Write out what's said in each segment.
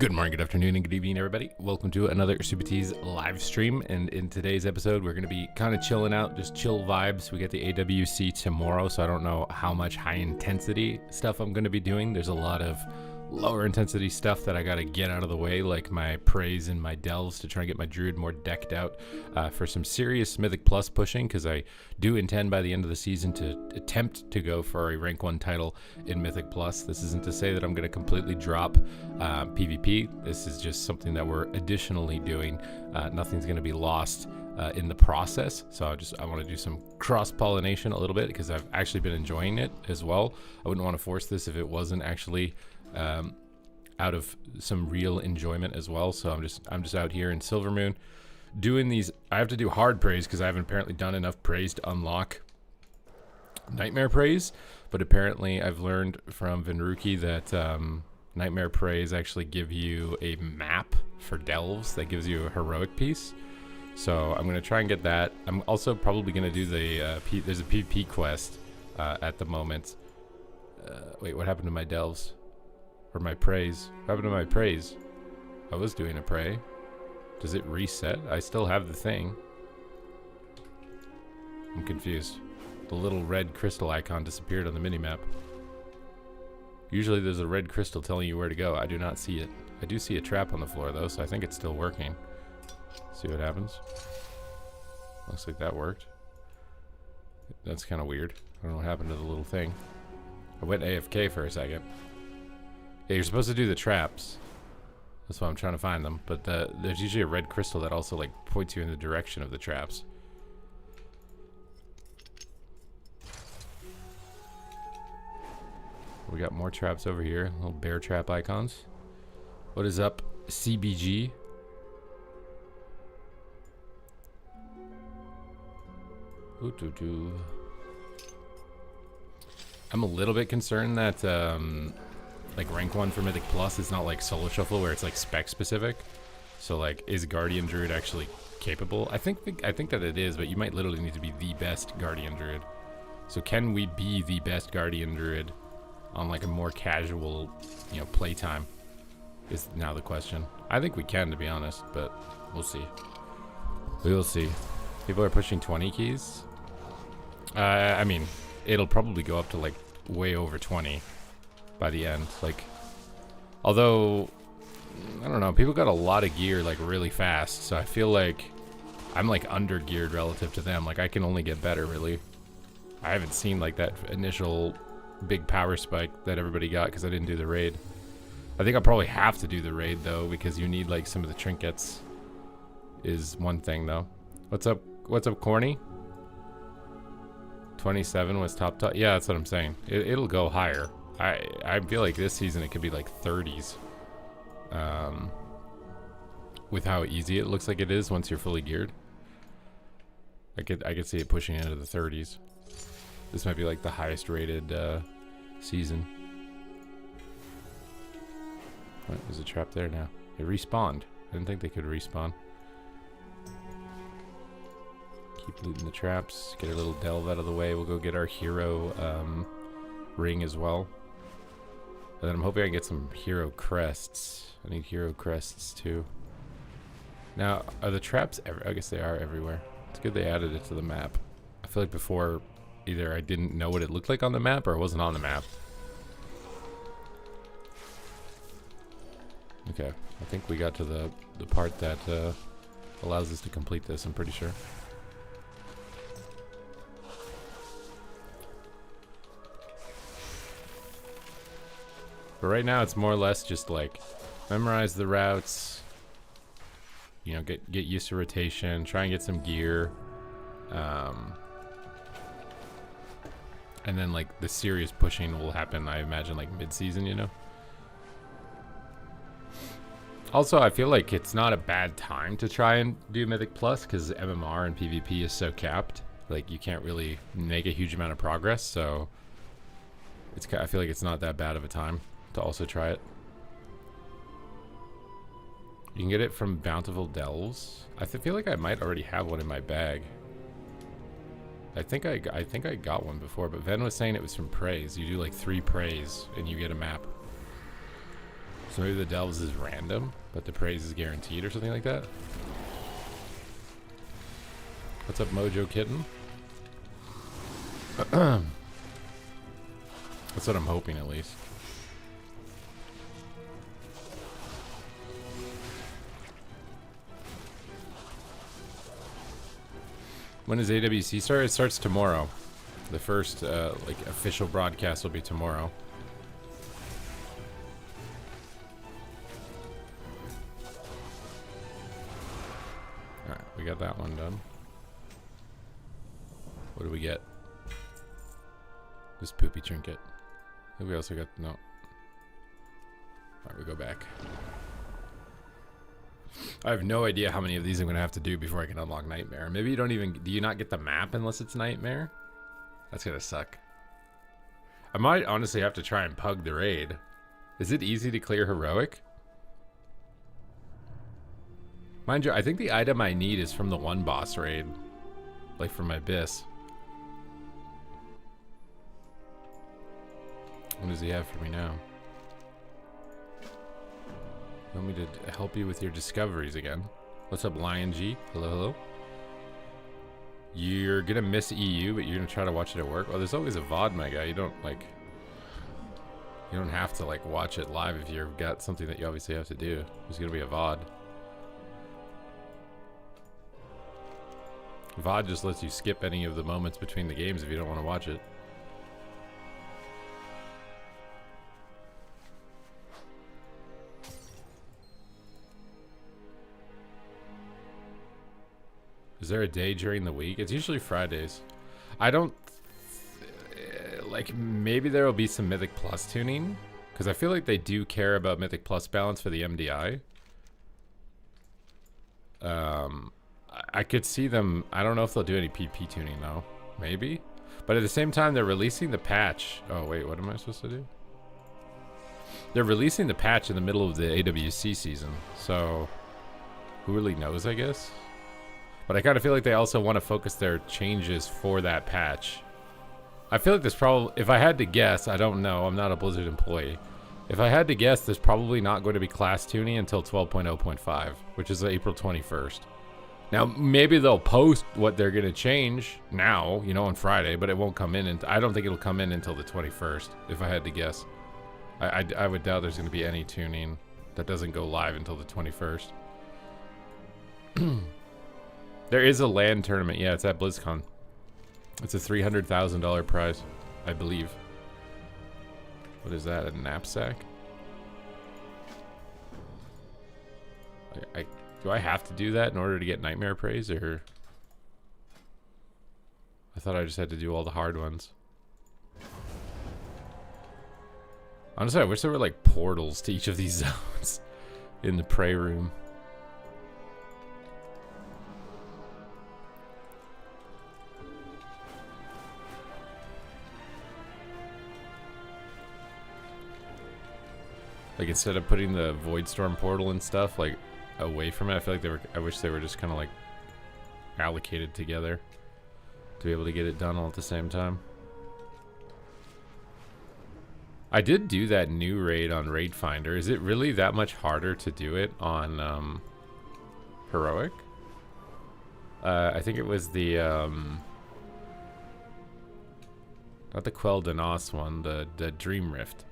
Good morning, good afternoon, and good evening, everybody. Welcome to another Super T's live stream. And in today's episode, we're going to be kind of chilling out, just chill vibes. We get the AWC tomorrow, so I don't know how much high intensity stuff I'm going to be doing. There's a lot of lower intensity stuff that I got to get out of the way, like my praise and my delves to try and get my druid more decked out for some serious Mythic Plus pushing, because I do intend by the end of the season to attempt to go for a rank 1 title in Mythic Plus. This isn't to say that I'm going to completely drop PvP. This is just something that we're additionally doing. Nothing's going to be lost in the process, so I want to do some cross-pollination a little bit, because I've actually been enjoying it as well. I wouldn't want to force this if it wasn't actually out of some real enjoyment as well. So I'm just out here in Silvermoon doing these. I have to do hard praise because I haven't apparently done enough praise to unlock nightmare praise, but apparently I've learned from Vinruki that nightmare praise actually give you a map for delves that gives you a heroic piece. So I'm going to try and get that. I'm also probably going to do the there's a PvP quest at the moment. Wait, what happened to my delves? Or my praise? What happened to my praise? I was doing a pray. Does it reset? I still have the thing. I'm confused. The little red crystal icon disappeared on the minimap. Usually there's a red crystal telling you where to go. I do not see it. I do see a trap on the floor though, so I think it's still working. See what happens. Looks like that worked. That's kind of weird. I don't know what happened to the little thing. I went AFK for a second. Yeah, you're supposed to do the traps. That's why I'm trying to find them. But there's usually a red crystal that also like points you in the direction of the traps. We got more traps over here. Little bear trap icons. What is up, CBG? I'm a little bit concerned that like rank 1 for Mythic Plus is not like solo shuffle where it's like spec specific. So like, is Guardian Druid actually capable? I think that it is, but you might literally need to be the best Guardian Druid. So can we be the best Guardian Druid on like a more casual, you know, playtime is now the question. I think we can, to be honest, but we'll see. We will see. People are pushing 20 keys. I mean, it'll probably go up to like way over 20 by the end. Like, although I don't know, people got a lot of gear like really fast, so I feel like I'm like under geared relative to them. Like, I can only get better, really. I haven't seen like that initial big power spike that everybody got because I didn't do the raid. I think I'll probably have to do the raid though, because you need like some of the trinkets is one thing though. What's up Corny? 27 was top. Yeah, that's what I'm saying. It'll go higher. I feel like this season it could be like 30s. With how easy it looks like it is once you're fully geared. I could see it pushing into the 30s. This might be like the highest rated season. What, there's a trap there now. It respawned. I didn't think they could respawn. Keep looting the traps. Get a little delve out of the way. We'll go get our hero ring as well. And then I'm hoping I can get some hero crests. I need hero crests too. Now, are the traps I guess they are everywhere. It's good they added it to the map. I feel like before, either I didn't know what it looked like on the map or it wasn't on the map. Okay, I think we got to the part that allows us to complete this, I'm pretty sure. But right now it's more or less just like memorize the routes, you know, get used to rotation, try and get some gear, and then like the serious pushing will happen, I imagine, like mid-season, you know. Also, I feel like it's not a bad time to try and do Mythic Plus because MMR and PvP is so capped. Like, you can't really make a huge amount of progress, so I feel like it's not that bad of a time to also try it. You can get it from Bountiful Delves. I feel like I might already have one in my bag. I think I got one before, but Ven was saying it was from praise. You do like 3 praise and you get a map. So maybe the delves is random, but the praise is guaranteed or something like that. What's up, Mojo Kitten? That's what I'm hoping, at least. When does AWC start? It starts tomorrow. The first like official broadcast will be tomorrow. All right, we got that one done. What do we get? This poopy trinket. I think we also got no. All right, we go back. I have no idea how many of these I'm gonna have to do before I can unlock Nightmare. Maybe you don't even. Do you not get the map unless it's Nightmare? That's gonna suck. I might honestly have to try and pug the raid. Is it easy to clear Heroic? Mind you, I think the item I need is from the one boss raid. Like from my Abyss. What does he have for me now? You want me to help you with your discoveries again? What's up, Lion G? Hello, hello. You're gonna miss EU, but you're gonna try to watch it at work. Oh, there's always a VOD, my guy. You don't like. You don't have to like watch it live if you've got something that you obviously have to do. There's gonna be a VOD. VOD just lets you skip any of the moments between the games if you don't want to watch it. Is there a day during the week? It's usually Fridays. I don't... like, maybe there will be some Mythic Plus tuning. Because I feel like they do care about Mythic Plus balance for the MDI. I could see them... I don't know if they'll do any PP tuning, though. Maybe. But at the same time, they're releasing the patch. Oh, wait, what am I supposed to do? They're releasing the patch in the middle of the AWC season. So, who really knows, I guess? But I kind of feel like they also want to focus their changes for that patch. I feel like there's probably, if I had to guess, I don't know, I'm not a Blizzard employee. If I had to guess, there's probably not going to be class tuning until 12.0.5, which is April 21st. Now, maybe they'll post what they're going to change now, you know, on Friday, but it won't come in, and I don't think it'll come in until the 21st, if I had to guess. I would doubt there's going to be any tuning that doesn't go live until the 21st. There is a LAN tournament. Yeah, it's at BlizzCon. It's a $300,000 prize, I believe. What is that? A knapsack? Do I have to do that in order to get Nightmare Praise, or... I thought I just had to do all the hard ones. Honestly, I wish there were like portals to each of these zones in the prey room. Like, instead of putting the Void Storm portal and stuff like away from it, I feel like they were. I wish they were just kind of like allocated together to be able to get it done all at the same time. I did do that new raid on Raid Finder. Is it really that much harder to do it on Heroic? I think it was the not the Quell Danos one, the Dream Rift.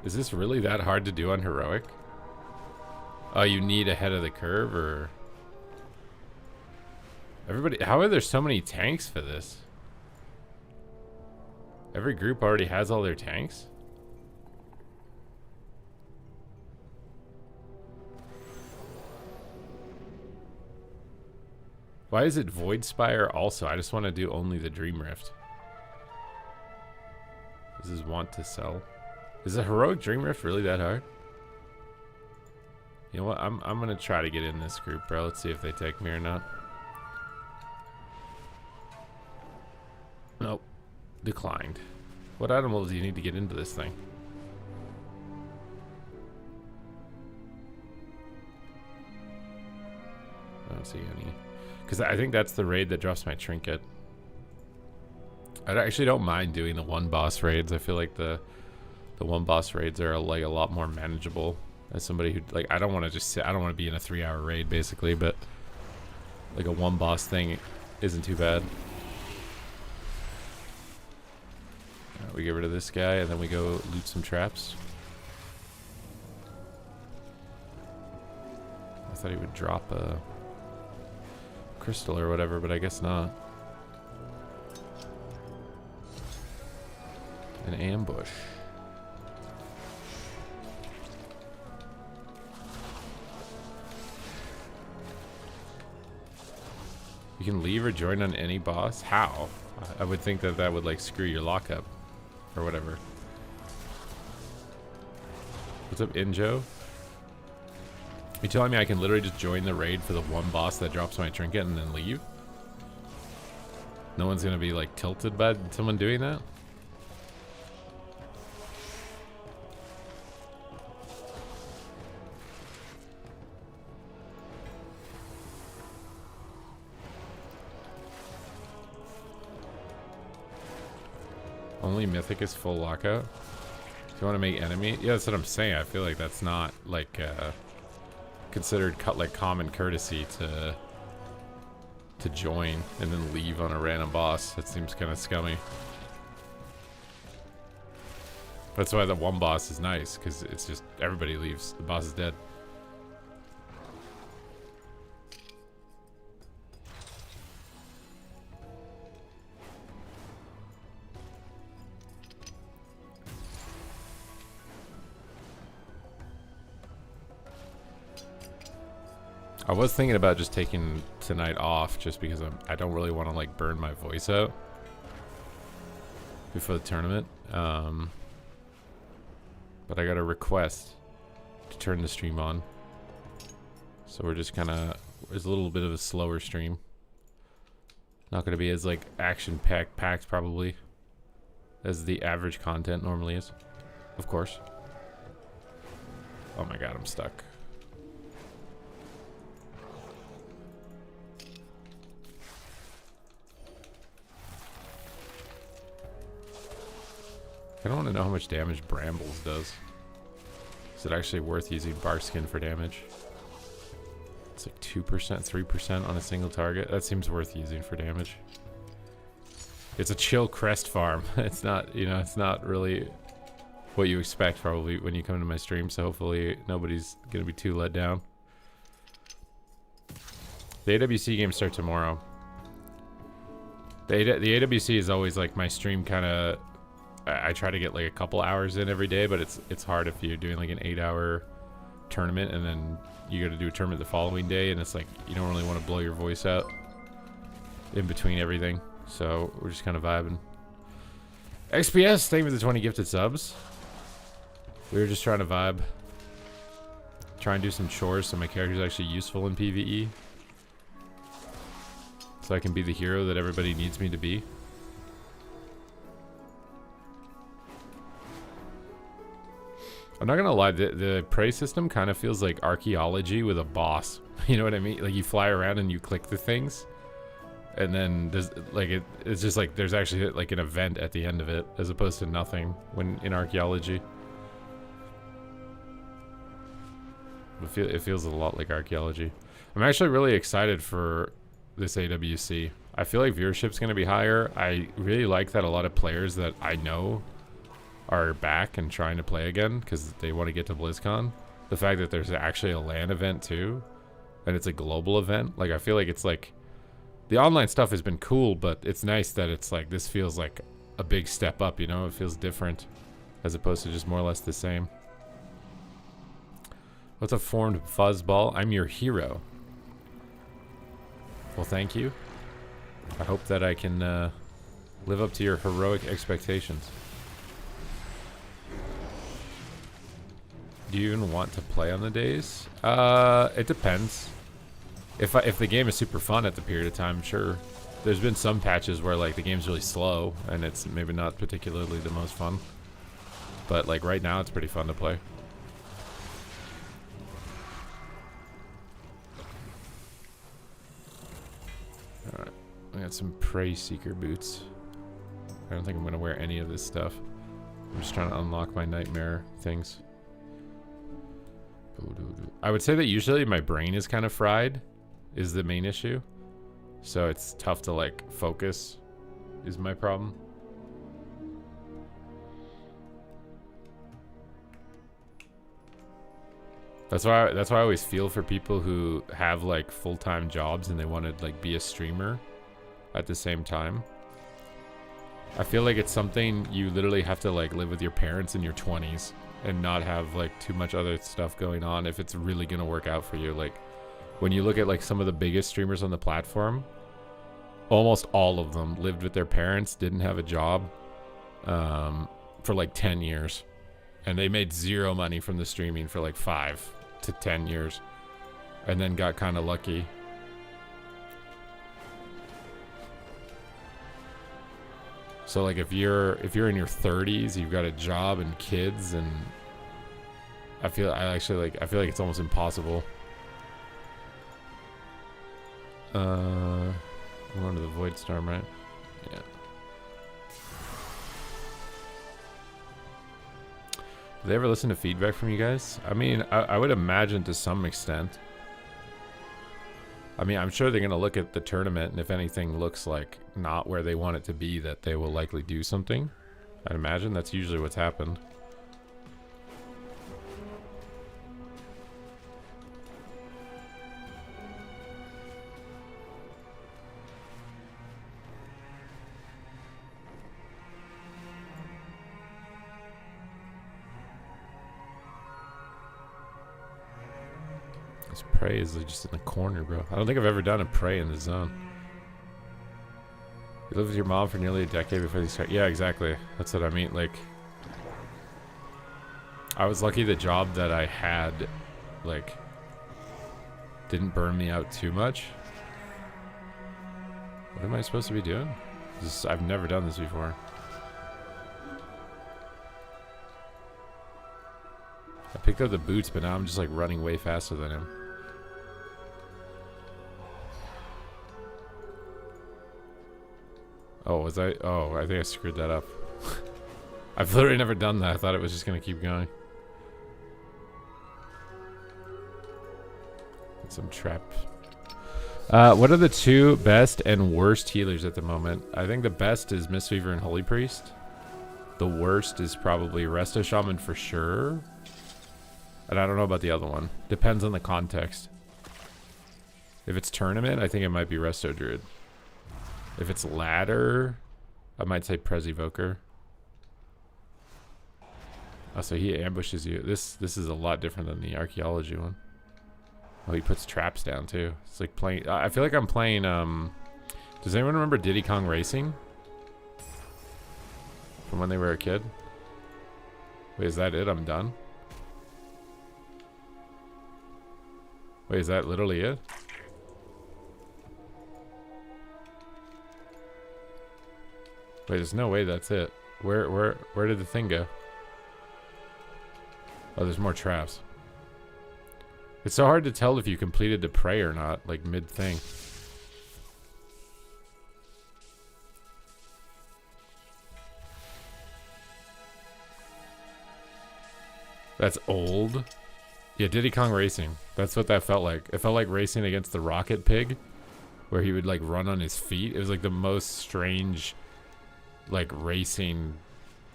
Is this really that hard to do on Heroic? Oh, you need ahead of the curve, or everybody? How are there so many tanks for this? Every group already has all their tanks? Why is it Void Spire also? I just want to do only the Dream Rift. This is want to sell. Is a Heroic Dream Rift really that hard? You know what? I'm gonna try to get in this group, bro. Let's see if they take me or not. Nope. Declined. What animals do you need to get into this thing? I don't see any. Because I think that's the raid that drops my trinket. I actually don't mind doing the one boss raids. I feel like the one boss raids are like a lot more manageable. As somebody who like, I don't want to just sit. I don't want to be in a 3-hour raid basically, but like a one boss thing isn't too bad. We get rid of this guy and then we go loot some traps. I thought he would drop a crystal or whatever, but I guess not. An ambush. You can leave or join on any boss? How? I would think that that would like screw your lockup or whatever. What's up, Injo? You telling me I can literally just join the raid for the one boss that drops my trinket and then leave? No one's gonna be like tilted by someone doing that? Only Mythic is full lockout. If you want to make enemy, yeah, that's what I'm saying. I feel like that's not like considered like common courtesy to join and then leave on a random boss. That seems kind of scummy. That's why the one boss is nice, because it's just everybody leaves. The boss is dead. I was thinking about just taking tonight off just because I don't really want to like burn my voice out before the tournament. But I got a request to turn the stream on. So we're just kind of, it's a little bit of a slower stream. Not going to be as like action-packed probably as the average content normally is. Of course. Oh my god, I'm stuck. I don't want to know how much damage Brambles does. Is it actually worth using Bark Skin for damage? It's like 2%, 3% on a single target. That seems worth using for damage. It's a chill crest farm. It's not, you know, it's not really what you expect probably when you come to my stream, so hopefully nobody's going to be too let down. The AWC games start tomorrow. The AWC is always like my stream kind of... I try to get like a couple hours in every day, but it's hard if you're doing like an 8-hour tournament and then you got to do a tournament the following day, and it's like you don't really want to blow your voice out in between everything. So we're just kind of vibing. XPS, thank you for the 20 gifted subs. We were just trying to vibe, try and do some chores so my character's actually useful in PvE, so I can be the hero that everybody needs me to be. I'm not gonna lie, the prey system kind of feels like archaeology with a boss. You know what I mean? Like you fly around and you click the things, and then there's like it's just like there's actually like an event at the end of it, as opposed to nothing when in archaeology. It feels a lot like archaeology. I'm actually really excited for this AWC. I feel like viewership's gonna be higher. I really like that a lot of players that I know are back and trying to play again because they want to get to BlizzCon. The fact that there's actually a LAN event too, and it's a global event. Like I feel like it's like the online stuff has been cool, but it's nice that it's like this feels like a big step up, you know? It feels different as opposed to just more or less the same. What's a formed fuzzball? I'm your hero. Well, thank you. I hope that I can live up to your heroic expectations. Do you even want to play on the days? It depends. If the game is super fun at the period of time, sure. There's been some patches where like the game's really slow and it's maybe not particularly the most fun. But like right now it's pretty fun to play. Alright, I got some Prey Seeker boots. I don't think I'm gonna wear any of this stuff. I'm just trying to unlock my nightmare things. I would say that usually my brain is kind of fried, is the main issue. So it's tough to like focus, is my problem. That's why I always feel for people who have like full-time jobs and they want to like be a streamer at the same time. I feel like it's something you literally have to like live with your parents in your 20s and not have like too much other stuff going on if it's really gonna work out for you. Like when you look at like some of the biggest streamers on the platform, almost all of them lived with their parents, didn't have a job for like 10 years, and they made zero money from the streaming for like 5 to 10 years and then got kind of lucky. So like if you're in your 30s, you've got a job and kids, and I feel like it's almost impossible. I'm going to the Void Storm, right? Yeah. Do they ever listen to feedback from you guys? I mean, I would imagine to some extent. I mean, I'm sure they're going to look at the tournament, and if anything looks like not where they want it to be, that they will likely do something. I'd imagine that's usually what's happened. This prey is just in the corner, bro. I don't think I've ever done a prey in the zone. You lived with your mom for nearly a decade before these started. Yeah, exactly. That's what I mean. Like, I was lucky the job that I had, like, didn't burn me out too much. What am I supposed to be doing? I've never done this before. I picked up the boots, but now I'm just like running way faster than him. Oh, was I? Oh, I think I screwed that up. I've literally never done that. I thought it was just gonna keep going. Some trap. What are the two best and worst healers at the moment? I think the best is Mistweaver and Holy Priest. The worst is probably Resto Shaman for sure. And I don't know about the other one. Depends on the context. If it's tournament, I think it might be Resto Druid. If it's ladder, I might say Prez Evoker. Oh, so he ambushes you. This is a lot different than the archaeology one. Oh, he puts traps down too. It's like playing. I feel like I'm playing. Does anyone remember Diddy Kong Racing? From when they were a kid? Wait, is that it? I'm done? Wait, is that literally it? Wait, there's no way that's it. Where did the thing go? Oh, there's more traps. It's so hard to tell if you completed the prey or not, like mid-thing. That's old. Yeah, Diddy Kong Racing. That's what that felt like. It felt like racing against the Rocket Pig, where he would like run on his feet. It was like the most strange, like, racing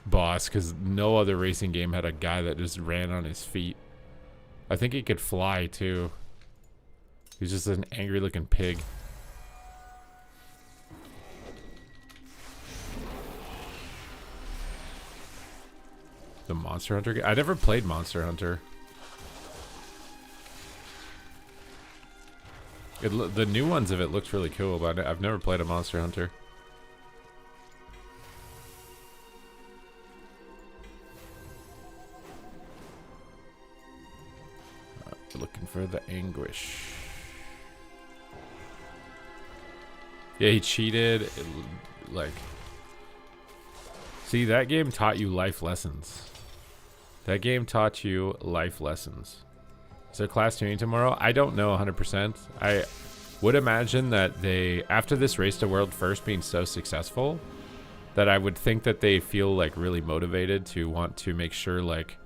boss, because no other racing game had a guy that just ran on his feet. I think he could fly too. He's just an angry looking pig. The Monster Hunter game? I never played Monster Hunter. The new ones of it looked really cool, but I've never played a Monster Hunter. Looking for the anguish. Yeah, he cheated. Like, see, that game taught you life lessons. That game taught you life lessons. Is there class tuning tomorrow? I don't know 100%. I would imagine that they, after this Race to World First being so successful, that I would think that they feel like really motivated to want to make sure like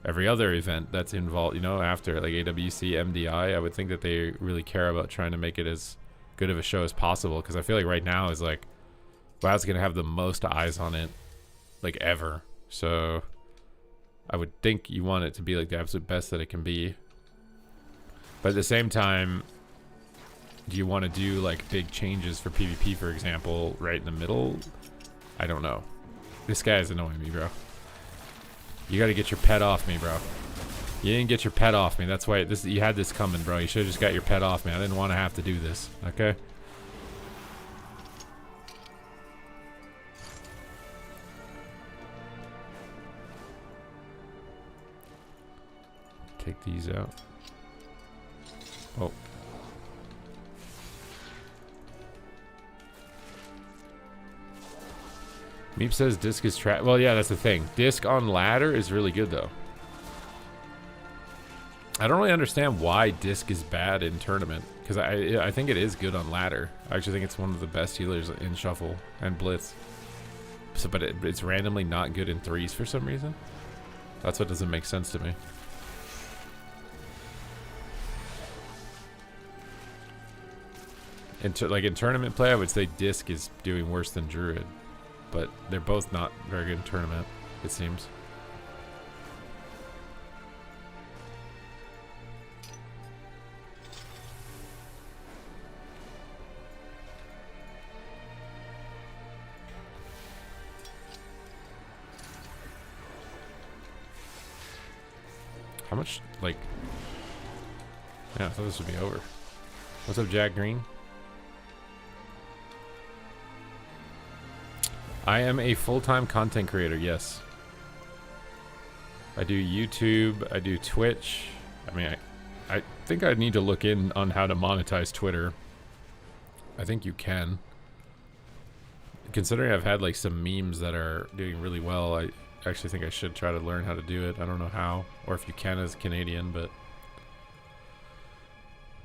every other event that's involved, you know, after like AWC, MDI, I would think that they really care about trying to make it as good of a show as possible, because I feel like right now is like WoW's gonna have the most eyes on it like ever. So I would think you want it to be like the absolute best that it can be. But at the same time, do you want to do like big changes for PvP, for example, right in the middle? I don't know. This guy is annoying me, bro. You got to get your pet off me, bro. You didn't get your pet off me. That's why this. You had this coming, bro. You should have just got your pet off me. I didn't want to have to do this. Okay. Take these out. Oh. Meep says disc is trash. Well, yeah, that's the thing. Disc on ladder is really good, though. I don't really understand why disc is bad in tournament, because I think it is good on ladder. I actually think it's one of the best healers in shuffle and blitz. So, but it's randomly not good in threes for some reason. That's what doesn't make sense to me. Like in tournament play, I would say disc is doing worse than druid, but they're both not very good in tournament, it seems. How much, like... Yeah, I thought this would be over. What's up, Jack Green? I am a full-time content creator, yes. I do YouTube, I do Twitch. I mean, I think I need to look in on how to monetize Twitter. I think you can. Considering I've had like some memes that are doing really well, I actually think I should try to learn how to do it. I don't know how, or if you can as a Canadian, but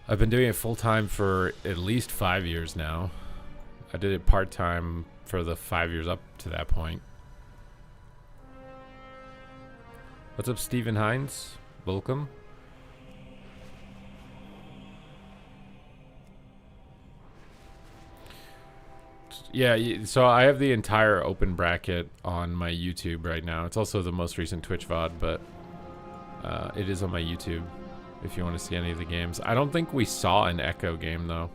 I've been doing it full-time for at least 5 years now. I did it part-time for the 5 years up to that point. What's up, Stephen Hines? Welcome. Yeah, so I have the entire open bracket on my YouTube right now. It's also the most recent Twitch VOD, but it is on my YouTube if you want to see any of the games. I don't think we saw an Echo game, though.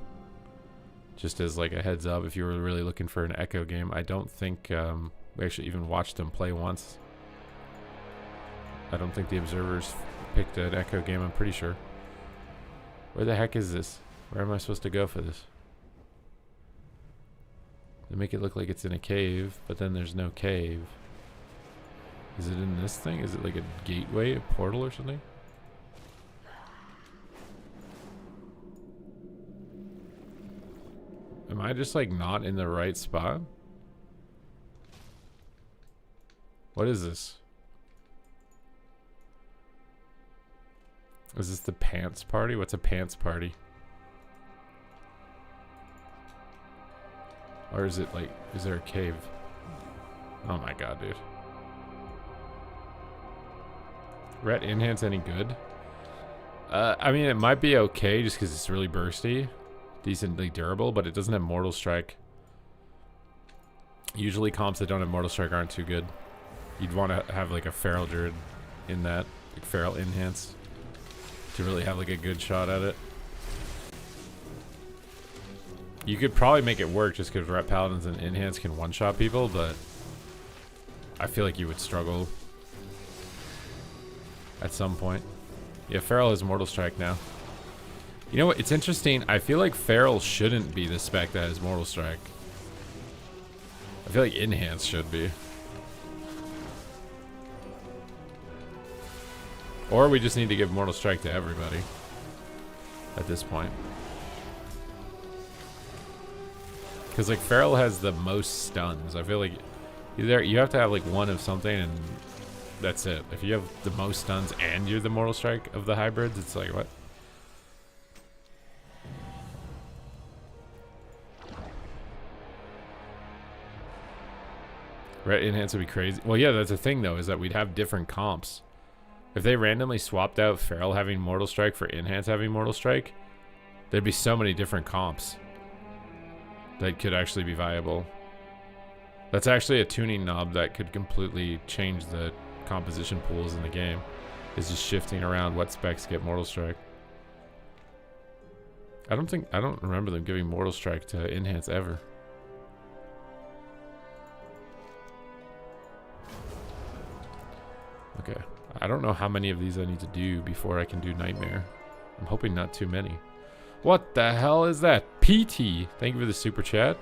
Just as like a heads up, if you were really looking for an Echo game, I don't think we actually even watched them play once. I don't think the observers picked an Echo game, I'm pretty sure. Where the heck is this? Where am I supposed to go for this? They make it look like it's in a cave, but then there's no cave. Is it in this thing? Is it like a gateway, a portal or something? Am I just like not in the right spot? What is this? Is this the pants party? What's a pants party? Or is it like, is there a cave? Oh my god, dude. Ret enhance any good? I mean, it might be okay just because it's really bursty. Decently durable, but it doesn't have Mortal Strike. Usually comps that don't have Mortal Strike aren't too good. You'd want to have like a Feral Druid in that, like Feral Enhance, to really have like a good shot at it. You could probably make it work just because Ret Paladins and Enhance can one-shot people, but I feel like you would struggle at some point. Yeah, Feral has Mortal Strike now. You know what? It's interesting. I feel like Feral shouldn't be the spec that has Mortal Strike. I feel like Enhance should be. Or we just need to give Mortal Strike to everybody at this point. Because like Feral has the most stuns. I feel like either you have to have like one of something and that's it. If you have the most stuns and you're the Mortal Strike of the hybrids, it's like what? Red enhance would be crazy. Well, yeah, that's the thing though, is that we'd have different comps. If they randomly swapped out Feral having Mortal Strike for Enhance having Mortal Strike, there'd be so many different comps that could actually be viable. That's actually a tuning knob that could completely change the composition pools in the game. Is just shifting around what specs get Mortal Strike. I don't remember them giving Mortal Strike to Enhance ever. Okay. I don't know how many of these I need to do before I can do Nightmare. I'm hoping not too many. What the hell is that? PT! Thank you for the super chat.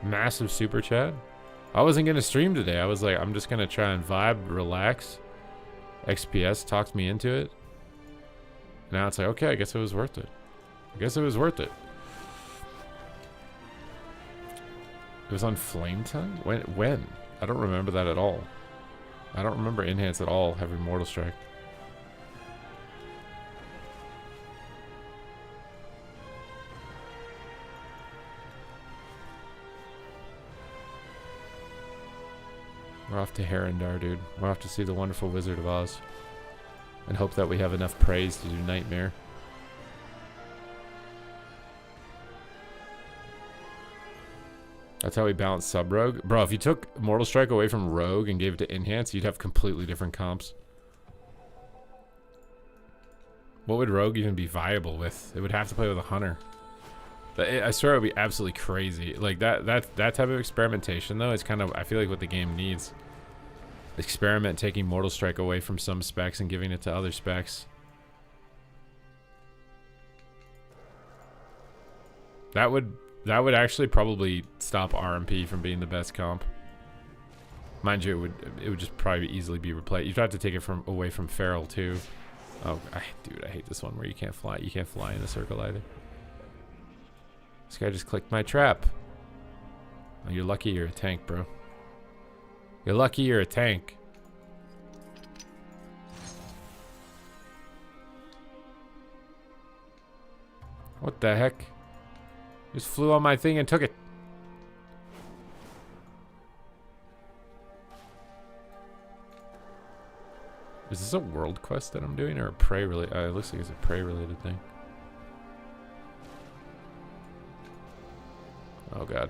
Massive super chat. I wasn't going to stream today. I was like, I'm just going to try and vibe, relax. XPS talked me into it. Now it's like, okay, I guess it was worth it. I guess it was worth it. It was on Flame Tongue? When? I don't remember that at all. I don't remember Enhance at all having Mortal Strike. We're off to Herondar, dude. We're off to see the wonderful Wizard of Oz. And hope that we have enough praise to do Nightmare. That's how we balance Sub-Rogue. Bro, if you took Mortal Strike away from Rogue and gave it to Enhance, you'd have completely different comps. What would Rogue even be viable with? It would have to play with a Hunter. I swear it would be absolutely crazy. Like, that type of experimentation, though, is kind of, I feel like, what the game needs. Experiment taking Mortal Strike away from some specs and giving it to other specs. That would actually probably stop RMP from being the best comp. Mind you, it would just probably easily be replaced. You'd have to take it away from Feral too. Oh, dude, I hate this one where you can't fly. You can't fly in a circle either. This guy just clicked my trap. Oh, you're lucky you're a tank, bro. You're lucky you're a tank. What the heck? Just flew on my thing and took it. Is this a world quest that I'm doing or a prey related? It looks like it's a prey related thing. Oh god.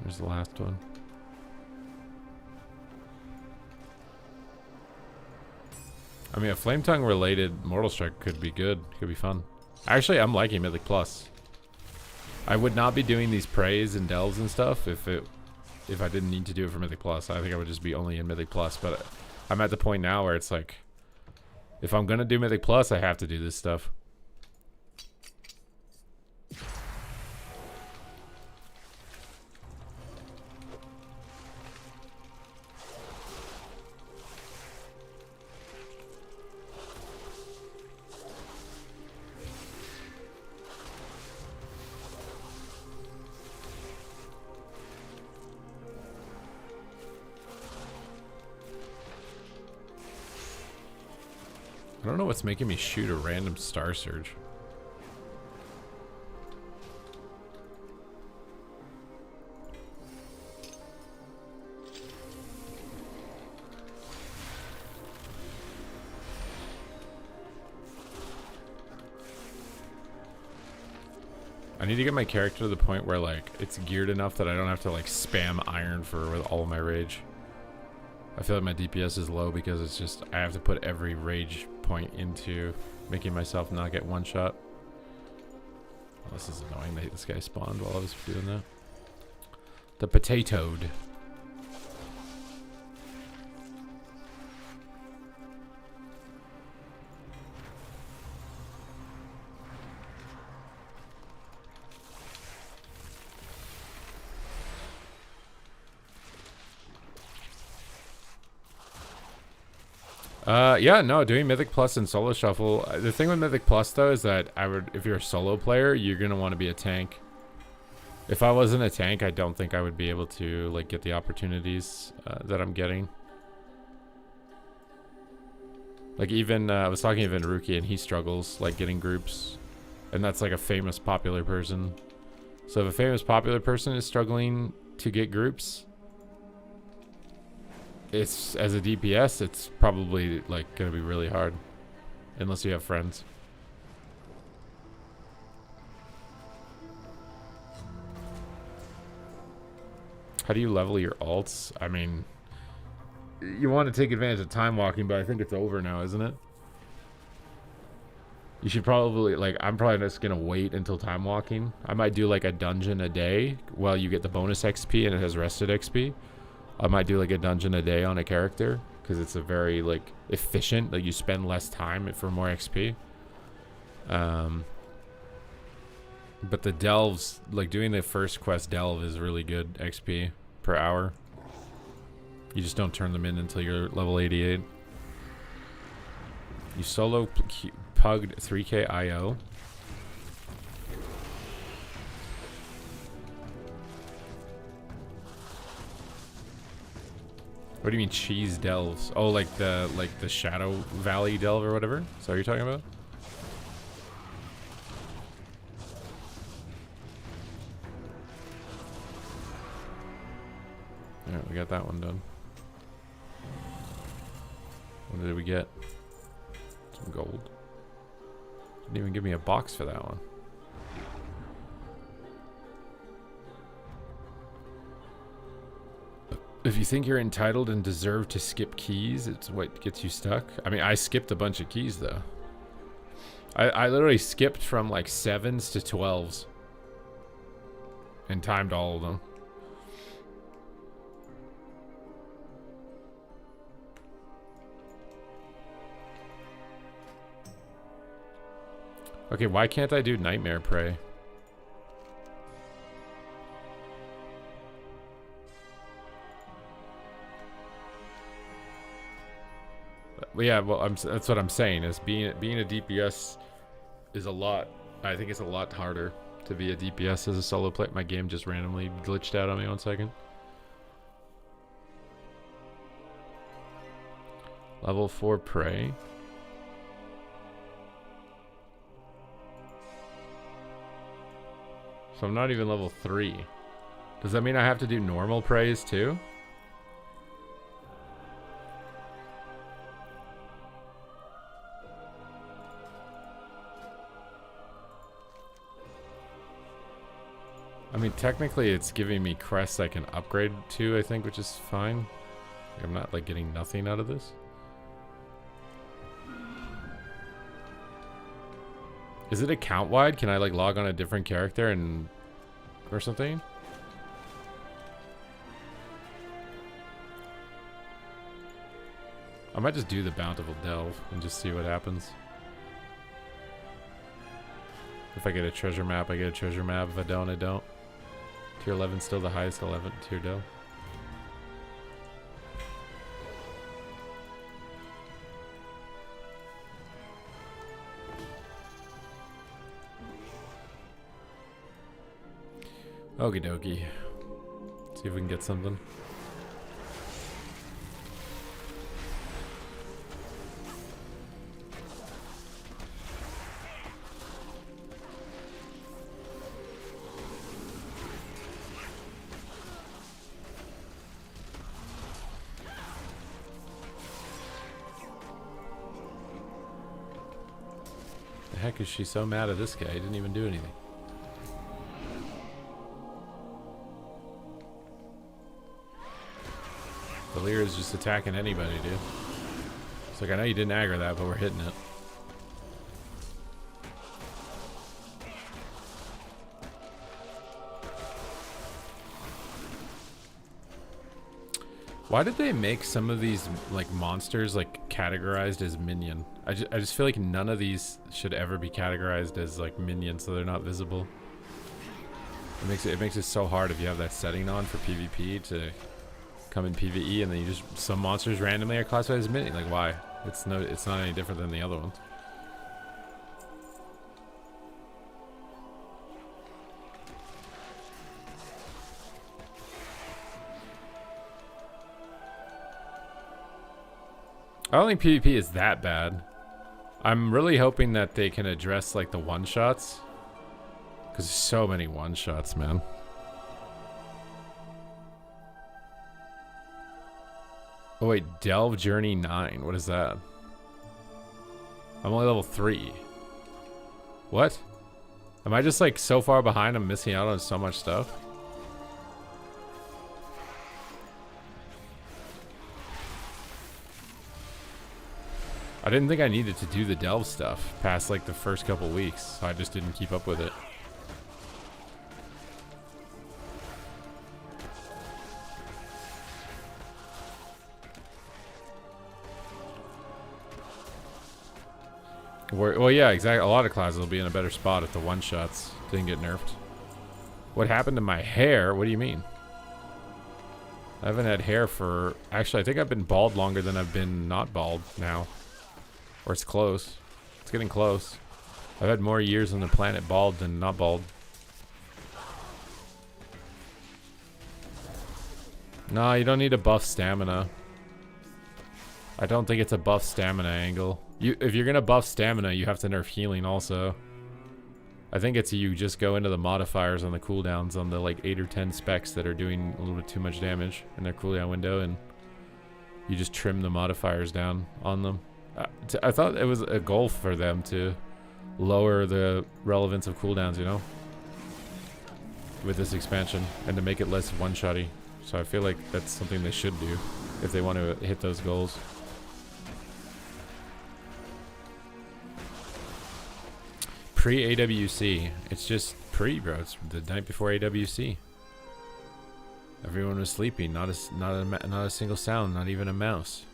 There's the last one. I mean, a Flame Tongue related Mortal Strike could be good. Could be fun. Actually, I'm liking Mythic Plus. I would not be doing these prays and delves and stuff if I didn't need to do it for Mythic Plus. I think I would just be only in Mythic Plus. But I'm at the point now where it's like, if I'm gonna do Mythic Plus, I have to do this stuff. I don't know what's making me shoot a random Star Surge. I need to get my character to the point where, like, it's geared enough that I don't have to, like, spam iron with all of my rage. I feel like my DPS is low because it's just, I have to put every rage point into making myself not get one shot. Oh, this is annoying that this guy spawned while I was doing that. The potatoed. Yeah, no, doing Mythic Plus and Solo Shuffle. The thing with Mythic Plus, though, is that if you're a solo player, you're going to want to be a tank. If I wasn't a tank, I don't think I would be able to, like, get the opportunities that I'm getting. Like even I was talking to even Ruki, and he struggles like getting groups, and that's like a famous popular person. So if a famous popular person is struggling to get groups, it's as a DPS, it's probably like gonna be really hard, unless you have friends. How do you level your alts? I mean, you want to take advantage of time walking, but I think it's over now, isn't it? You should probably, like, I'm probably just gonna wait until time walking. I might do like a dungeon a day while you get the bonus XP and it has rested XP. I might do like a dungeon a day on a character because it's a very like efficient, like you spend less time for more XP. But the delves, like doing the first quest delve is really good XP per hour. You just don't turn them in until you're level 88. You solo pugged 3k IO. What do you mean cheese delves? Oh, like the Shadow Valley delve or whatever? Is that what you're talking about? Yeah, we got that one done. What did we get? Some gold. Didn't even give me a box for that one. If you think you're entitled and deserve to skip keys, it's what gets you stuck. I mean, I skipped a bunch of keys though. I literally skipped from like 7s to 12s. And timed all of them. Okay, why can't I do Nightmare Prey? Yeah, well, that's what I'm saying. Is being a DPS is a lot. I think it's a lot harder to be a DPS as a solo player. My game just randomly glitched out on me 1 second. Level 4 Prey. So I'm not even level 3. Does that mean I have to do normal praise too? I mean, technically it's giving me crests I can upgrade to, I think, which is fine. I'm not like getting nothing out of this. Is it account wide? Can I like log on a different character and or something? I might just do the Bountiful Delve and just see what happens. If I get a treasure map, I get a treasure map. If I don't, I don't. Tier 11 still the highest 11 tier delve. Okie dokie. See if we can get something. The heck is she so mad at this guy? He didn't even do anything. Valir is just attacking anybody, dude. It's like, I know you didn't aggro that, but we're hitting it. Why did they make some of these like monsters like categorized as minion? I just feel like none of these should ever be categorized as like minions, so they're not visible. It makes it so hard if you have that setting on for PvP to come in PvE, and then you just some monsters randomly are classified as minion. Like why? It's not any different than the other ones. I don't think PvP is that bad. I'm really hoping that they can address like the one-shots. Because there's so many one-shots, man. Oh wait, Delve Journey 9. What is that? I'm only level 3. What? Am I just like so far behind I'm missing out on so much stuff? I didn't think I needed to do the delve stuff past like the first couple weeks, so I just didn't keep up with it. Well, yeah, exactly. A lot of classes will be in a better spot if the one-shots didn't get nerfed. What happened to my hair? What do you mean? I haven't had hair for... Actually, I think I've been bald longer than I've been not bald now. Or it's close. It's getting close. I've had more years on the planet bald than not bald. No, you don't need to buff stamina. I don't think it's a buff stamina angle. If you're gonna buff stamina, you have to nerf healing also. I think it's you just go into the modifiers on the cooldowns on the like 8 or 10 specs that are doing a little bit too much damage in their cooldown window, and you just trim the modifiers down on them. I thought it was a goal for them to lower the relevance of cooldowns, you know, with this expansion, and to make it less one-shotty. So I feel like that's something they should do if they want to hit those goals. Pre-AWC. It's just pre, bro. It's the night before AWC. Everyone was sleeping. Not a single sound. Not even a mouse.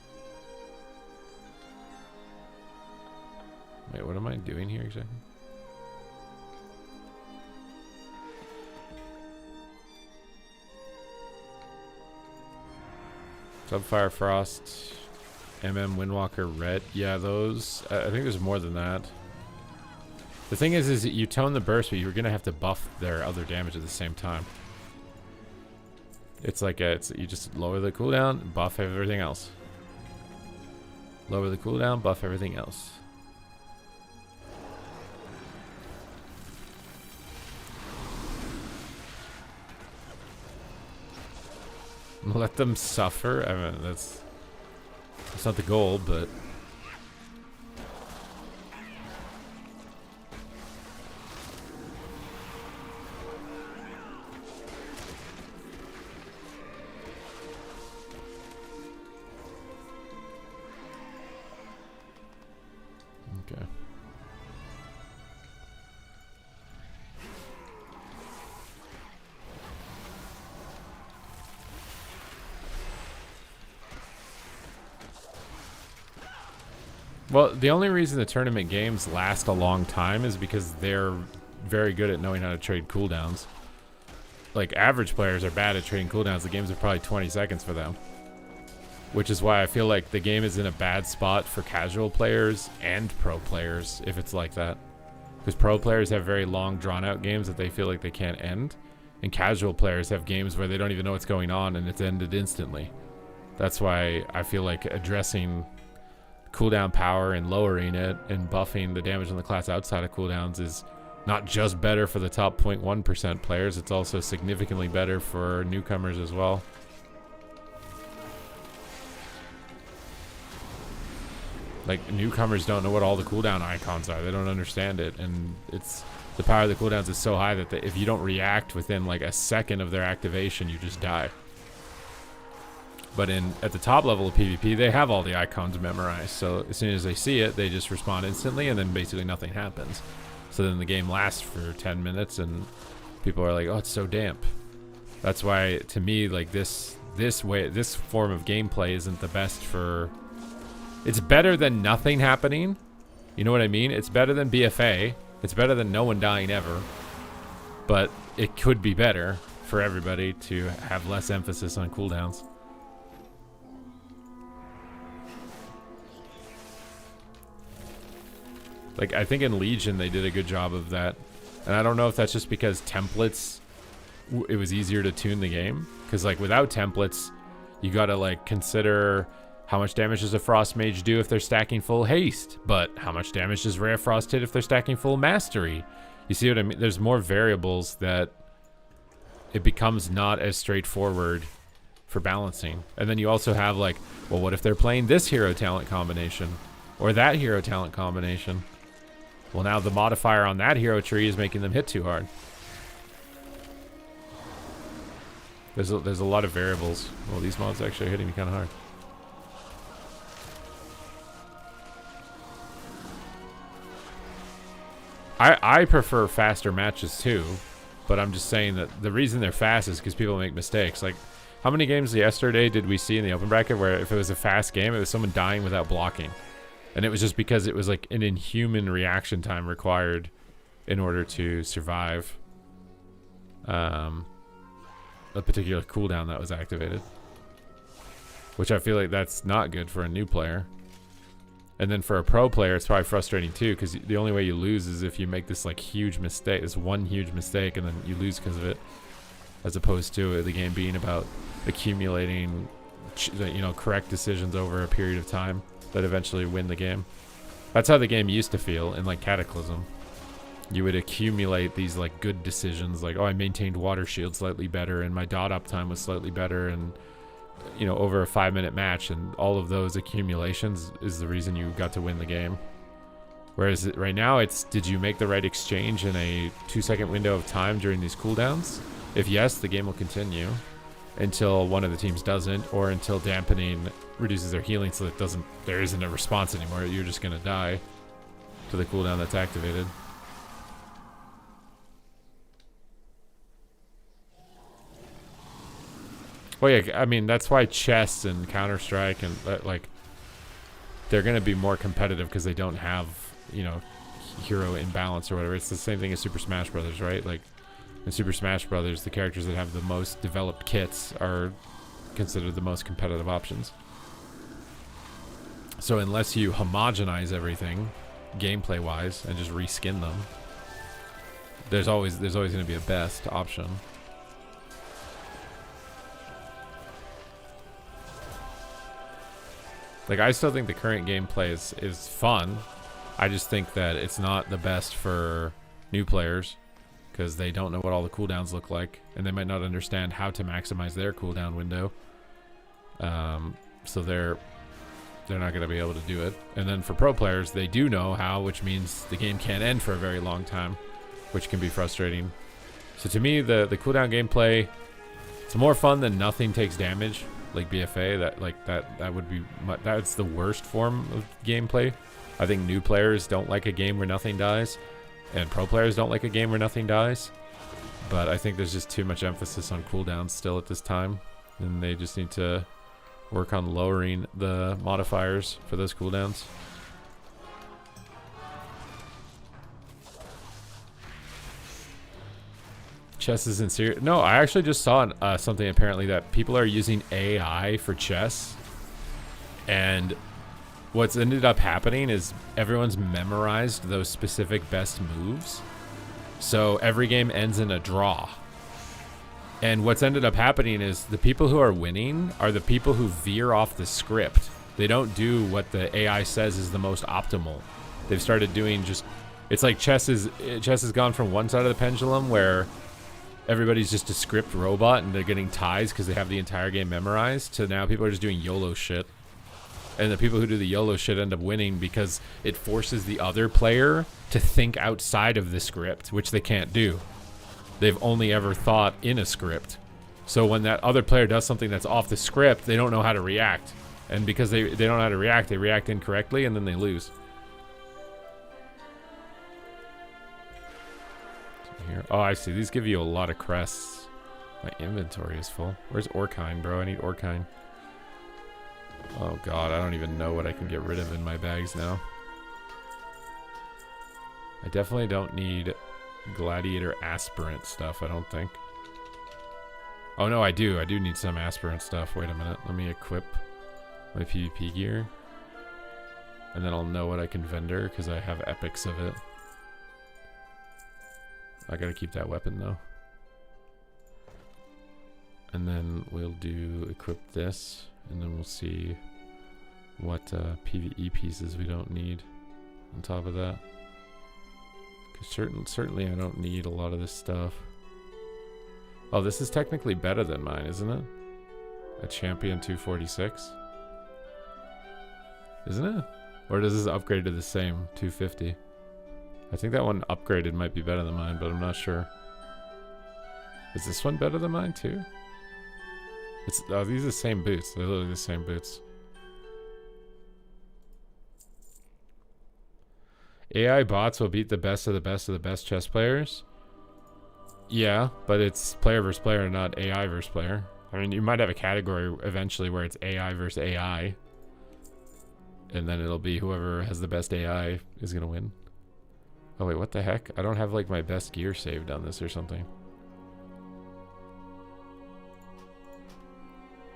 Wait, what am I doing here exactly? Subfire Frost, Windwalker Red. Yeah, those. I think there's more than that. The thing is that you tone the burst, but you're gonna have to buff their other damage at the same time. It's like you just lower the cooldown, buff everything else. Lower the cooldown, buff everything else. Let them suffer. I mean, that's not the goal, but. Okay. Well, the only reason the tournament games last a long time is because they're very good at knowing how to trade cooldowns. Like, average players are bad at trading cooldowns. The games are probably 20 seconds for them. Which is why I feel like the game is in a bad spot for casual players and pro players, if it's like that. Because pro players have very long, drawn-out games that they feel like they can't end. And casual players have games where they don't even know what's going on and it's ended instantly. That's why I feel like addressing cooldown power and lowering it and buffing the damage on the class outside of cooldowns is not just better for the top 0.1% players, it's also significantly better for newcomers as well. Like, newcomers don't know what all the cooldown icons are. They don't understand it, and it's the power of the cooldowns is so high that if you don't react within like a second of their activation, you just die. But at the top level of PvP, they have all the icons memorized. So as soon as they see it, they just respond instantly, and then basically nothing happens. So then the game lasts for 10 minutes, and people are like, "Oh, it's so damp." That's why, to me, like this form of gameplay isn't the best for. It's better than nothing happening. You know what I mean? It's better than BFA. It's better than no one dying ever. But it could be better for everybody to have less emphasis on cooldowns. Like, I think in Legion they did a good job of that. And I don't know if that's just because templates, it was easier to tune the game. Because, like, without templates, you gotta, like, consider How much damage does a Frost Mage do if they're stacking full haste? But how much damage does Rare Frost hit if they're stacking full mastery? You see what I mean? There's more variables that it becomes not as straightforward for balancing. And then you also have like, well, what if they're playing this hero talent combination or that hero talent combination? Well, now the modifier on that hero tree is making them hit too hard. There's a lot of variables. Well, these mobs actually are hitting me kind of hard. I prefer faster matches too, but I'm just saying that the reason they're fast is because people make mistakes. Like, how many games yesterday did we see in the open bracket where if it was a fast game, it was someone dying without blocking? And it was just because it was like an inhuman reaction time required in order to survive a particular cooldown that was activated. Which I feel like that's not good for a new player. And then for a pro player, it's probably frustrating too, because the only way you lose is if you make this like huge mistake, this one huge mistake, and then you lose because of it, as opposed to the game being about accumulating, you know, correct decisions over a period of time that eventually win the game. That's how the game used to feel in like Cataclysm. You would accumulate these like good decisions, like, oh, I maintained water shield slightly better, and my dot uptime was slightly better, and you know, over a 5-minute match, and all of those accumulations is the reason you got to win the game. Whereas right now it's, did you make the right exchange in a 2-second window of time during these cooldowns? If yes, the game will continue until one of the teams doesn't, or until dampening reduces their healing so that there isn't a response anymore. You're just gonna die to the cooldown that's activated. Well, yeah, I mean, that's why chess and Counter-Strike and like, they're going to be more competitive because they don't have, you know, hero imbalance or whatever. It's the same thing as Super Smash Brothers, right? Like, in Super Smash Brothers, the characters that have the most developed kits are considered the most competitive options. So unless you homogenize everything, gameplay-wise, and just reskin them, there's always going to be a best option. Like, I still think the current gameplay is fun. I just think that it's not the best for new players because they don't know what all the cooldowns look like, and they might not understand how to maximize their cooldown window. So they're not going to be able to do it. And then for pro players, they do know how, which means the game can't end for a very long time, which can be frustrating. So to me, the cooldown gameplay, it's more fun than nothing takes damage. Like BFA, that would be that's the worst form of gameplay. I think new players don't like a game where nothing dies, and pro players don't like a game where nothing dies. But I think there's just too much emphasis on cooldowns still at this time, and they just need to work on lowering the modifiers for those cooldowns. Chess is in serious. No, I actually just saw something apparently that people are using AI for chess, and what's ended up happening is everyone's memorized those specific best moves, so every game ends in a draw. And what's ended up happening is the people who are winning are the people who veer off the script. They don't do what the AI says is the most optimal. They've started doing just, it's like chess has gone from one side of the pendulum where everybody's just a script robot and they're getting ties because they have the entire game memorized, to now people are just doing YOLO shit. And the people who do the YOLO shit end up winning because it forces the other player to think outside of the script, which they can't do. They've only ever thought in a script. So when that other player does something that's off the script, they don't know how to react. And because they don't know how to react, they react incorrectly and then they lose. Here. Oh, I see. These give you a lot of crests. My inventory is full. Where's Orkine, bro? I need Orkine. Oh god, I don't even know what I can get rid of in my bags now. I definitely don't need Gladiator Aspirant stuff, I don't think. Oh no, I do. I do need some Aspirant stuff. Wait a minute. Let me equip my PvP gear. And then I'll know what I can vendor, because I have epics of it. I gotta keep that weapon though. And then we'll do equip this, and then we'll see what PvE pieces we don't need on top of that. Because certainly I don't need a lot of this stuff. Oh, this is technically better than mine, isn't it? A champion 246. Isn't it? Or does this upgrade to the same 250? I think that one upgraded might be better than mine, but I'm not sure. Is this one better than mine too? Oh, these are the same boots. They're literally the same boots. AI bots will beat the best of the best of the best chess players. Yeah, but it's player versus player, not AI versus player. I mean, you might have a category eventually where it's AI versus AI. And then it'll be whoever has the best AI is going to win. Oh, wait, what the heck? I don't have, like, my best gear saved on this or something.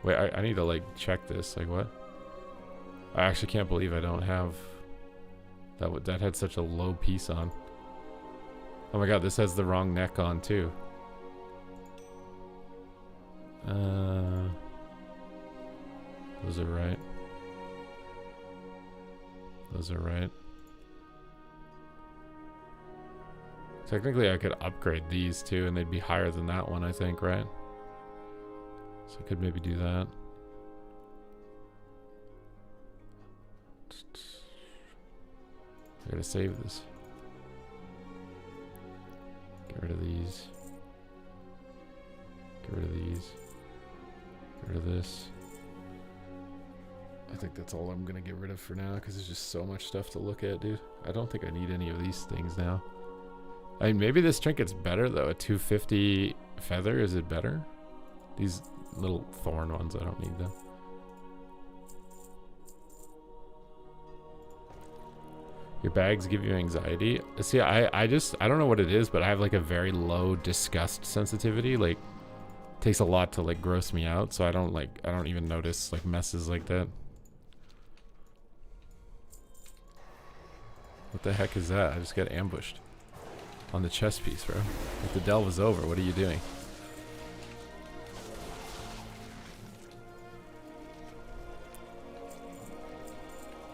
Wait, I need to, like, check this. Like, what? I actually can't believe I don't have... That had such a low piece on. Oh my god, this has the wrong neck on, too. Those are right. Those are right. Technically, I could upgrade these too, and they'd be higher than that one, I think, right? So I could maybe do that. I gotta save this. Get rid of these. Get rid of these. Get rid of this. I think that's all I'm gonna get rid of for now, because there's just so much stuff to look at, dude. I don't think I need any of these things now. I mean, maybe this trinket's better, though. A 250 feather, is it better? These little thorn ones, I don't need them. Your bags give you anxiety? See, I don't know what it is, but I have, like, a very low disgust sensitivity. Like, it takes a lot to, like, gross me out, so I don't even notice, like, messes like that. What the heck is that? I just got ambushed on the chess piece, bro. Like, the delve is over. What are you doing?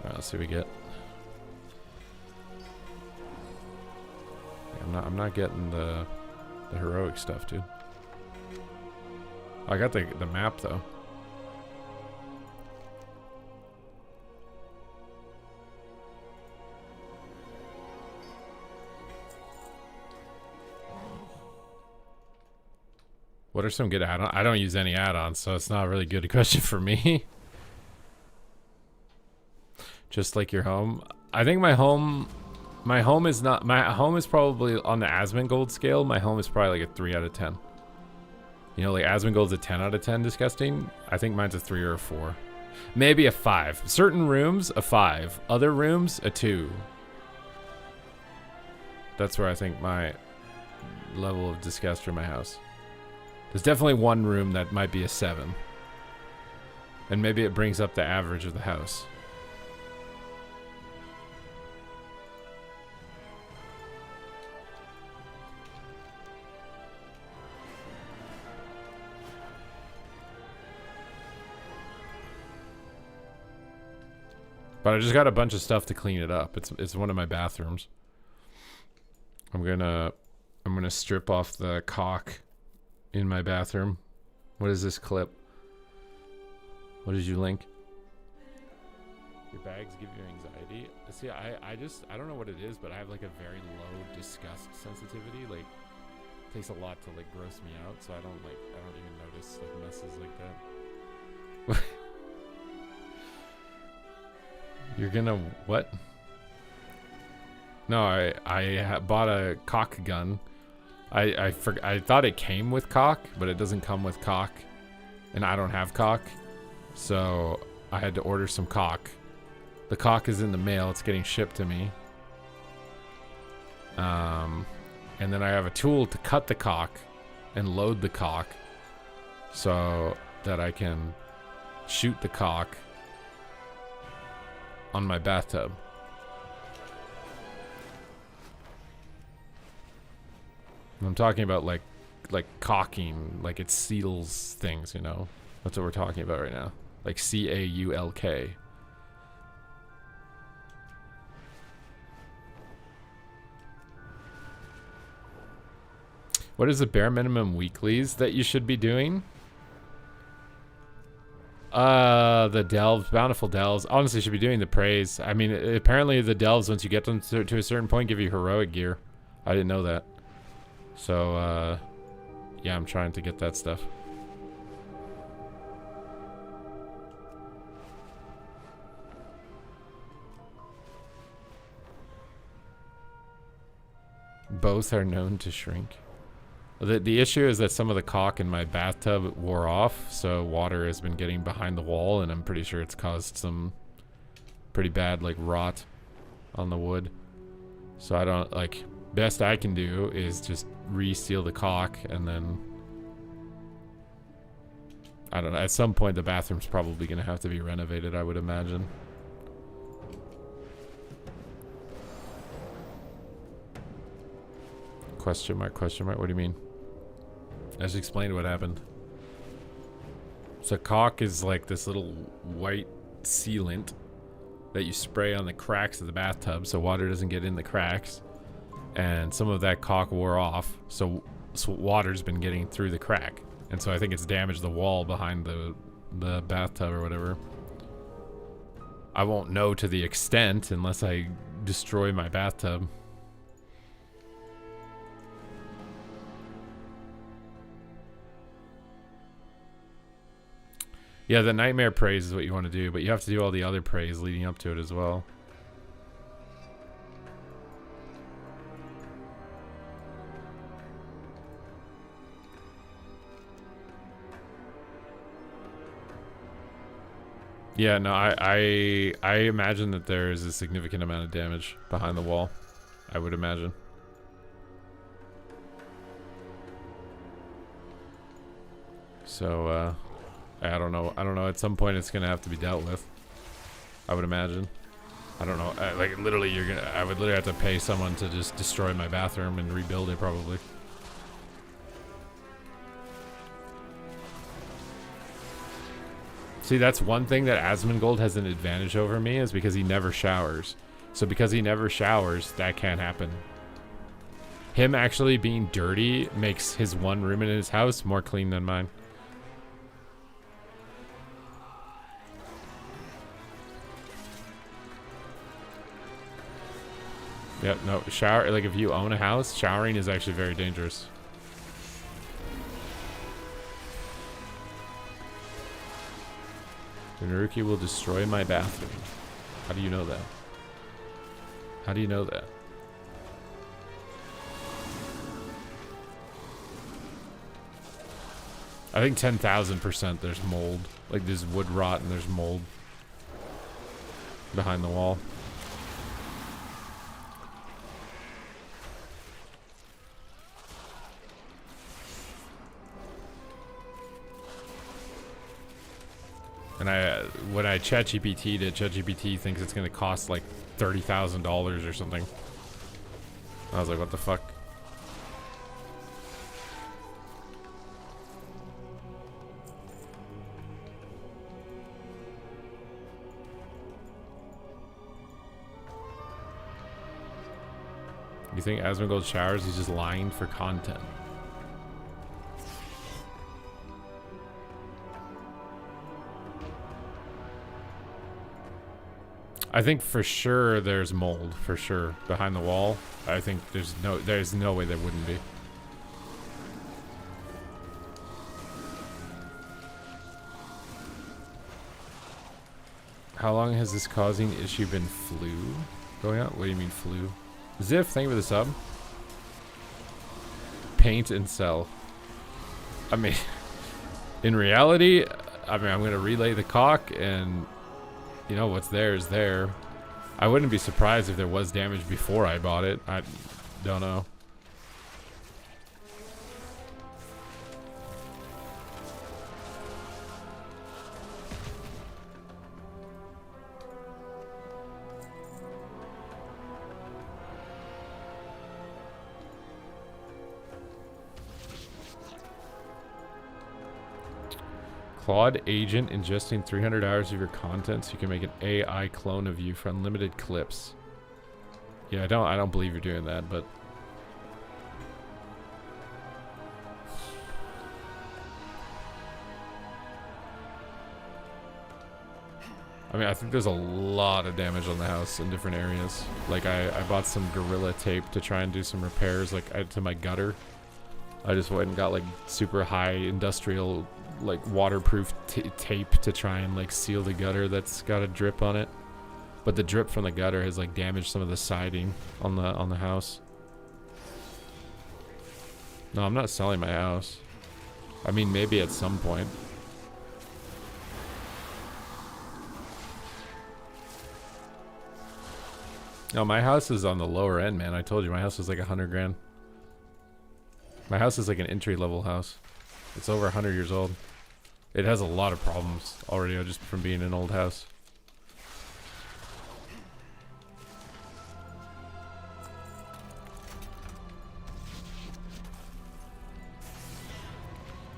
Alright, let's see what we get. Yeah, I'm not getting the heroic stuff, dude. I got the map though. What are some good add-ons? I don't use any add-ons, so it's not a really good question for me. Just like your home. I think my home is not, my home is probably on the Asmongold scale. My home is probably like a 3 out of 10. You know, like Asmongold's a 10 out of 10 disgusting. I think mine's a 3 or a 4. Maybe a 5. Certain rooms, a 5. Other rooms, a 2. That's where I think my level of disgust for my house. There's definitely one room that might be a 7. And maybe it brings up the average of the house. But I just got a bunch of stuff to clean it up. It's one of my bathrooms. I'm gonna strip off the caulk in my bathroom. What is this clip? What did you link? Your bags give you anxiety. See, I don't know what it is, but I have like a very low disgust sensitivity. Like, it takes a lot to like gross me out, so I don't even notice like messes like that. You're gonna what? No, I bought a caulk gun. I thought it came with caulk, but it doesn't come with caulk, and I don't have caulk, so I had to order some caulk. The caulk is in the mail. It's getting shipped to me. And then I have a tool to cut the caulk and load the caulk so that I can shoot the caulk on my bathtub. I'm talking about like caulking, like it seals things, you know. That's what we're talking about right now. Like CAULK. What is the bare minimum weeklies that you should be doing? The delves, bountiful delves. Honestly, should be doing the praise. I mean, apparently the delves, once you get them to a certain point, give you heroic gear. I didn't know that. So, yeah, I'm trying to get that stuff. Both are known to shrink. The issue is that some of the caulk in my bathtub wore off, so water has been getting behind the wall, and I'm pretty sure it's caused some pretty bad, like, rot on the wood. So I don't, like, best I can do is just re-seal the caulk, and then I don't know, at some point the bathroom's probably going to have to be renovated, I would imagine. Question mark, what do you mean? I just explained what happened. So caulk is like this little white sealant that you spray on the cracks of the bathtub so water doesn't get in the cracks. And some of that caulk wore off, so water's been getting through the crack. And so I think it's damaged the wall behind the bathtub or whatever. I won't know to the extent unless I destroy my bathtub. Yeah, the nightmare praise is what you want to do, but you have to do all the other praise leading up to it as well. Yeah, no, I imagine that there is a significant amount of damage behind the wall. I would imagine. So, I don't know. At some point, it's gonna have to be dealt with. I would imagine. I don't know. Like literally, I would literally have to pay someone to just destroy my bathroom and rebuild it, probably. See, that's one thing that Asmongold has an advantage over me is because he never showers. So because he never showers, that can't happen. Him actually being dirty makes his one room in his house more clean than mine. Yep, no, shower, like if you own a house, showering is actually very dangerous. Naruki will destroy my bathroom. How do you know that? How do you know that? I think 10,000% there's mold. Like there's wood rot and there's mold behind the wall. And when I ChatGPT'd it, ChatGPT thinks it's going to cost like $30,000 or something. I was like, what the fuck? You think Asmongold showers? He's just lying for content. I think for sure there's mold, for sure. Behind the wall, I think there's no way there wouldn't be. How long has this causing issue been going on? What do you mean flu? Ziff, thank you for the sub. Paint and sell. I mean, in reality, I mean, I'm going to relay the caulk and... You know, what's there is there. I wouldn't be surprised if there was damage before I bought it. I don't know. Claude agent ingesting 300 hours of your content so you can make an AI clone of you for unlimited clips. Yeah, I don't believe you're doing that, but I mean, I think there's a lot of damage on the house in different areas. Like, I bought some Gorilla Tape to try and do some repairs, like, to my gutter. I just went and got, like, super high industrial, like, waterproof tape to try and, like, seal the gutter that's got a drip on it. But the drip from the gutter has, like, damaged some of the siding on the house. No, I'm not selling my house. I mean, maybe at some point. No, my house is on the lower end, man. I told you my house is like 100 grand. My house is like an entry-level house. It's over 100 years old. It has a lot of problems already just from being an old house.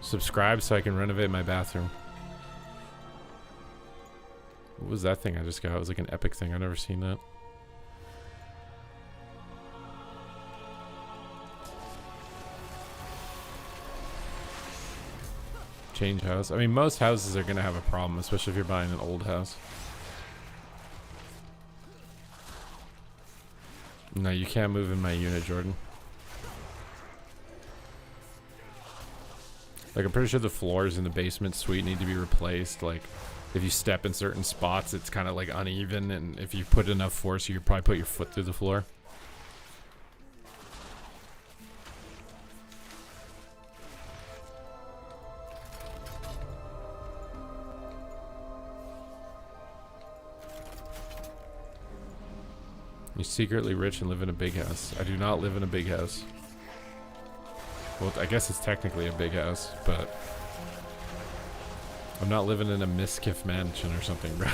Subscribe so I can renovate my bathroom. What was that thing I just got? It was like an epic thing. I've never seen that. Change house. I mean, most houses are going to have a problem, especially if you're buying an old house. No, you can't move in my unit, Jordan. Like, I'm pretty sure the floors in the basement suite need to be replaced. Like, if you step in certain spots, it's kind of like uneven, and if you put enough force, you could probably put your foot through the floor. You're secretly rich and live in a big house. I do not live in a big house. Well, I guess it's technically a big house, but I'm not living in a Miskiff mansion or something, bro.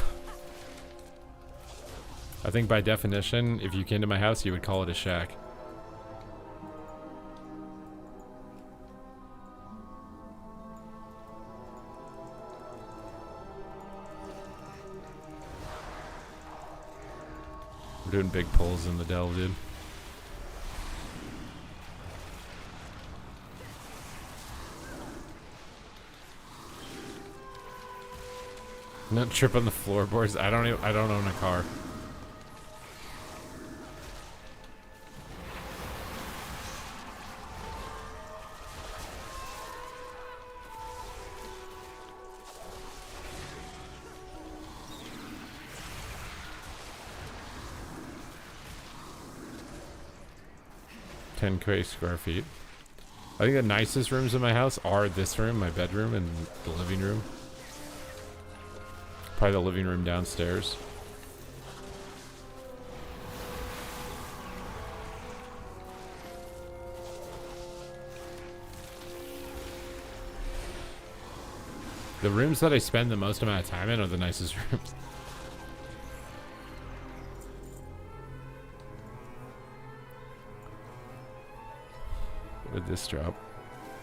I think by definition, if you came to my house, you would call it a shack. We're doing big pulls in the delve, dude. Not trip on the floorboards. I don't own a car. Square feet. I think the nicest rooms in my house are this room, my bedroom, and the living room. Probably the living room downstairs. The rooms that I spend the most amount of time in are the nicest rooms. What did this drop?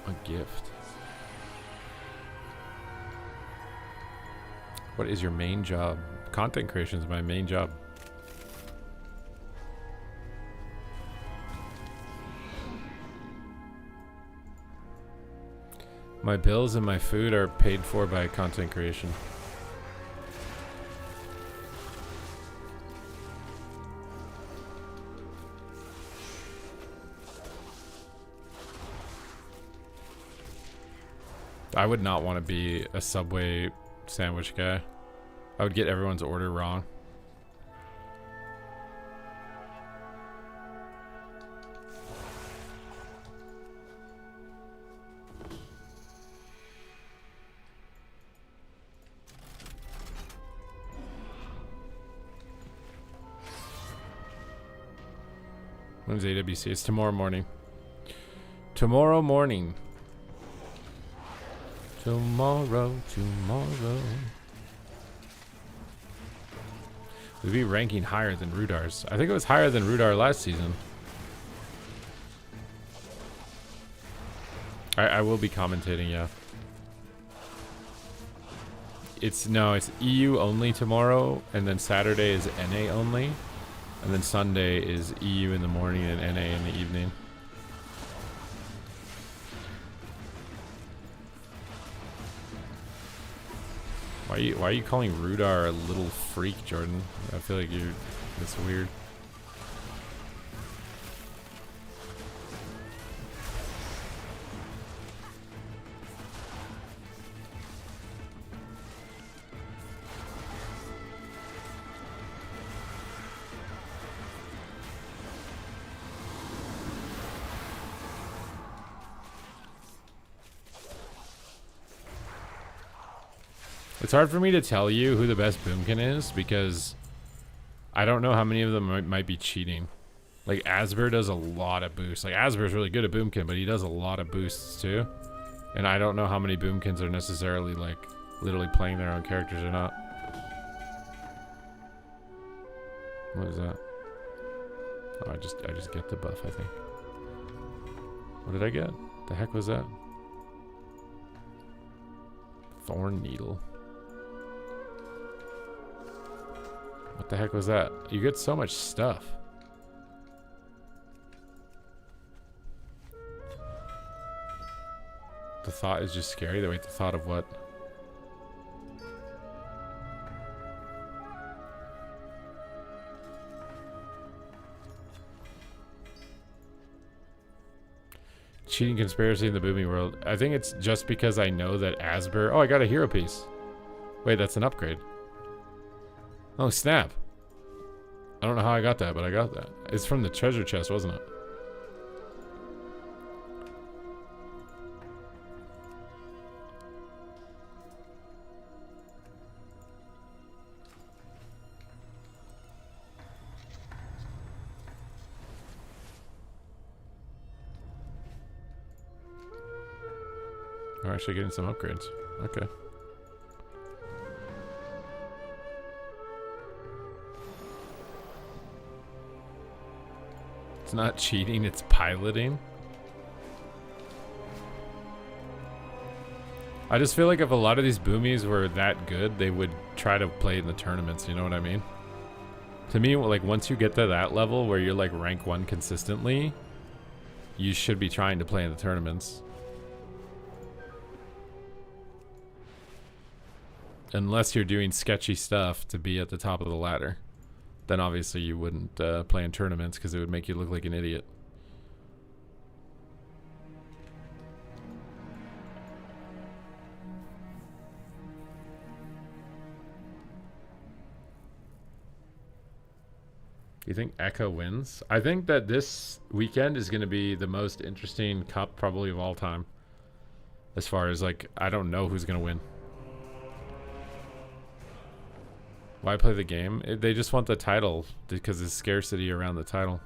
A gift. What is your main job? Content creation is my main job. My bills and my food are paid for by content creation. I would not want to be a Subway sandwich guy. I would get everyone's order wrong. When's AWC? It's tomorrow morning. Tomorrow morning. Tomorrow. We'd be ranking higher than Rudar's. I think it was higher than Rudar last season. I will be commentating, yeah. It's EU only tomorrow, and then Saturday is NA only, and then Sunday is EU in the morning and NA in the evening. Why are you calling Rudar a little freak, Jordan? I feel like it's weird. It's hard for me to tell you who the best boomkin is because I don't know how many of them might be cheating. Like Asper does a lot of boosts. Like Asper's really good at boomkin, but he does a lot of boosts too. And I don't know how many boomkins are necessarily like literally playing their own characters or not. What is that? Oh, I just get the buff, I think. What did I get? The heck was that? Thorn Needle. What the heck was that? You get so much stuff. The thought is just scary. Wait, the thought of what? Cheating conspiracy in the booming world. I think it's just because I know that Asper... Oh, I got a hero piece. Wait, that's an upgrade. Oh, snap. I don't know how I got that, but I got that. It's from the treasure chest, wasn't it? We're actually getting some upgrades. Okay. It's not cheating, it's piloting. I just feel like if a lot of these boomies were that good, they would try to play in the tournaments, you know what I mean? To me, like once you get to that level where you're like rank 1 consistently, you should be trying to play in the tournaments. Unless you're doing sketchy stuff to be at the top of the ladder. Then obviously you wouldn't play in tournaments because it would make you look like an idiot. You think Echo wins? I think that this weekend is going to be the most interesting cup probably of all time. As far as like, I don't know who's going to win. Why play the game? They just want the title because there's scarcity around the title.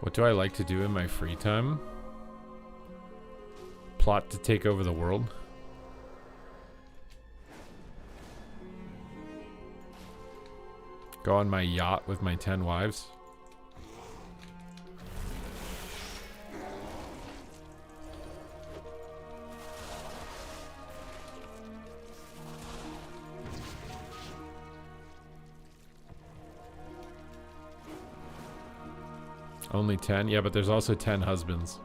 What do I like to do in my free time? Plot to take over the world. Go on my yacht with my 10 wives. Only 10? Yeah, but there's also 10 husbands.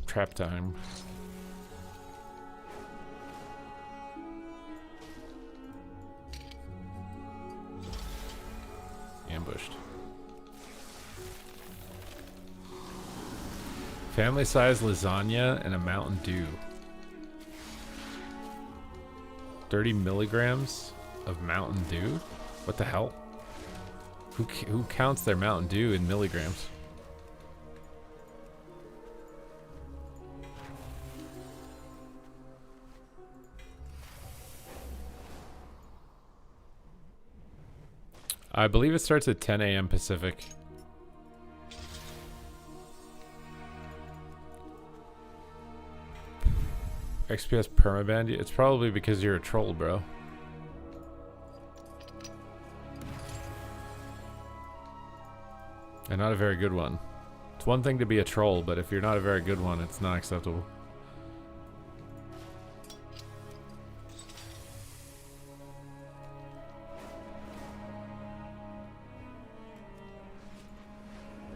Trap time. Ambushed. Family size lasagna and a Mountain Dew. 30 milligrams of Mountain Dew? What the hell? Who counts their Mountain Dew in milligrams? I believe it starts at 10 a.m. Pacific. XPS permabanned you? It's probably because you're a troll, bro. And not a very good one. It's one thing to be a troll, but if you're not a very good one, it's not acceptable.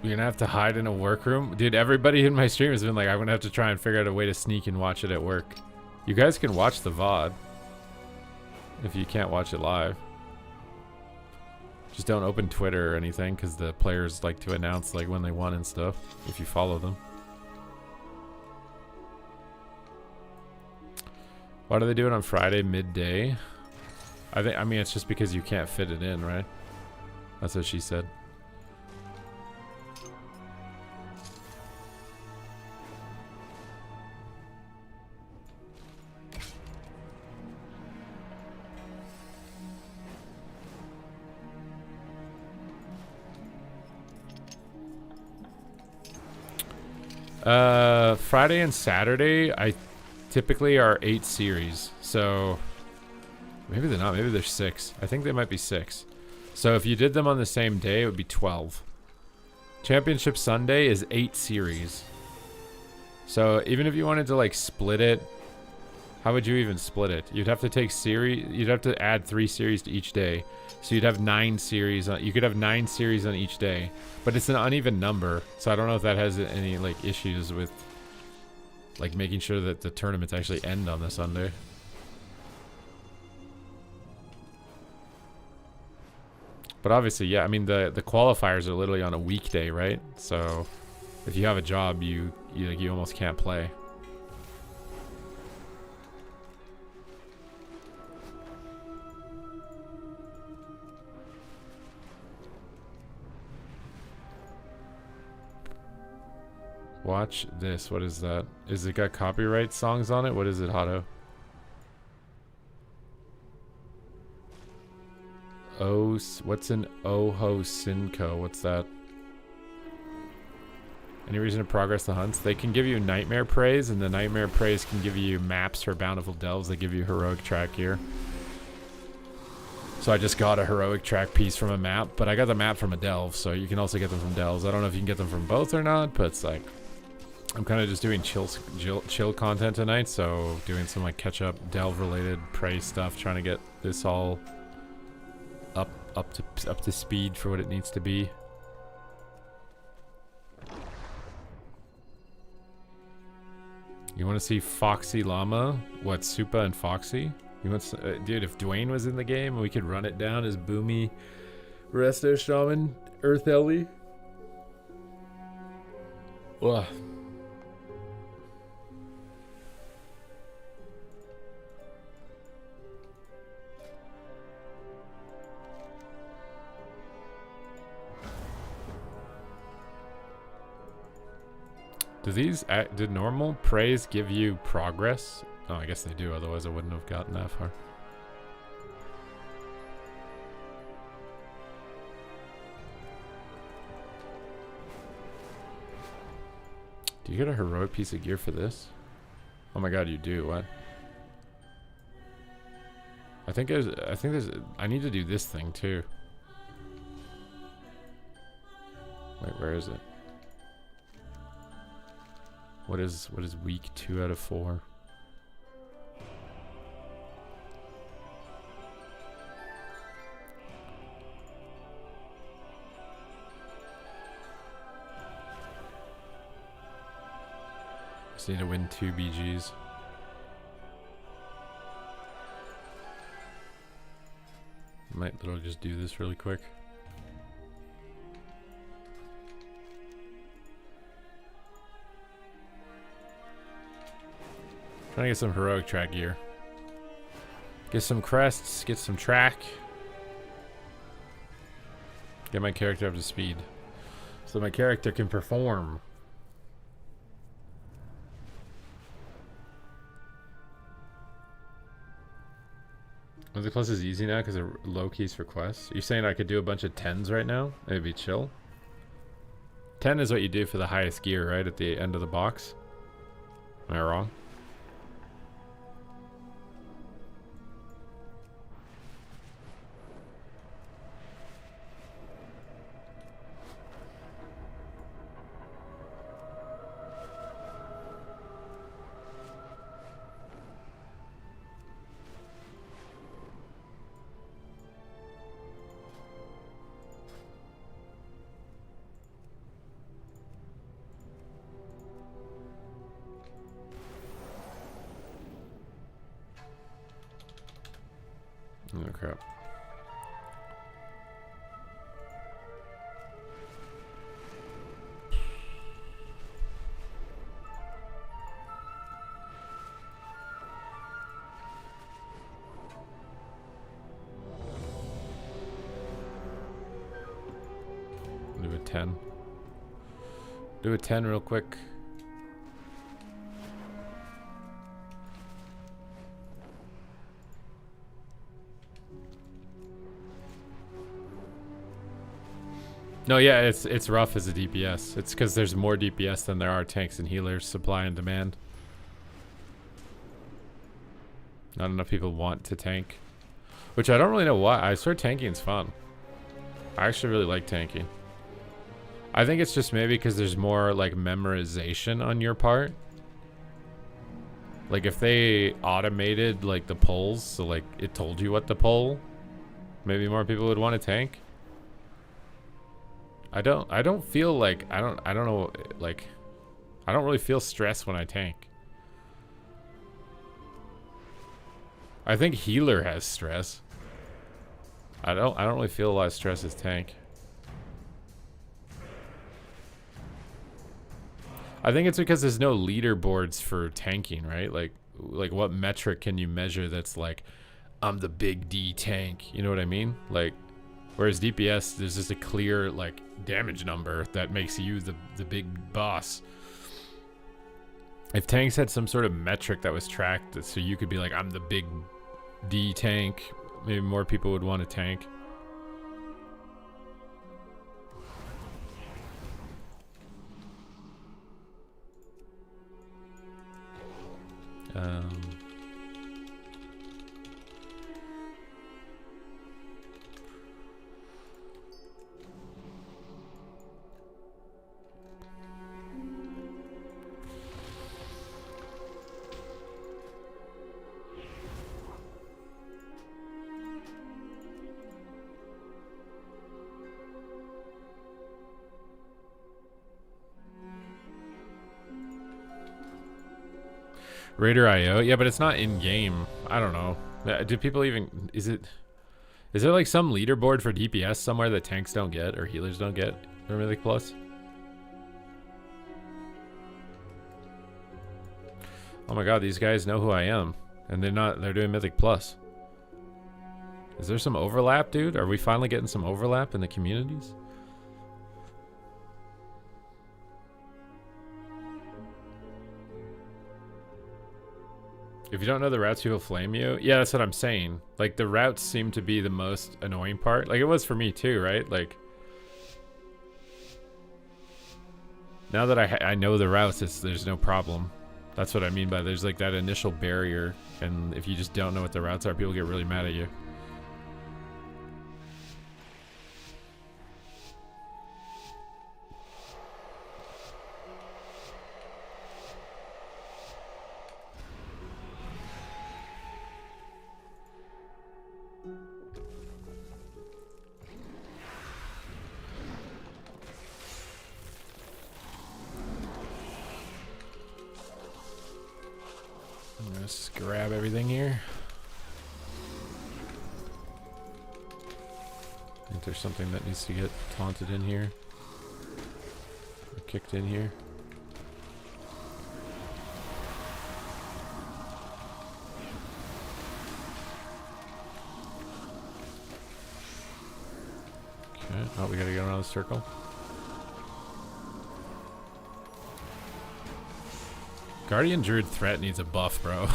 You're gonna have to hide in a workroom? Dude, everybody in my stream has been like, I'm gonna have to try and figure out a way to sneak and watch it at work. You guys can watch the VOD. If you can't watch it live. Just don't open Twitter or anything, because the players like to announce like when they won and stuff, if you follow them. Why do they do it on Friday midday? I mean, it's just because you can't fit it in, right? That's what she said. Friday and Saturday, I typically are 8 series. So maybe they're not. Maybe they're 6. I think they might be 6. So if you did them on the same day, it would be 12. Championship Sunday is 8 series. So even if you wanted to like split it, how would you even split it? You'd have to take series. You'd have to add 3 series to each day. So you'd have 9 series. You could have 9 series on each day, but it's an uneven number. So I don't know if that has any like issues with like making sure that the tournaments actually end on the Sunday. But obviously, yeah. I mean, the qualifiers are literally on a weekday, right? So if you have a job, you almost can't play. Watch this. What is that? Is it got copyright songs on it? What is it, Hotto? Oh, what's an Oho Cinco? What's that? Any reason to progress the hunts? They can give you Nightmare Praise, and the Nightmare Praise can give you maps for Bountiful Delves. They give you Heroic Track here. So I just got a Heroic Track piece from a map, but I got the map from a Delve, so you can also get them from Delves. I don't know if you can get them from both or not, but it's like, I'm kind of just doing chill content tonight, so doing some like catch-up Delve-related Prey stuff, trying to get this all up to speed for what it needs to be. You want to see Foxy Llama? What, Supa and Foxy? You want, dude? If Dwayne was in the game, we could run it down as Boomy, Resto Shaman, Earth Ellie. Ugh. Did normal praise give you progress? Oh, I guess they do, otherwise I wouldn't have gotten that far. Do you get a heroic piece of gear for this? Oh my god, you do. What? I think I need to do this thing too. Wait, where is it? What is week 2 out of 4? Just need to win 2 BGs. Might literally just do this really quick. Trying to get some heroic track gear. Get some crests, get some track. Get my character up to speed. So my character can perform. The class is easy now because they're low keys for quests. You're saying I could do a bunch of 10s right now? It'd be chill. 10 is what you do for the highest gear, right? At the end of the box. Am I wrong? Oh crap. Do a 10. Do a 10 real quick. No, yeah, it's rough as a DPS. It's because there's more DPS than there are tanks and healers, supply and demand. Not enough people want to tank. Which I don't really know why. I swear tanking's fun. I actually really like tanking. I think it's just maybe because there's more like memorization on your part. Like if they automated like the pulls, so like it told you what to pull, maybe more people would want to tank. I don't feel like I don't know, like I don't really feel stress when I tank. I think healer has stress. I don't really feel a lot of stress as tank. I think it's because there's no leaderboards for tanking, right? Like what metric can you measure that's like, I'm the big D tank, you know what I mean? Like, whereas DPS, there's just a clear like damage number that makes you the big boss. If tanks had some sort of metric that was tracked, so you could be like, I'm the big D tank, maybe more people would want to tank. Raider IO? Yeah, but it's not in game. I don't know. Do people even... Is there like some leaderboard for DPS somewhere that tanks don't get or healers don't get for Mythic Plus? Oh my god, these guys know who I am. And they're doing Mythic Plus. Is there some overlap, dude? Are we finally getting some overlap in the communities? If you don't know the routes, people flame you. Yeah, that's what I'm saying. Like, the routes seem to be the most annoying part. Like, it was for me too, right? Like, now that I know the routes, there's no problem. That's what I mean by there's like that initial barrier. And if you just don't know what the routes are, people get really mad at you. Let's grab everything here. I think there's something that needs to get taunted in here. Or kicked in here. Okay. Oh, we gotta go around the circle. Guardian Druid threat needs a buff, bro.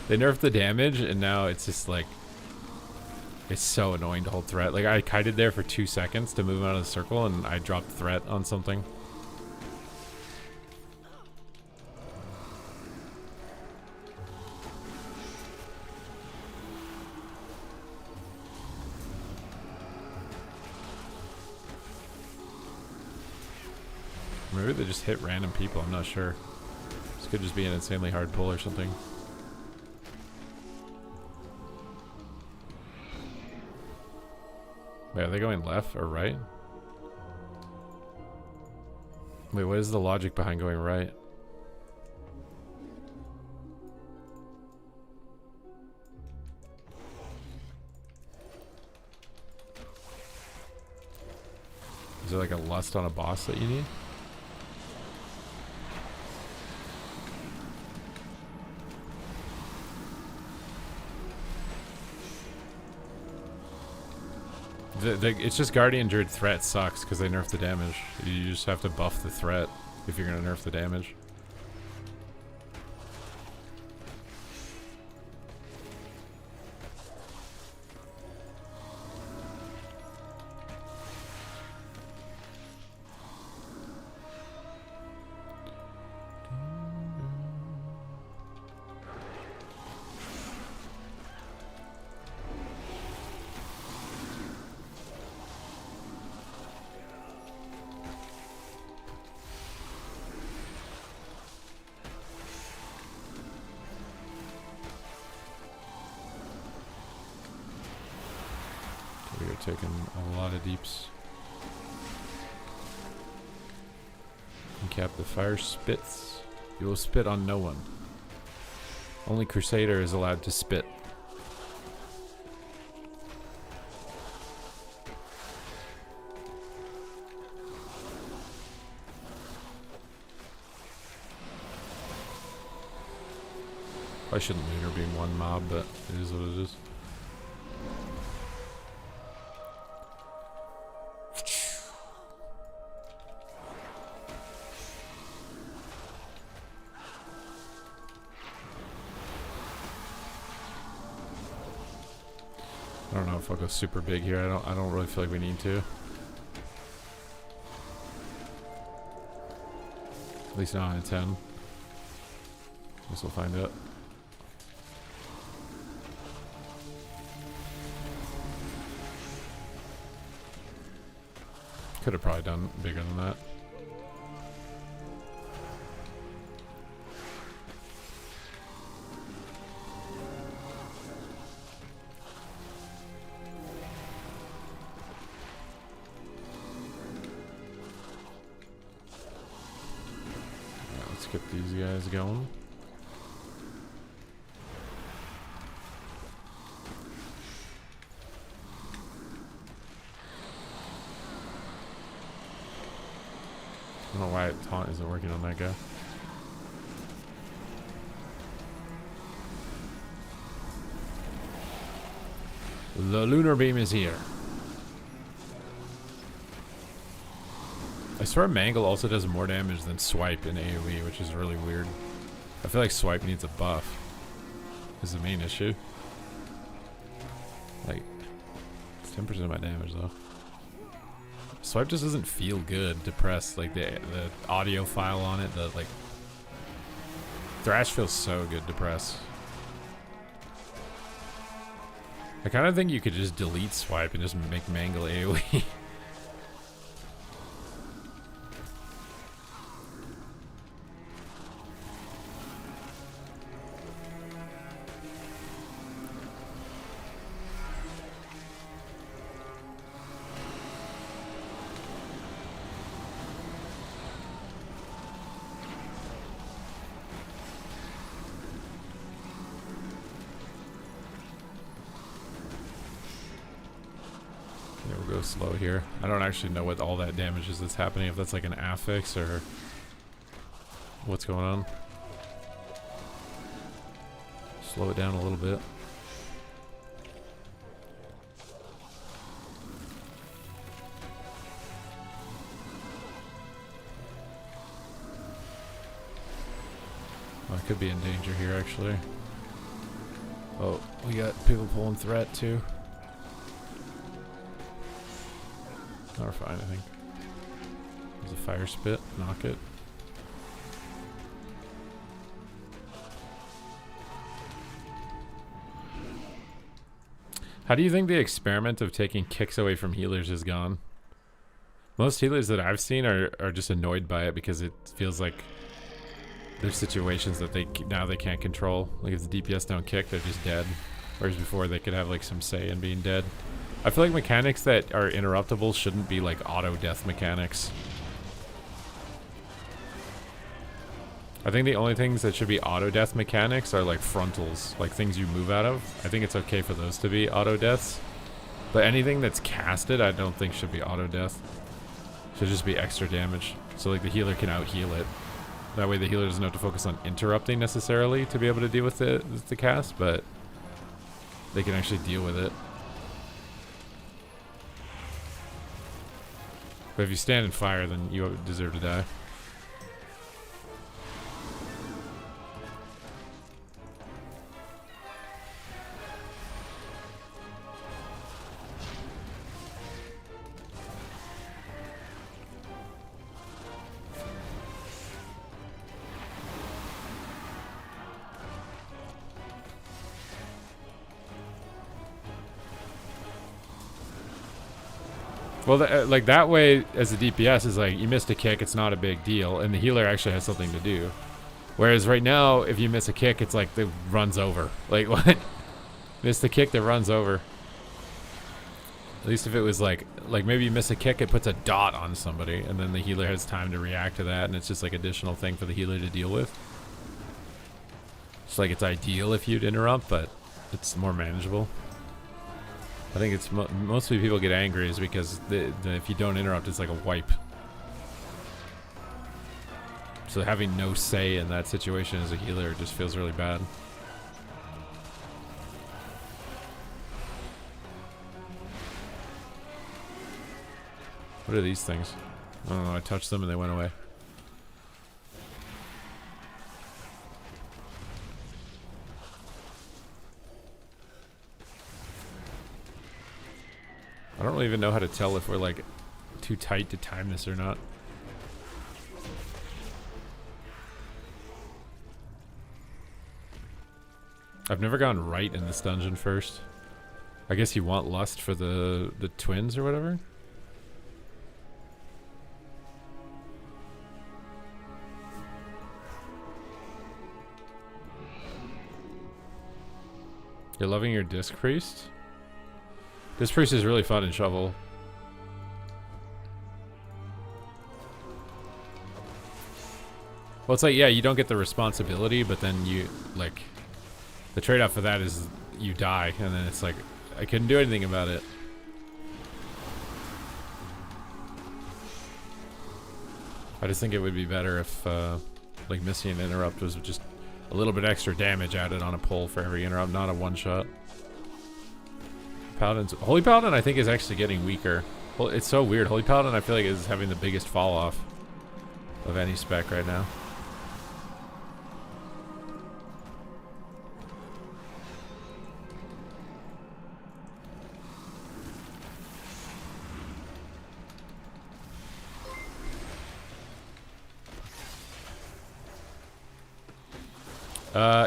They nerfed the damage, and now it's just like... It's so annoying to hold threat. Like, I kited there for 2 seconds to move out of the circle, and I dropped threat on something. Maybe they just hit random people, I'm not sure. This could just be an insanely hard pull or something. Wait, are they going left or right? Wait, what is the logic behind going right? Is there like a lust on a boss that you need? It's just Guardian Druid threat sucks because they nerf the damage. You just have to buff the threat if you're gonna nerf the damage. We are taking a lot of deeps. Uncap the fire spits. You will spit on no one. Only Crusader is allowed to spit. I shouldn't Lunar Beam one mob, but it is what it is. I don't know if I'll go super big here. I don't really feel like we need to. At least not on a 10. Guess we'll find out. Could have probably done bigger than that. Let's get these guys going. I don't know why taunt isn't working on that guy. The Lunar Beam is here. I swear Mangle also does more damage than Swipe in AoE, which is really weird. I feel like Swipe needs a buff. Is the main issue. Like, it's 10% of my damage though. Swipe just doesn't feel good to press. Like the audio file on it, the like Thrash feels so good to press. I kind of think you could just delete Swipe and just make Mangle AoE. Go slow here. I don't actually know what all that damage is that's happening, if that's like an affix or what's going on. Slow it down a little bit. Oh, I could be in danger here actually. Oh, we got people pulling threat too. We're fine, I think. There's a fire spit. Knock it. How do you think the experiment of taking kicks away from healers is gone? Most healers that I've seen are just annoyed by it because it feels like there's situations that now they can't control. Like if the DPS don't kick, they're just dead. Whereas before they could have like some say in being dead. I feel like mechanics that are interruptible shouldn't be like auto death mechanics. I think the only things that should be auto death mechanics are like frontals, like things you move out of. I think it's okay for those to be auto deaths. But anything that's casted, I don't think should be auto death. to just be extra damage. So like the healer can out heal it. That way the healer doesn't have to focus on interrupting necessarily to be able to deal with the cast, but they can actually deal with it. But if you stand in fire, then you deserve to die. Well, like that way, as a DPS, is like you missed a kick, it's not a big deal, and the healer actually has something to do. Whereas right now, if you miss a kick, it's like it runs over. Like what? Missed the kick that runs over. At least if it was like maybe you miss a kick, it puts a dot on somebody, and then the healer has time to react to that, and it's just like additional thing for the healer to deal with. It's like it's ideal if you'd interrupt, but it's more manageable. I think it's mostly people get angry is because if you don't interrupt, it's like a wipe. So having no say in that situation as a healer just feels really bad. What are these things? I don't know, I touched them and they went away. I don't really even know how to tell if we're like too tight to time this or not. I've never gone right in this dungeon first. I guess you want lust for the twins or whatever. You're loving your disc priest? This priest is really fun in Shovel. Well, it's like, yeah, you don't get the responsibility, but then you, like, the trade-off for that is you die, and then it's like, I couldn't do anything about it. I just think it would be better if, like, missing an interrupt was just a little bit extra damage added on a pull for every interrupt, not a one-shot. Paladin's Holy Paladin I think is actually getting weaker. Well, it's so weird. Holy Paladin I feel like is having the biggest fall off of any spec right now.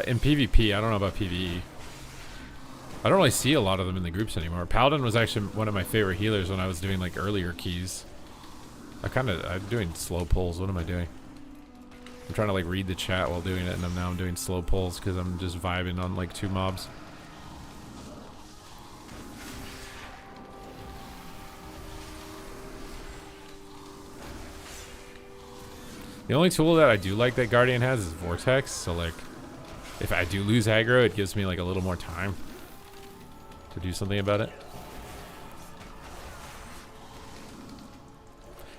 In PvP, I don't know about PvE. I don't really see a lot of them in the groups anymore. Paladin was actually one of my favorite healers when I was doing like earlier keys. I'm doing slow pulls. What am I doing? I'm trying to like read the chat while doing it, and now I'm doing slow pulls because I'm just vibing on like 2 mobs. The only tool that I do like that Guardian has is Vortex, so like if I do lose aggro, it gives me like a little more time to do something about it.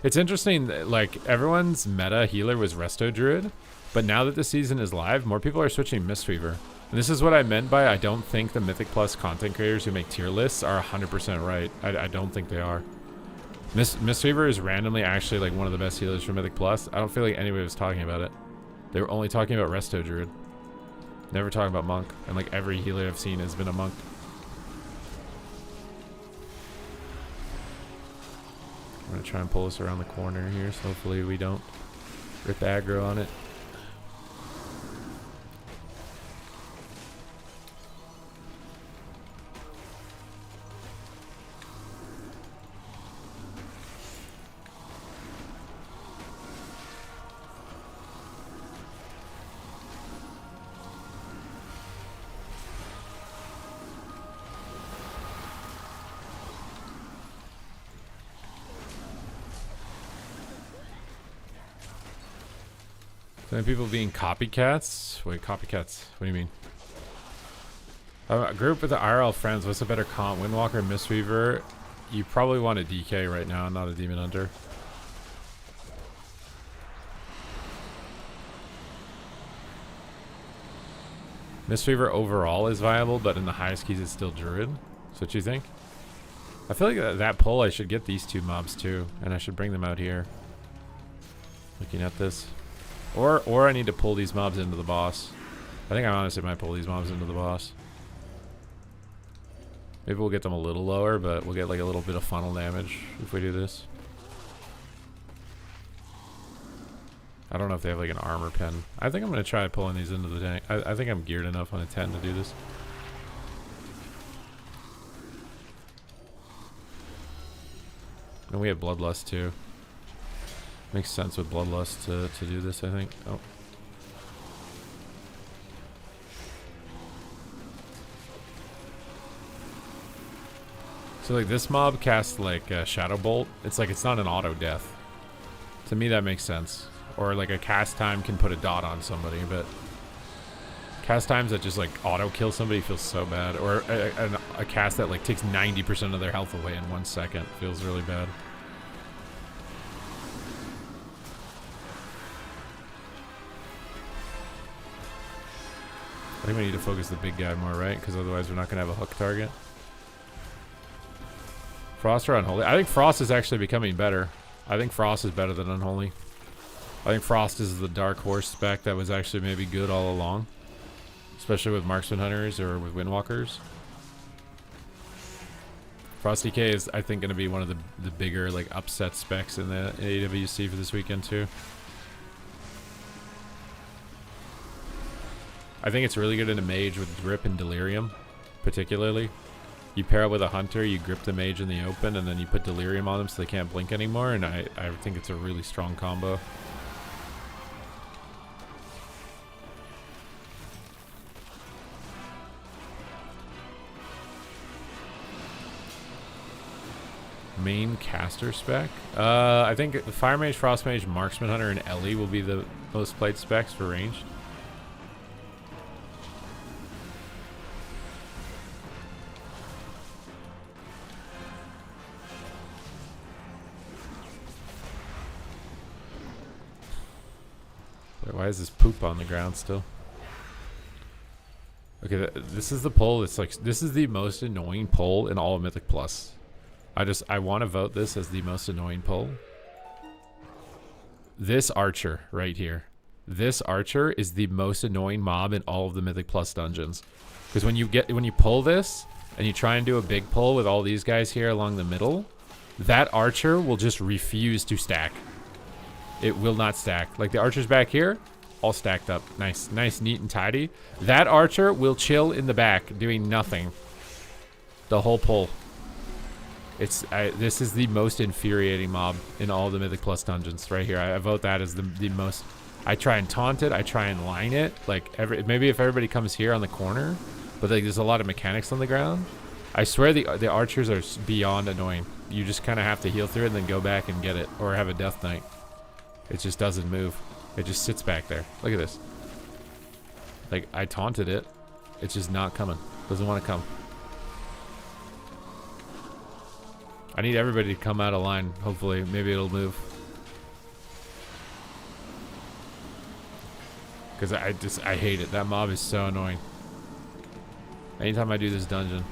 It's interesting that, like, everyone's meta healer was Resto Druid, but now that the season is live, more people are switching Mistweaver. And this is what I meant by I don't think the Mythic Plus content creators who make tier lists are 100% right. I don't think they are. Mistweaver is randomly actually like one of the best healers for Mythic Plus. I don't feel like anybody was talking about it. They were only talking about Resto Druid. Never talking about Monk. And like every healer I've seen has been a Monk. I'm gonna try and pull us around the corner here, so hopefully we don't rip aggro on it. So many people being copycats? Wait, copycats? What do you mean? A group with the IRL friends, what's a better comp? Windwalker, Mistweaver? You probably want a DK right now, not a Demon Hunter. Mistweaver overall is viable, but in the highest keys it's still Druid. That's what you think? I feel like that pull I should get these two mobs too, and I should bring them out here. Looking at this. Or I need to pull these mobs into the boss. I think I honestly might pull these mobs into the boss. Maybe we'll get them a little lower, but we'll get like a little bit of funnel damage if we do this. I don't know if they have like an armor pen. I think I'm going to try pulling these into the tank. I think I'm geared enough on a 10 to do this. And we have Bloodlust too. Makes sense with Bloodlust to do this, I think. Oh. So like this mob casts like Shadow Bolt. It's like it's not an auto death. To me that makes sense. Or like a cast time can put a dot on somebody, but cast times that just like auto kill somebody feels so bad. Or a cast that like takes 90% of their health away in 1 second feels really bad. I think we need to focus the big guy more, right? Because otherwise we're not going to have a hook target. Frost or Unholy? I think Frost is actually becoming better. I think Frost is better than Unholy. I think Frost is the dark horse spec that was actually maybe good all along. Especially with Marksman Hunters or with Windwalkers. Frost DK is, I think, going to be one of the bigger like upset specs in the AWC for this weekend too. I think it's really good in a mage with grip and delirium, particularly. You pair it with a hunter, you grip the mage in the open, and then you put delirium on them so they can't blink anymore, and I think it's a really strong combo. Main caster spec? I think Fire Mage, Frost Mage, Marksman Hunter, and Ellie will be the most played specs for ranged. Why is this poop on the ground still? Okay, this is the poll. It's like, this is the most annoying poll in all of Mythic Plus. I want to vote this as the most annoying poll. This archer right here. This archer is the most annoying mob in all of the Mythic Plus dungeons. Because when you pull this and you try and do a big pull with all these guys here along the middle, that archer will just refuse to stack. It will not stack. Like the archers back here, all stacked up. Nice, nice, neat and tidy. That archer will chill in the back doing nothing. The whole pull. This is the most infuriating mob in all the Mythic Plus dungeons right here. I vote that as the most. I try and taunt it. I try and line it. Like maybe if everybody comes here on the corner, but like there's a lot of mechanics on the ground. I swear the archers are beyond annoying. You just kind of have to heal through it and then go back and get it, or have a Death Knight. It just doesn't move. It just sits back there. Look at this. Like, I taunted it. It's just not coming. Doesn't want to come. I need everybody to come out of line. Hopefully, maybe it'll move. Because I hate it. That mob is so annoying. Anytime I do this dungeon,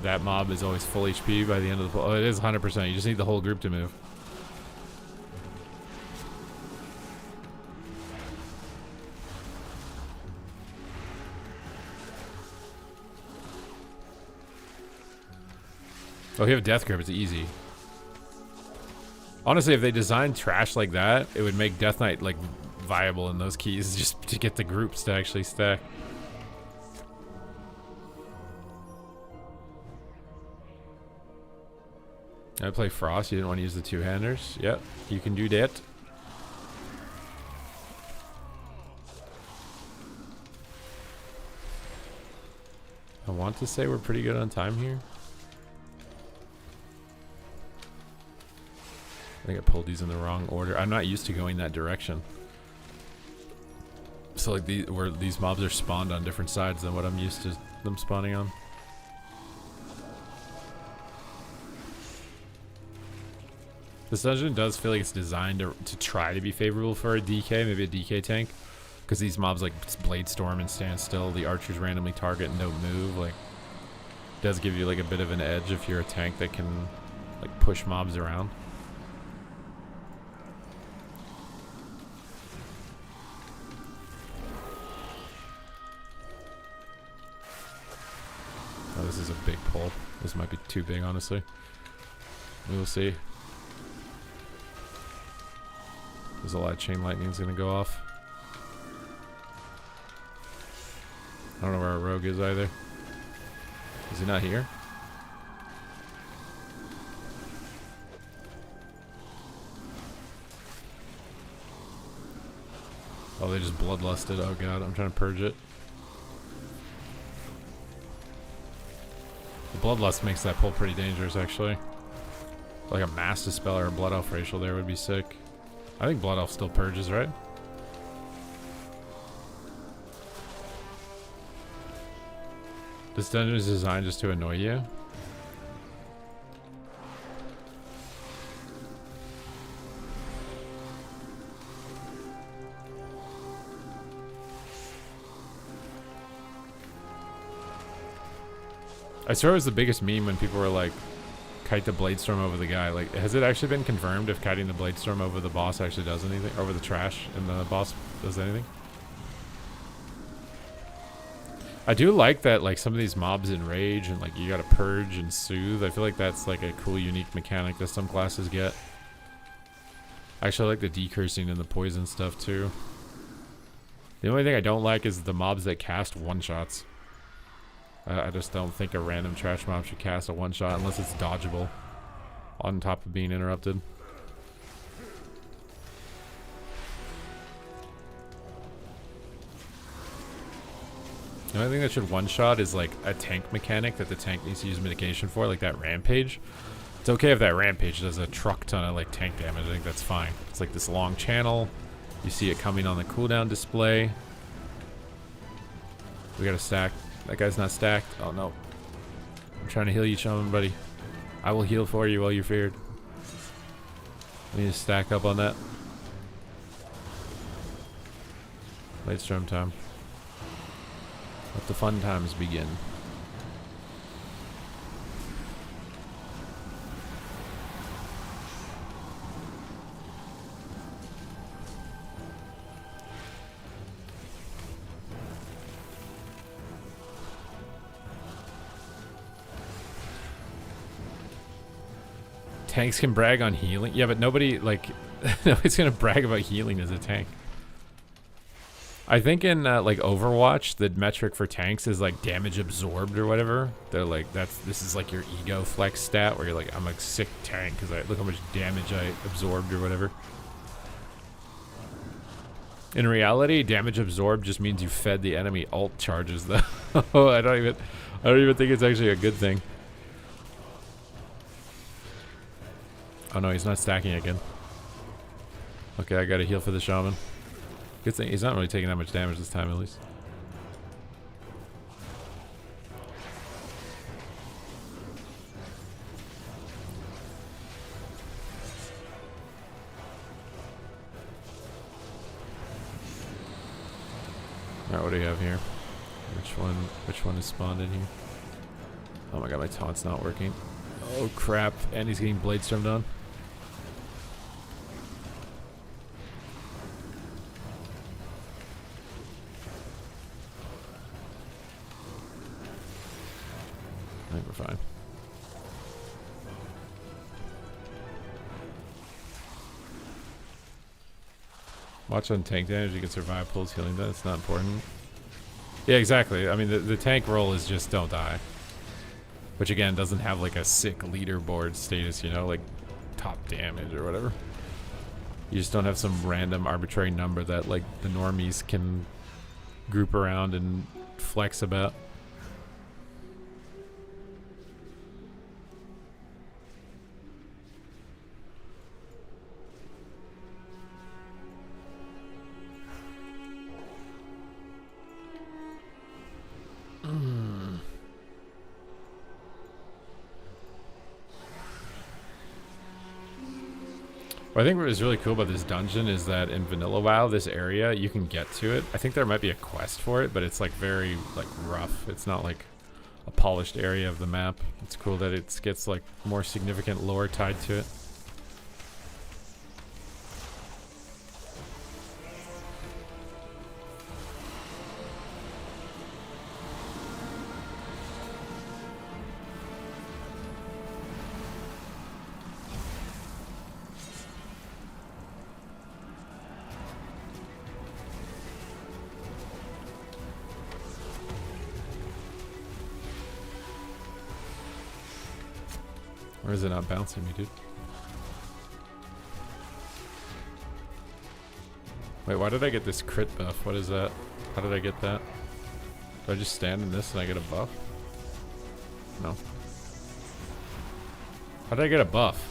that mob is always full HP by the end of the... Oh, it is 100%. You just need the whole group to move. Oh, you have Death Grip, it's easy. Honestly, if they designed trash like that, it would make Death Knight like viable in those keys just to get the groups to actually stack. I play Frost, you didn't want to use the two-handers. Yep, you can do that. I want to say we're pretty good on time here. I think I pulled these in the wrong order. I'm not used to going that direction. So like these mobs are spawned on different sides than what I'm used to them spawning on. This dungeon does feel like it's designed to try to be favorable for a DK, maybe a DK tank. Because these mobs like Blade Storm and stand still. The archers randomly target and don't move. Like, does give you like a bit of an edge if you're a tank that can like push mobs around. Oh, this is a big pull. This might be too big, honestly. We will see. There's a lot of chain lightning's gonna go off. I don't know where our rogue is either. Is he not here? Oh, they just bloodlusted. Oh god, I'm trying to purge it. The bloodlust makes that pull pretty dangerous, actually. Like a mass dispel or a blood elf racial there would be sick. I think blood elf still purges, right? This dungeon is designed just to annoy you. I swear it was the biggest meme when people were like, kite the Bladestorm over the guy. Like, has it actually been confirmed if kiting the Bladestorm over the boss actually does anything? Over the trash and the boss does anything? I do like that, like, some of these mobs enrage and, like, you gotta purge and soothe. I feel like that's, like, a cool, unique mechanic that some classes get. Actually, I like the decursing and the poison stuff, too. The only thing I don't like is the mobs that cast one-shots. I just don't think a random trash mob should cast a one-shot unless it's dodgeable on top of being interrupted. The only thing that should one-shot is like a tank mechanic that the tank needs to use mitigation for, like that rampage. It's okay if that rampage does a truck ton of like tank damage. I think that's fine. It's like this long channel. You see it coming on the cooldown display. We got to stack. That guy's not stacked. Oh no. I'm trying to heal you, shaman, buddy. I will heal for you while you're feared. We need to stack up on that. Late storm time. Let the fun times begin. Tanks can brag on healing. Yeah, but nobody, like, nobody's gonna brag about healing as a tank. I think in, like, Overwatch, the metric for tanks is, like, damage absorbed or whatever. They're like, this is, like, your ego flex stat, where you're like, I'm a sick tank, because look how much damage I absorbed or whatever. In reality, damage absorbed just means you fed the enemy ult charges, though. I don't even think it's actually a good thing. Oh no, he's not stacking again. Okay, I gotta heal for the shaman. Good thing he's not really taking that much damage this time, at least. Alright, what do you have here? Which one is spawned in here? Oh my god, my taunt's not working. Oh crap, and he's getting Bladestormed on. I think we're fine. Watch on tank damage, you can survive pulls healing. That's not important. Yeah, exactly. I mean, the tank role is just don't die. Which again, doesn't have like a sick leaderboard status, you know, like top damage or whatever. You just don't have some random arbitrary number that like the normies can group around and flex about. What I think what is really cool about this dungeon is that in Vanilla WoW, this area, you can get to it. I think there might be a quest for it, but it's like very like rough. It's not like a polished area of the map. It's cool that it gets like more significant lore tied to it. Or is it not bouncing me, dude? Wait, why did I get this crit buff? What is that? How did I get that? Do I just stand in this and I get a buff? No. How did I get a buff?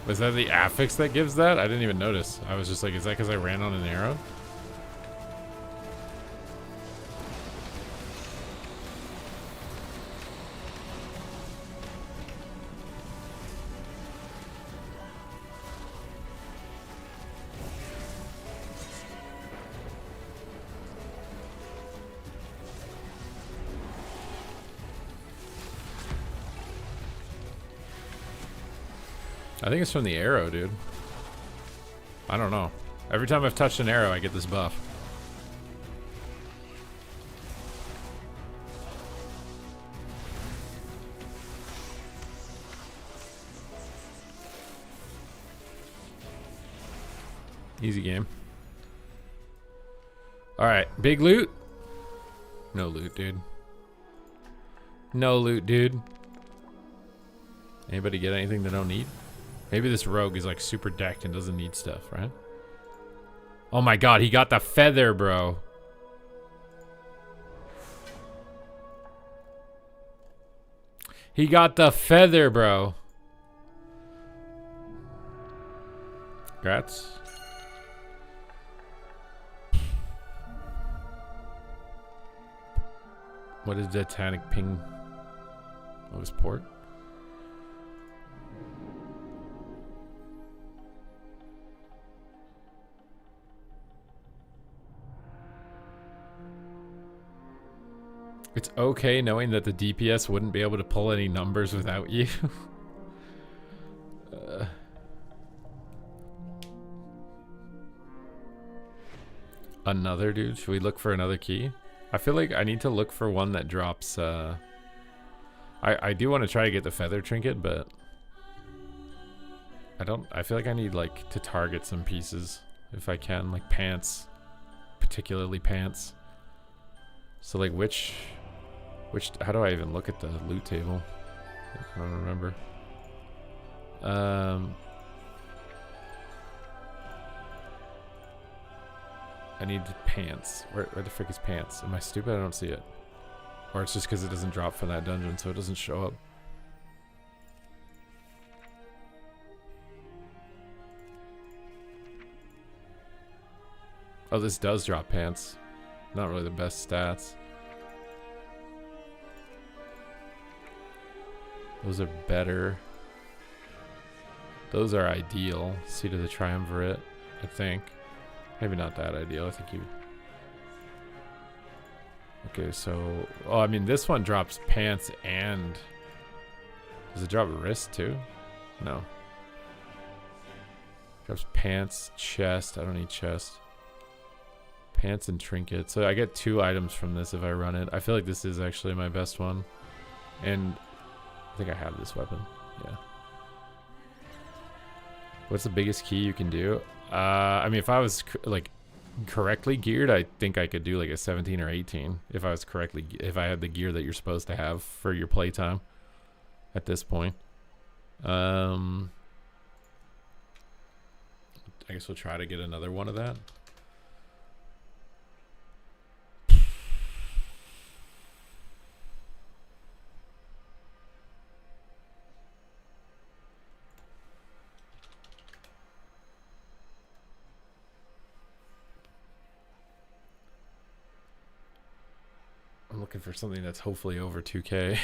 Was that the affix that gives that? I didn't even notice. I was just like, is that because I ran on an arrow? I think it's from the arrow, dude. I don't know. Every time I've touched an arrow, I get this buff. Easy game. Alright, big loot? No loot, dude. No loot, dude. Anybody get anything they don't need? Maybe this rogue is like super decked and doesn't need stuff, right? Oh my god, he got the feather, bro. He got the feather, bro. Congrats. What is Titanic ping? Oh, his port? It's okay knowing that the DPS wouldn't be able to pull any numbers without you. Another dude? Should we look for another key? I feel like I need to look for one that drops, I do want to try to get the feather trinket, but I feel like I need like to target some pieces if I can, like pants, particularly pants. So like how do I even look at the loot table? I don't remember. I need pants. Where the frick is pants? Am I stupid? I don't see it. Or it's just because it doesn't drop from that dungeon, so it doesn't show up. Oh, this does drop pants. Not really the best stats. Those are better. Those are ideal. Seat of the Triumvirate, I think. Maybe not that ideal. I think you... Okay, so... Oh, I mean, this one drops pants and... Does it drop wrist, too? No. Drops pants, chest. I don't need chest. Pants and trinket. So I get 2 items from this if I run it. I feel like this is actually my best one. And... I think I have this weapon. Yeah. What's the biggest key you can do? I mean, if I was like correctly geared, I think I could do like a 17 or 18 if I was if I had the gear that you're supposed to have for your playtime at this point. I guess we'll try to get another one of that. looking for something that's hopefully over 2K.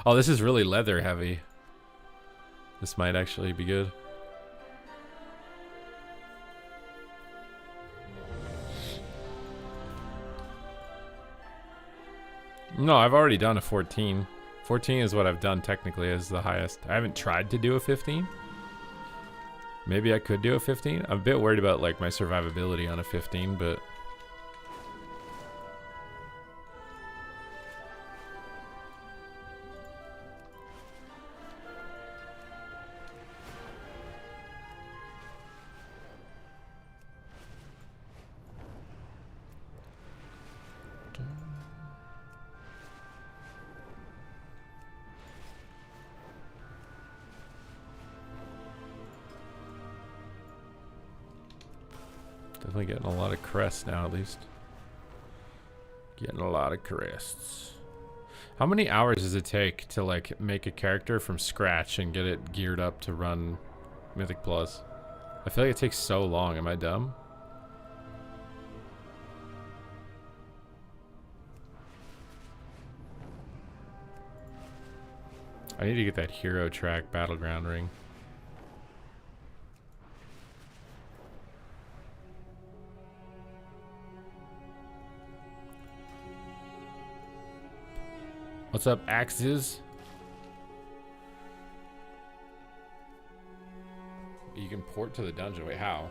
Oh, this is really leather heavy. This might actually be good. No, I've already done a 14. 14 is what I've done technically as the highest. I haven't tried to do a 15. Maybe I could do a 15. I'm a bit worried about like my survivability on a 15, but definitely getting a lot of crests now, at least. Getting a lot of crests. How many hours does it take to like make a character from scratch and get it geared up to run Mythic Plus? I feel like it takes so long. Am I dumb? I need to get that hero track battleground ring. What's up, Axes? You can port to the dungeon. Wait, how?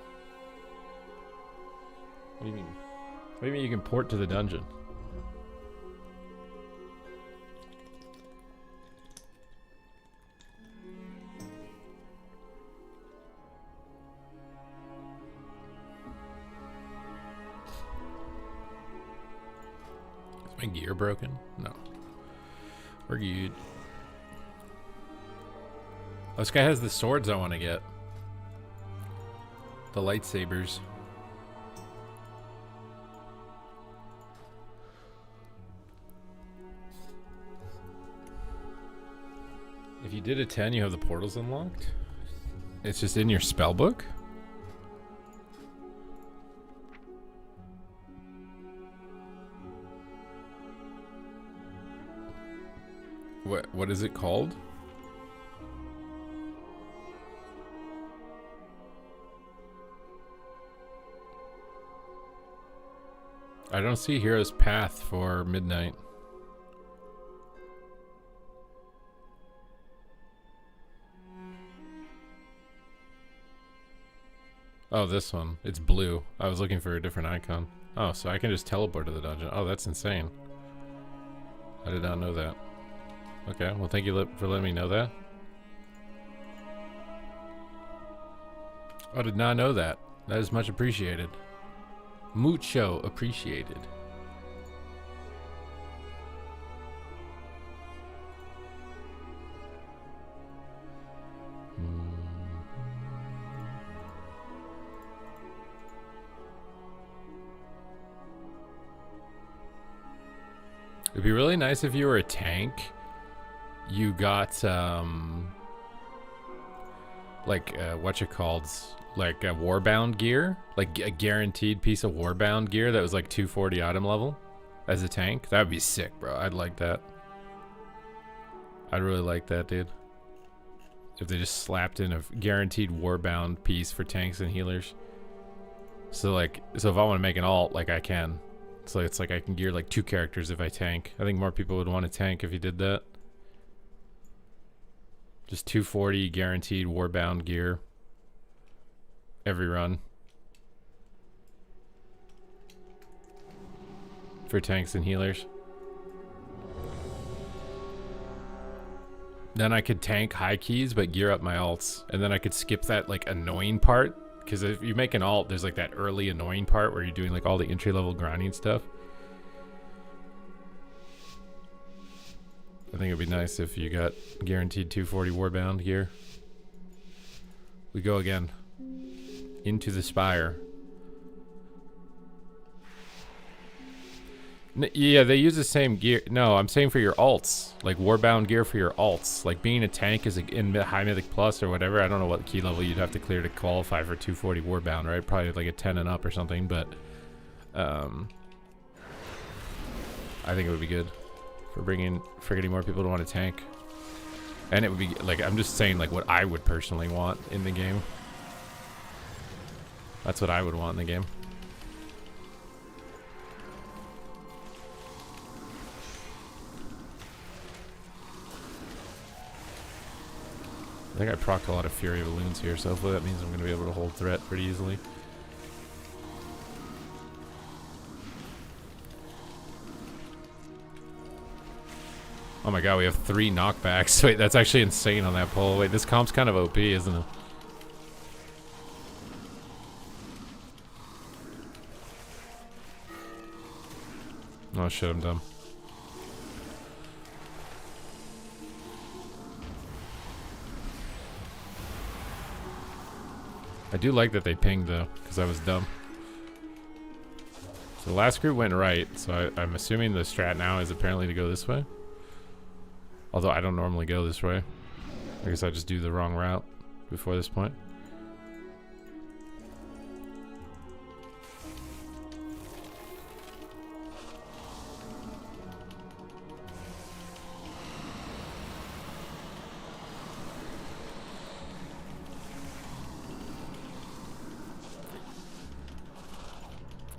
What do you mean? What do you mean you can port to the dungeon? Is my gear broken? No. We're good. Oh, this guy has the swords I want to get. The lightsabers. If you did a 10, you have the portals unlocked? It's just in your spell book? What is it called? I don't see Hero's Path for midnight. Oh, this one. It's blue. I was looking for a different icon. Oh, so I can just teleport to the dungeon. Oh, that's insane. I did not know that. Okay, well thank you for letting me know that. I did not know that. That is much appreciated. Mucho appreciated. It'd be really nice if you were a tank. You got like what you called, like a warbound gear, like a guaranteed piece of warbound gear that was like 240 item level as a tank. That would be sick, bro. I'd like that. I'd really like that, dude. If they just slapped in a guaranteed warbound piece for tanks and healers. So if I want to make an alt, like I can. So it's like I can gear like 2 characters if I tank. I think more people would want to tank if you did that. Just 240 guaranteed warbound gear every run for tanks and healers. Then I could tank high keys but gear up my alts, and then I could skip that like annoying part, because if you make an alt, there's like that early annoying part where you're doing like all the entry level grinding stuff. I think it'd be nice if you got guaranteed 240 warbound gear. We go again. Into the Spire. Yeah, they use the same gear. No, I'm saying for your alts. Like warbound gear for your alts. Like being a tank is in high Mythic Plus or whatever. I don't know what key level you'd have to clear to qualify for 240 warbound, right? Probably like a 10 and up or something, but I think it would be good. for getting more people to want to tank. And it would be like, I'm just saying like what I would personally want in the game. That's what I would want in the game. I think I procced a lot of Fury Balloons here, so hopefully that means I'm going to be able to hold threat pretty easily. Oh my god, we have 3 knockbacks. Wait, that's actually insane on that pull. Wait, this comp's kind of OP, isn't it? Oh shit, I'm dumb. I do like that they pinged though, because I was dumb. So the last group went right, so I'm assuming the strat now is apparently to go this way. Although I don't normally go this way. I guess I just do the wrong route before this point.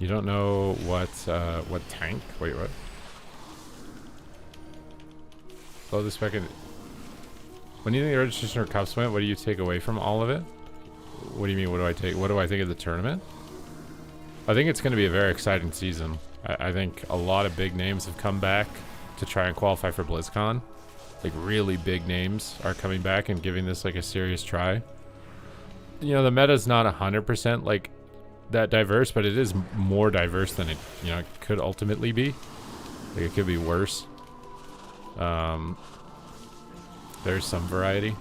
You don't know what tank? Wait, what? Oh, this second. When you think the registration or cups went, what do you take away from all of it? What do you mean? What do I take? What do I think of the tournament? I think it's going to be a very exciting season. I think a lot of big names have come back to try and qualify for BlizzCon. Like really big names are coming back and giving this like a serious try. You know, the meta's not 100% like that diverse, but it is more diverse than it, you know, it could ultimately be. Like it could be worse. There's some variety.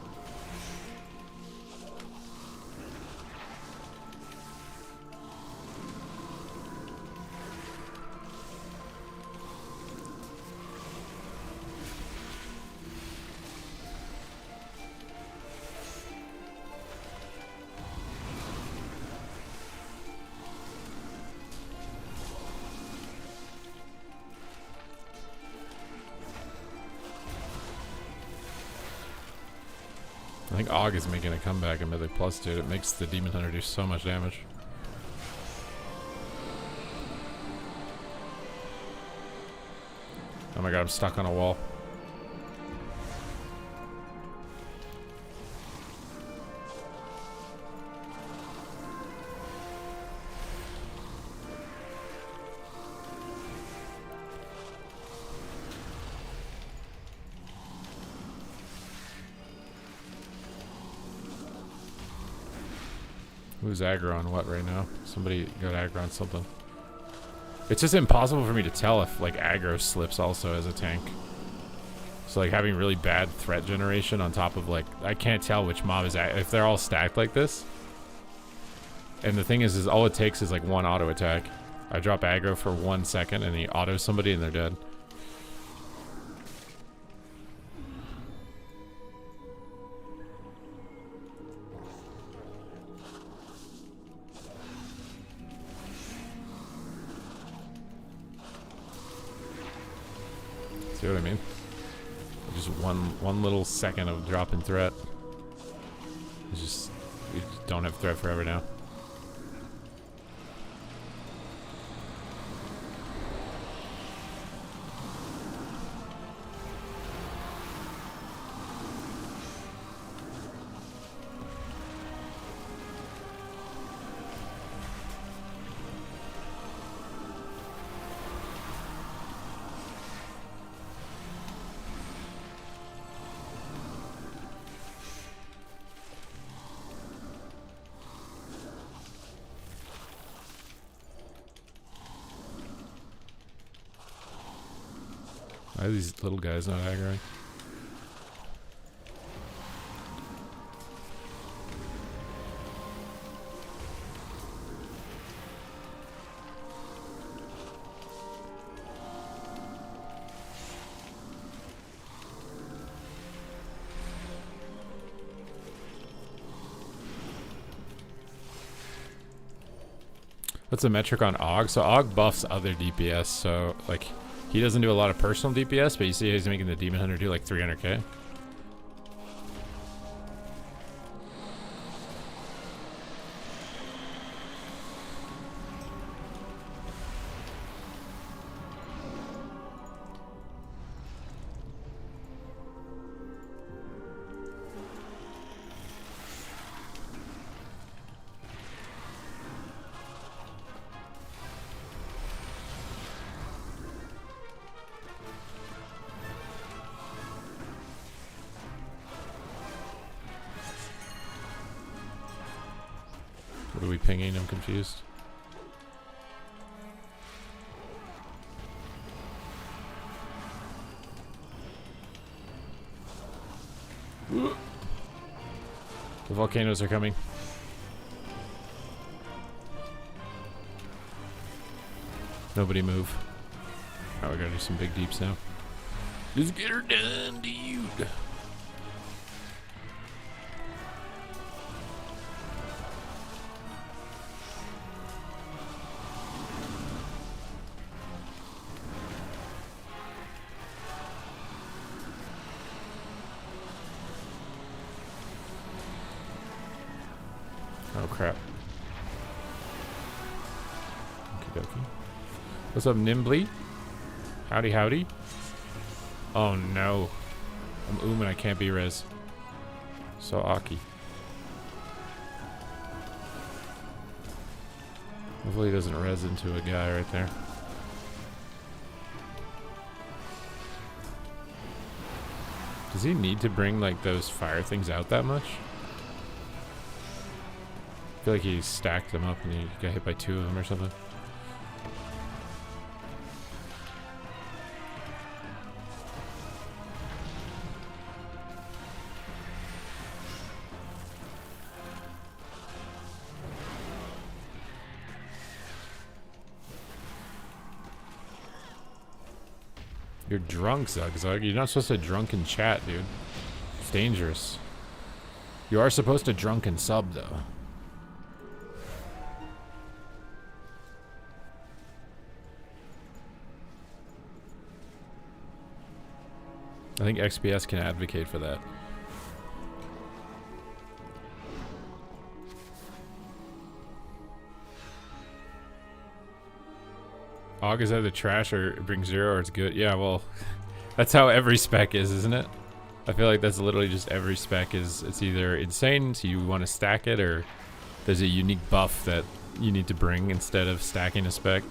I think Og is making a comeback in Mythic Plus, dude. It makes the Demon Hunter do so much damage. Oh my god, I'm stuck on a wall. Who's aggro on what right now? Somebody got aggro on something. It's just impossible for me to tell if like aggro slips also as a tank. So like having really bad threat generation on top of like, I can't tell which mob is if they're all stacked like this. And the thing is all it takes is like one auto attack. I drop aggro for 1 second and he autos somebody and they're dead. See what I mean? Just one little second of drop in threat. It's just, we just don't have threat forever now. Why are these little guys not aggroing? What's the metric on Og? So Og buffs other DPS, so like He doesn't do a lot of personal DPS, but you see he's making the Demon Hunter do like 300k. What are we pinging? I'm confused. The volcanoes are coming. Nobody move. Oh, we gotta do some big deeps now. Let's get her done, dude. Oh crap. Okie dokie. What's up, Nimbly? Howdy, howdy. Oh no. I'm and I can't be res. So Aki. Hopefully he doesn't res into a guy right there. Does he need to bring like those fire things out that much? I feel like he stacked them up and he got hit by 2 of them or something. You're drunk, Zugzug. You're not supposed to drunken chat, dude. It's dangerous. You are supposed to drunken sub, though. I think XPS can advocate for that. Aug is either trash or it brings 0 or it's good. Yeah, well, that's how every spec is, isn't it? I feel like that's literally just every spec is. It's either insane, so you want to stack it, or there's a unique buff that you need to bring instead of stacking a spec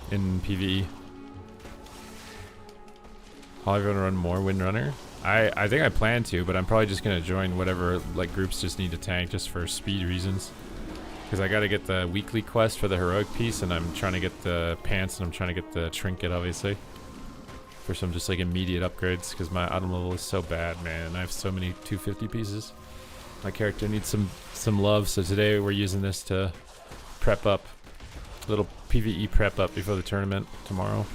in PvE. Probably gonna run more Windrunner. I think I plan to, but I'm probably just gonna join whatever like groups just need to tank just for speed reasons. Because I gotta get the weekly quest for the heroic piece, and I'm trying to get the pants, and I'm trying to get the trinket, obviously, for some just like immediate upgrades. Because my autumn level is so bad, man. I have so many 250 pieces. My character needs some love, so today we're using this to prep up, a little PvE prep up before the tournament tomorrow.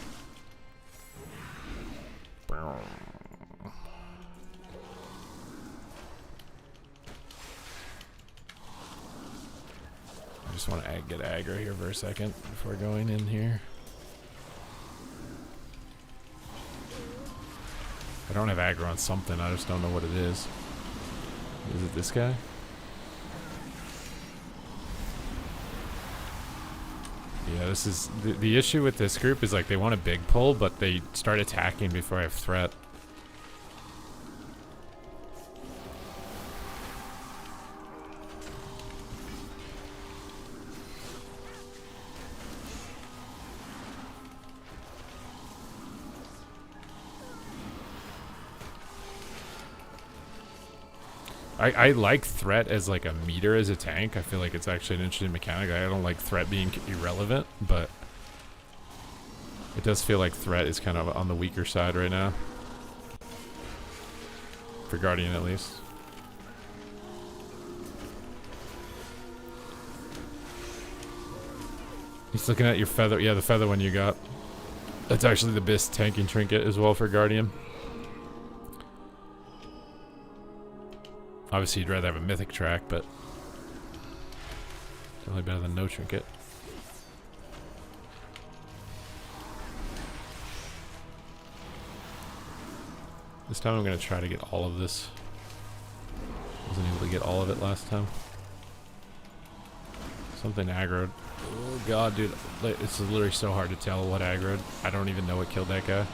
I just want to get aggro here for a second before going in here. I don't have aggro on something, I just don't know what it is. Is it this guy? Yeah, this is the issue with this group is like they want a big pull, but they start attacking before I have threat. I like threat as like a meter as a tank. I feel like it's actually an interesting mechanic. I don't like threat being irrelevant, but it does feel like threat is kind of on the weaker side right now. For Guardian, at least. He's looking at your feather. Yeah, the feather one you got. That's actually the best tanking trinket as well for Guardian. Obviously, you'd rather have a mythic track, but definitely better than no trinket. This time I'm gonna try to get all of this. Wasn't able to get all of it last time. Something aggroed. Oh god, dude. It's literally so hard to tell what aggroed. I don't even know what killed that guy.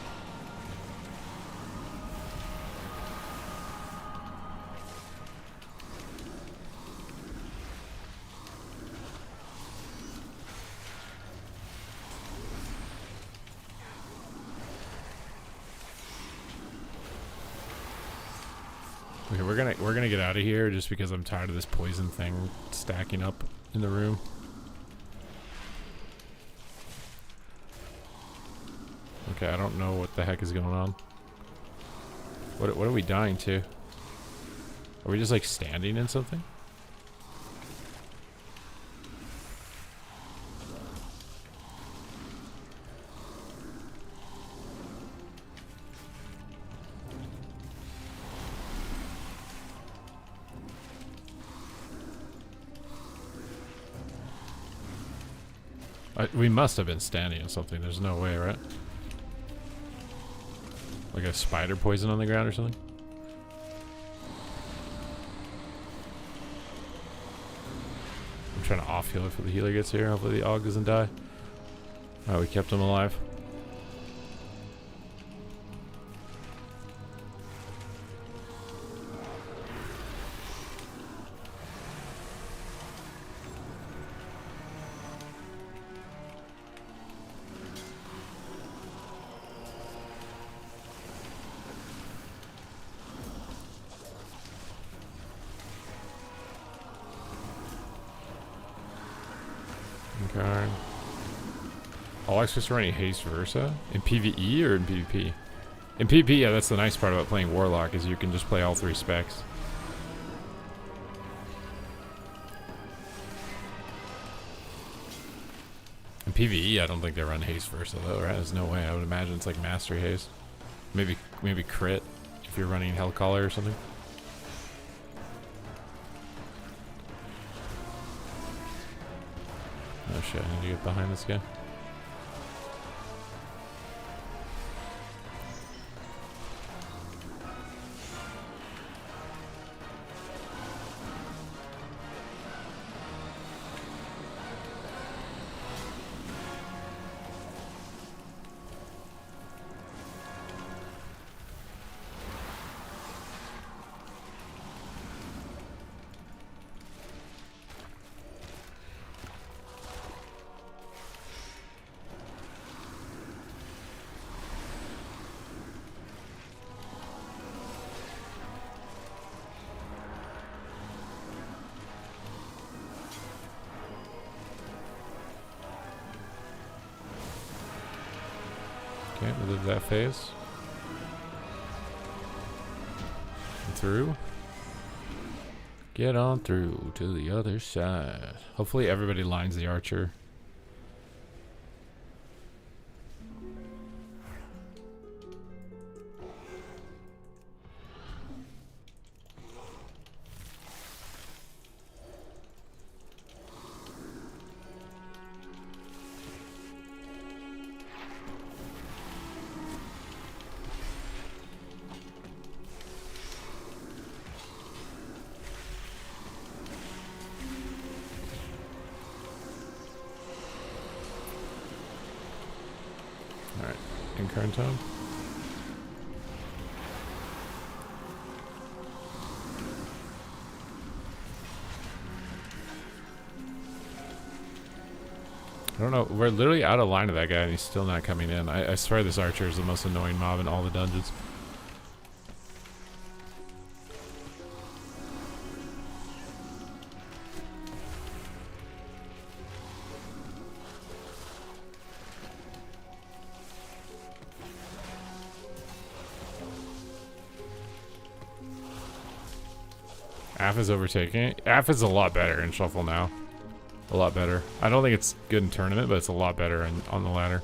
Okay, we're gonna get out of here just because I'm tired of this poison thing stacking up in the room. Okay, I don't know what the heck is going on. What are we dying to? Are we just like standing in something? We must have been standing in something. There's no way, right? Like a spider poison on the ground or something? I'm trying to off heal before the healer gets here. Hopefully the AUG doesn't die. Oh, we kept him alive. Okay. Oh, I supposed to run any haste versa? In PvE or in PvP? In PvP, yeah, that's the nice part about playing Warlock, is you can just play all 3 specs. In PvE, I don't think they run haste versa though, right? There's no way. I would imagine it's like mastery haste. Maybe crit if you're running Hellcaller or something. Oh shit, I need to get behind this guy. Okay, we did that phase. And through. Get on through to the other side. Hopefully everybody lines the archer. Alright, in current time. I don't know, we're literally out of line of that guy and he's still not coming in. I swear this archer is the most annoying mob in all the dungeons. Af is overtaking it. Af is a lot better in Shuffle now. A lot better. I don't think it's good in tournament, but it's a lot better on the ladder.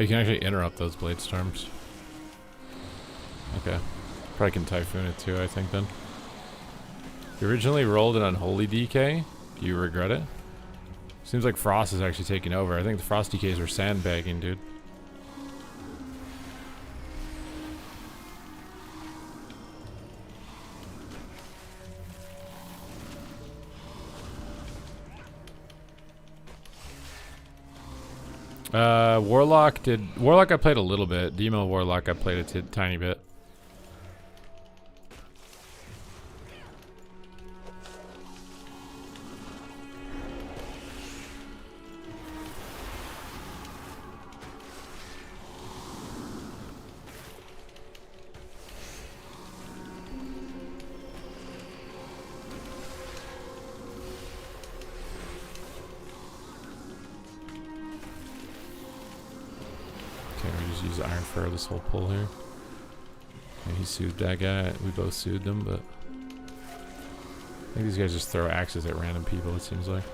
Oh, you can actually interrupt those blade storms. Okay. Probably can Typhoon it too, I think, then. You originally rolled an Unholy DK. Do you regret it? Seems like Frost is actually taking over. I think the Frost DKs were sandbagging, dude. Warlock I played a little bit. Demo Warlock I played a tiny bit. Use Iron Fur this whole pull here. Okay, he sued that guy. We both sued them, but I think these guys just throw axes at random people, it seems like.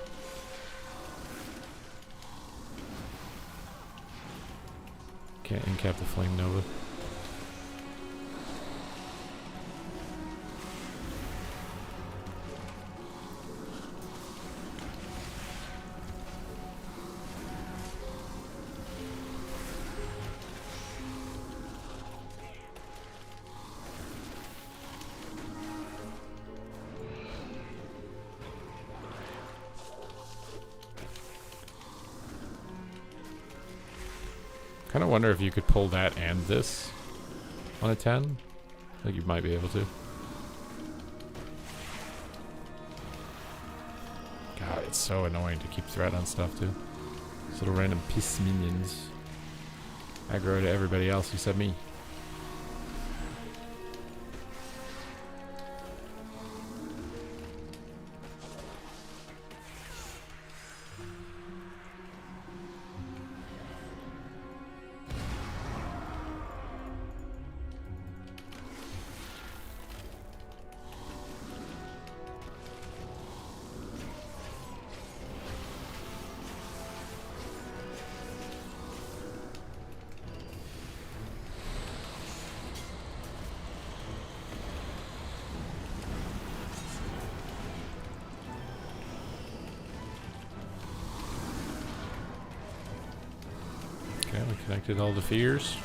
Can't incap the Flame Nova. Kind of wonder if you could pull that and this on a 10. I think you might be able to. God, it's so annoying to keep threat on stuff too. These little random piss minions aggro to everybody else except me. Okay, we connected all the fears.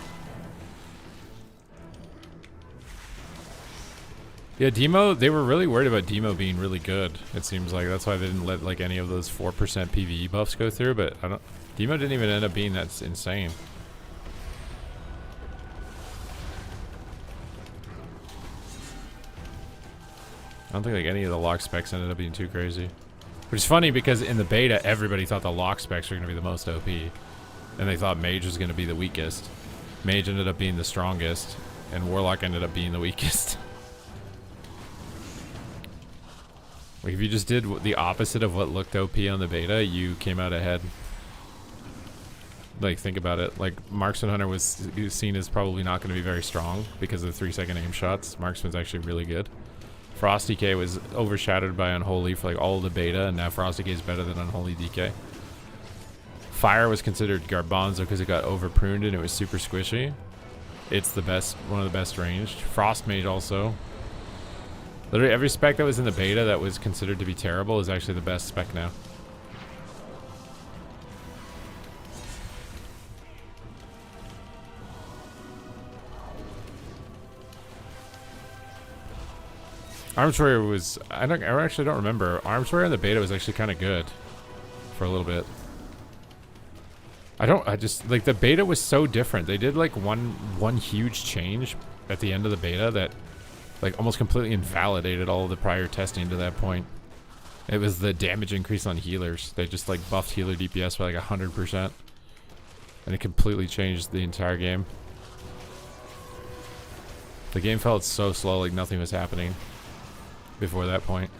Yeah, Demo, they were really worried about Demo being really good, it seems like. That's why they didn't let like any of those 4% PvE buffs go through, but Demo didn't even end up being that insane. I don't think like any of the lock specs ended up being too crazy. Which is funny because in the beta, everybody thought the lock specs were going to be the most OP. And they thought Mage was going to be the weakest. Mage ended up being the strongest, and Warlock ended up being the weakest. Like if you just did the opposite of what looked OP on the beta, you came out ahead. Like think about it. Like Marksman Hunter was seen as probably not going to be very strong because of the 3-second aim shots. Marksman's actually really good. Frost DK was overshadowed by Unholy for like all of the beta, and now Frost DK is better than Unholy DK. Fire was considered garbanzo because it got over pruned and it was super squishy. It's the best, one of the best ranged. Frost Mage also. Literally every spec that was in the beta that was considered to be terrible is actually the best spec now. Arms Warrior was, I actually don't remember. Arms Warrior in the beta was actually kind of good for a little bit. I just, like, the beta was so different. They did, like, one huge change at the end of the beta that, like, almost completely invalidated all of the prior testing to that point. It was the damage increase on healers. They just, like, buffed healer DPS by, like, 100%. And it completely changed the entire game. The game felt so slow, like nothing was happening before that point.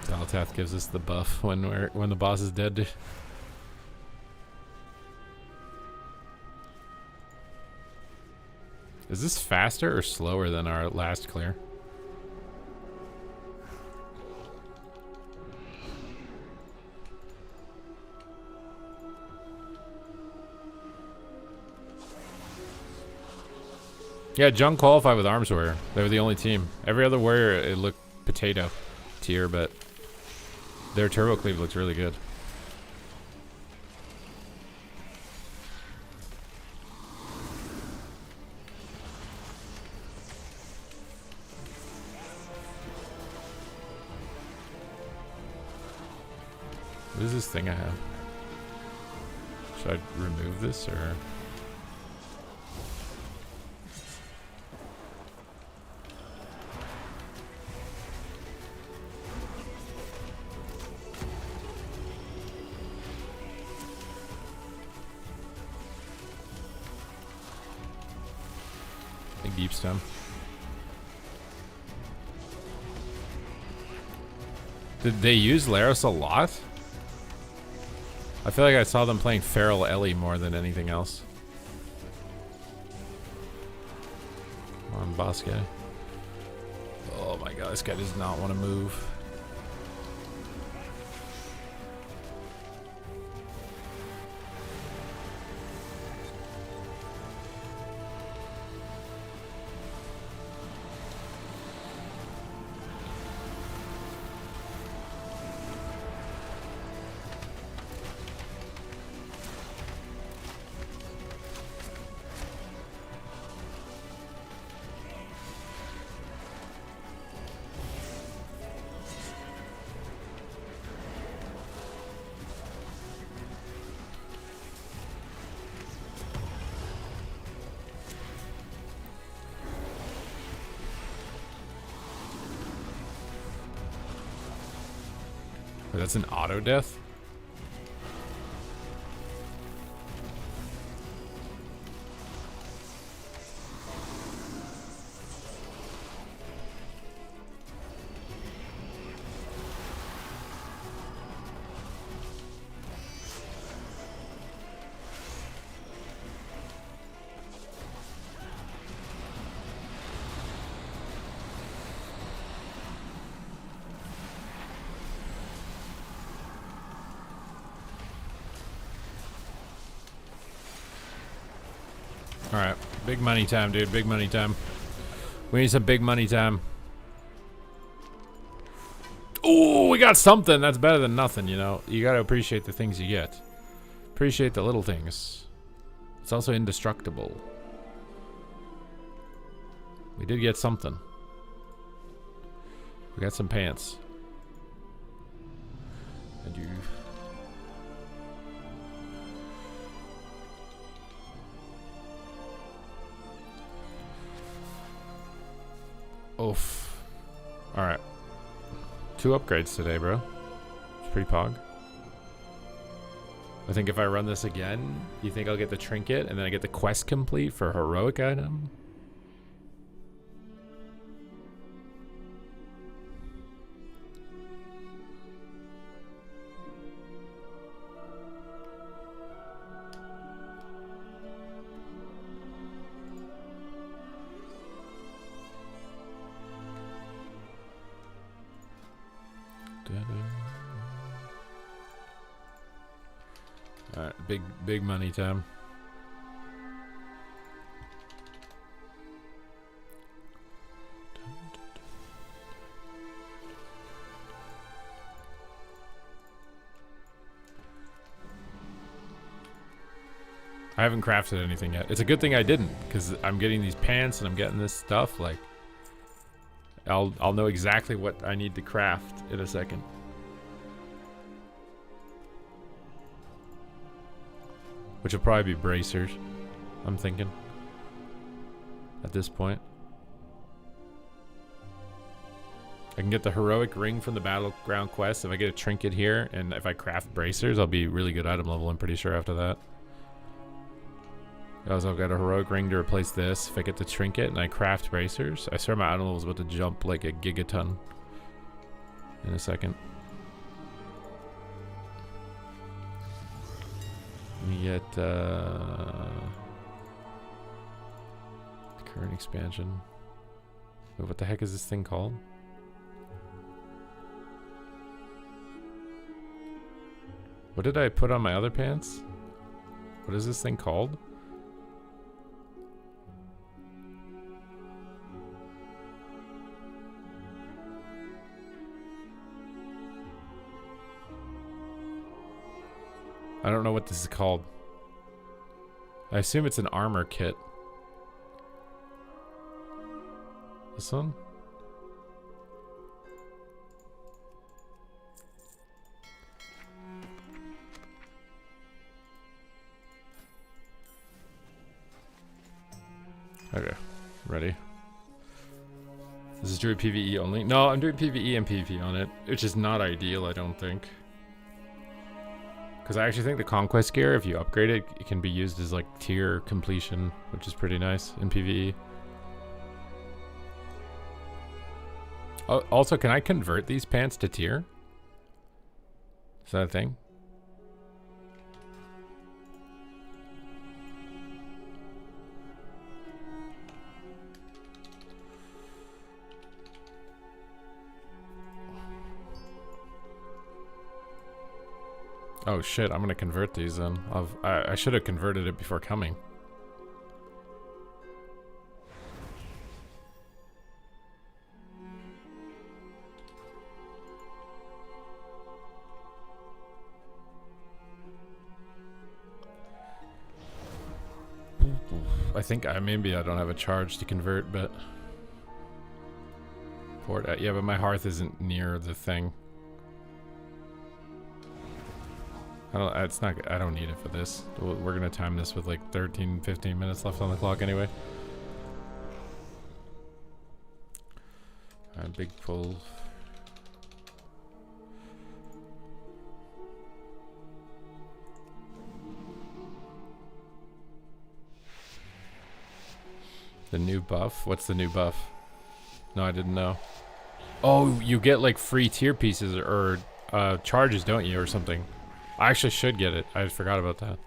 Daltath gives us the buff when the boss is dead. Is this faster or slower than our last clear? Yeah, Jung qualified with Arms Warrior. They were the only team. Every other warrior, it looked potato tier, but their Turbo Cleave looks really good. What is this thing I have? Should I remove this or? I think deep stem. Did they use Laros a lot? I feel like I saw them playing Feral Ellie more than anything else. Come on, boss guy. Oh my god, this guy does not want to move. Wait, that's an auto death? Alright, big money time, dude. Big money time. We need some big money time. Ooh, we got something. That's better than nothing, you know. You gotta appreciate the things you get. Appreciate the little things. It's also indestructible. We did get something. We got some pants. And you... Oof. Alright. 2 upgrades today, bro. It's pretty pog. I think if I run this again, you think I'll get the trinket and then I get the quest complete for heroic item? Alright, big money time. I haven't crafted anything yet. It's a good thing I didn't, because I'm getting these pants and I'm getting this stuff. Like, I'll know exactly what I need to craft in a second. Which will probably be bracers, I'm thinking, at this point. I can get the heroic ring from the battleground quest. If I get a trinket here, and if I craft bracers, I'll be really good item level, I'm pretty sure, after that. Also, I've got a heroic ring to replace this. If I get the trinket and I craft bracers, I swear my item level is about to jump like a gigaton in a second. We get Current expansion. Wait, what the heck is this thing called? What did I put on my other pants? What is this thing called? I don't know what this is called. I assume it's an armor kit. This one? Okay, ready. This is doing PvE only. No, I'm doing PvE and PvP on it, which is not ideal, I don't think. Because I actually think the Conquest gear, if you upgrade it, it can be used as like tier completion, which is pretty nice in PvE. Oh, also, can I convert these pants to tier? Is that a thing? Oh shit, I'm gonna convert these then. I should have converted it before coming. I think maybe I don't have a charge to convert, but yeah, but my hearth isn't near the thing. I don't need it for this. We're gonna time this with like 15 minutes left on the clock anyway. Alright, big pull. The new buff? What's the new buff? No, I didn't know. Oh, you get like free tier pieces or charges, don't you, or something? I actually should get it. I forgot about that.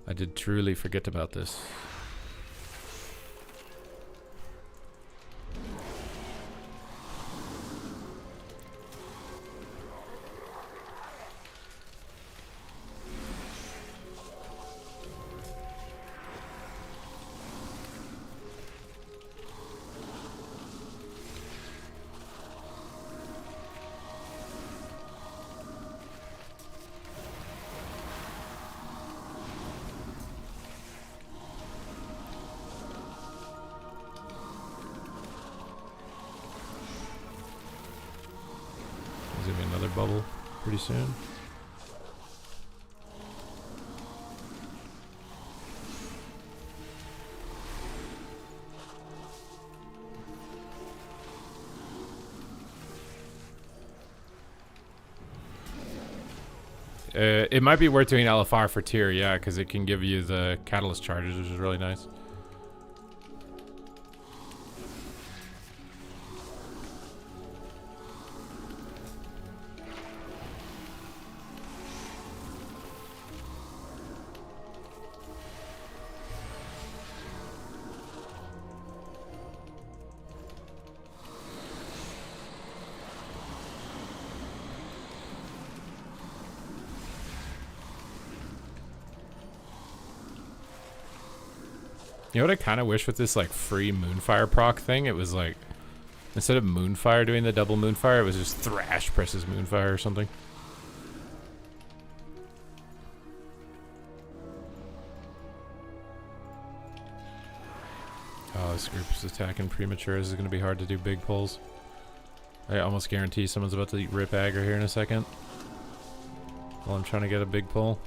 I did truly forget about this. Bubble pretty soon. It might be worth doing LFR for tier, yeah, because it can give you the catalyst charges, which is really nice. You know what I kind of wish with this like free Moonfire proc thing? It was like, instead of Moonfire doing the double Moonfire, it was just Thrash presses Moonfire or something. Oh, this group is attacking premature. This is going to be hard to do big pulls. I almost guarantee someone's about to rip aggro here in a second. While I'm trying to get a big pull.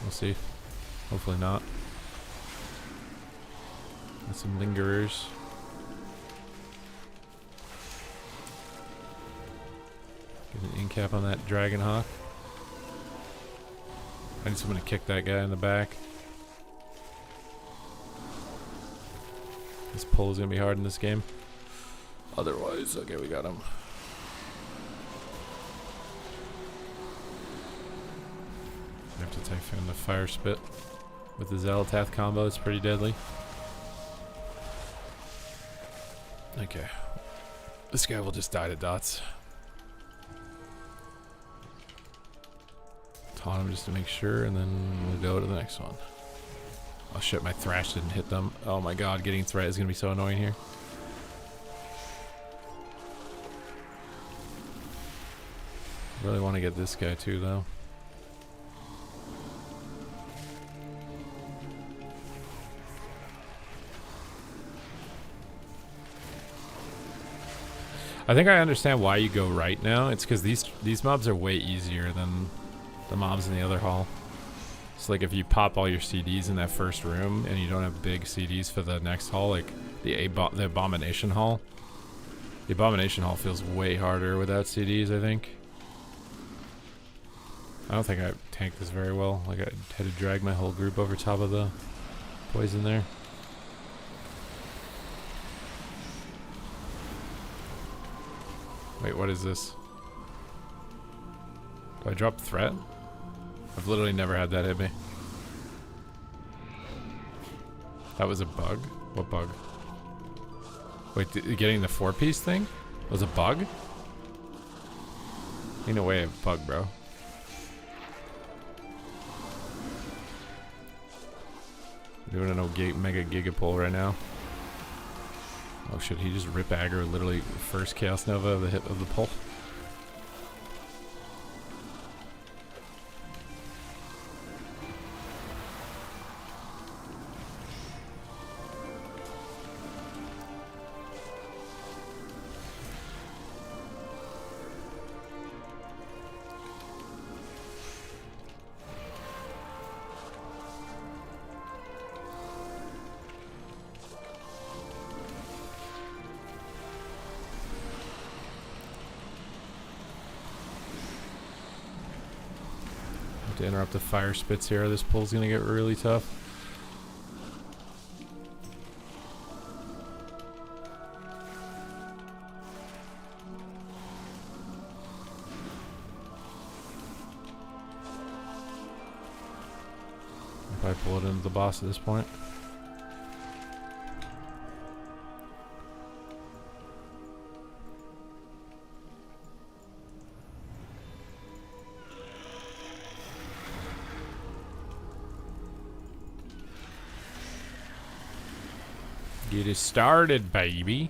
We'll see. Hopefully not. Got some lingerers. Get an incap on that Dragon Hawk. I need someone to kick that guy in the back. This pull is gonna be hard in this game. Otherwise, okay, we got him. have to Typhoon the Fire Spit with the Xelatath combo. It's pretty deadly. Okay. This guy will just die to dots. Taunt him just to make sure, and then we'll go to the next one. Oh shit, my Thrash didn't hit them. Oh my god, getting Threat is going to be so annoying here. Really want to get this guy too, though. I think I understand why you go right now. It's because these mobs are way easier than the mobs in the other hall. It's like if you pop all your CDs in that first room and you don't have big CDs for the next hall, like the Abomination Hall. The Abomination Hall feels way harder without CDs, I think. I don't think I tanked this very well. Like I had to drag my whole group over top of the poison there. Wait, what is this? Do I drop Threat? I've literally never had that hit me. That was a bug? What bug? Wait, getting the 4-piece thing was a bug? Ain't no way a bug, bro. Doing a mega Gigapole right now. Oh shit, he just rip aggro literally first Chaos Nova of the hit of the pull. To interrupt the Fire Spits here. This pull's gonna get really tough. If I pull it into the boss at this point. Get it started, baby.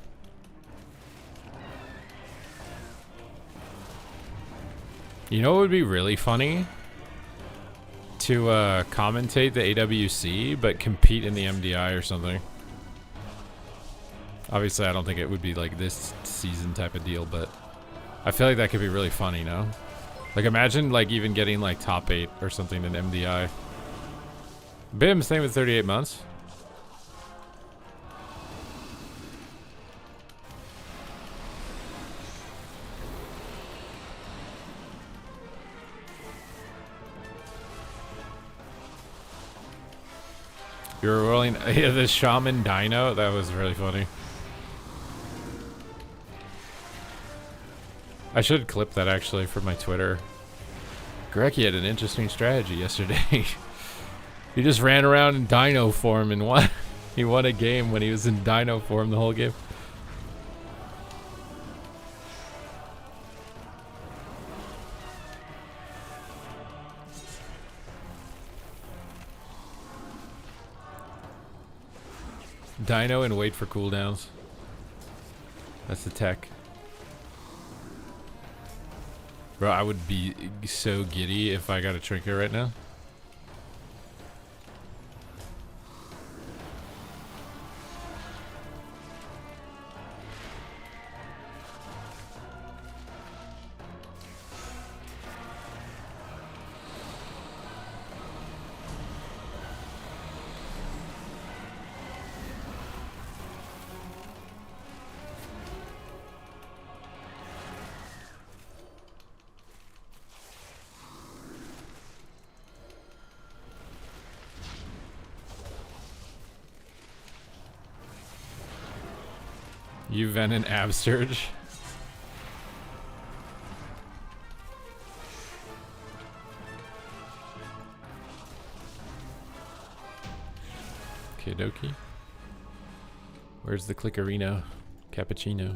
You know what would be really funny? To commentate the AWC, but compete in the MDI or something. Obviously, I don't think it would be like this season type of deal, but I feel like that could be really funny, you know? Like, imagine like even getting like top 8 or something in MDI. Bim, staying with 38 months. You were rolling the Shaman Dino? That was really funny. I should clip that actually for my Twitter. Greki had an interesting strategy yesterday. He just ran around in Dino form and won. He won a game when he was in Dino form the whole game. Dino and wait for cooldowns. That's the tech. Bro, I would be so giddy if I got a trinket right now. You vent an Absterge. Okay, dokie. Where's the Clickerino? Cappuccino.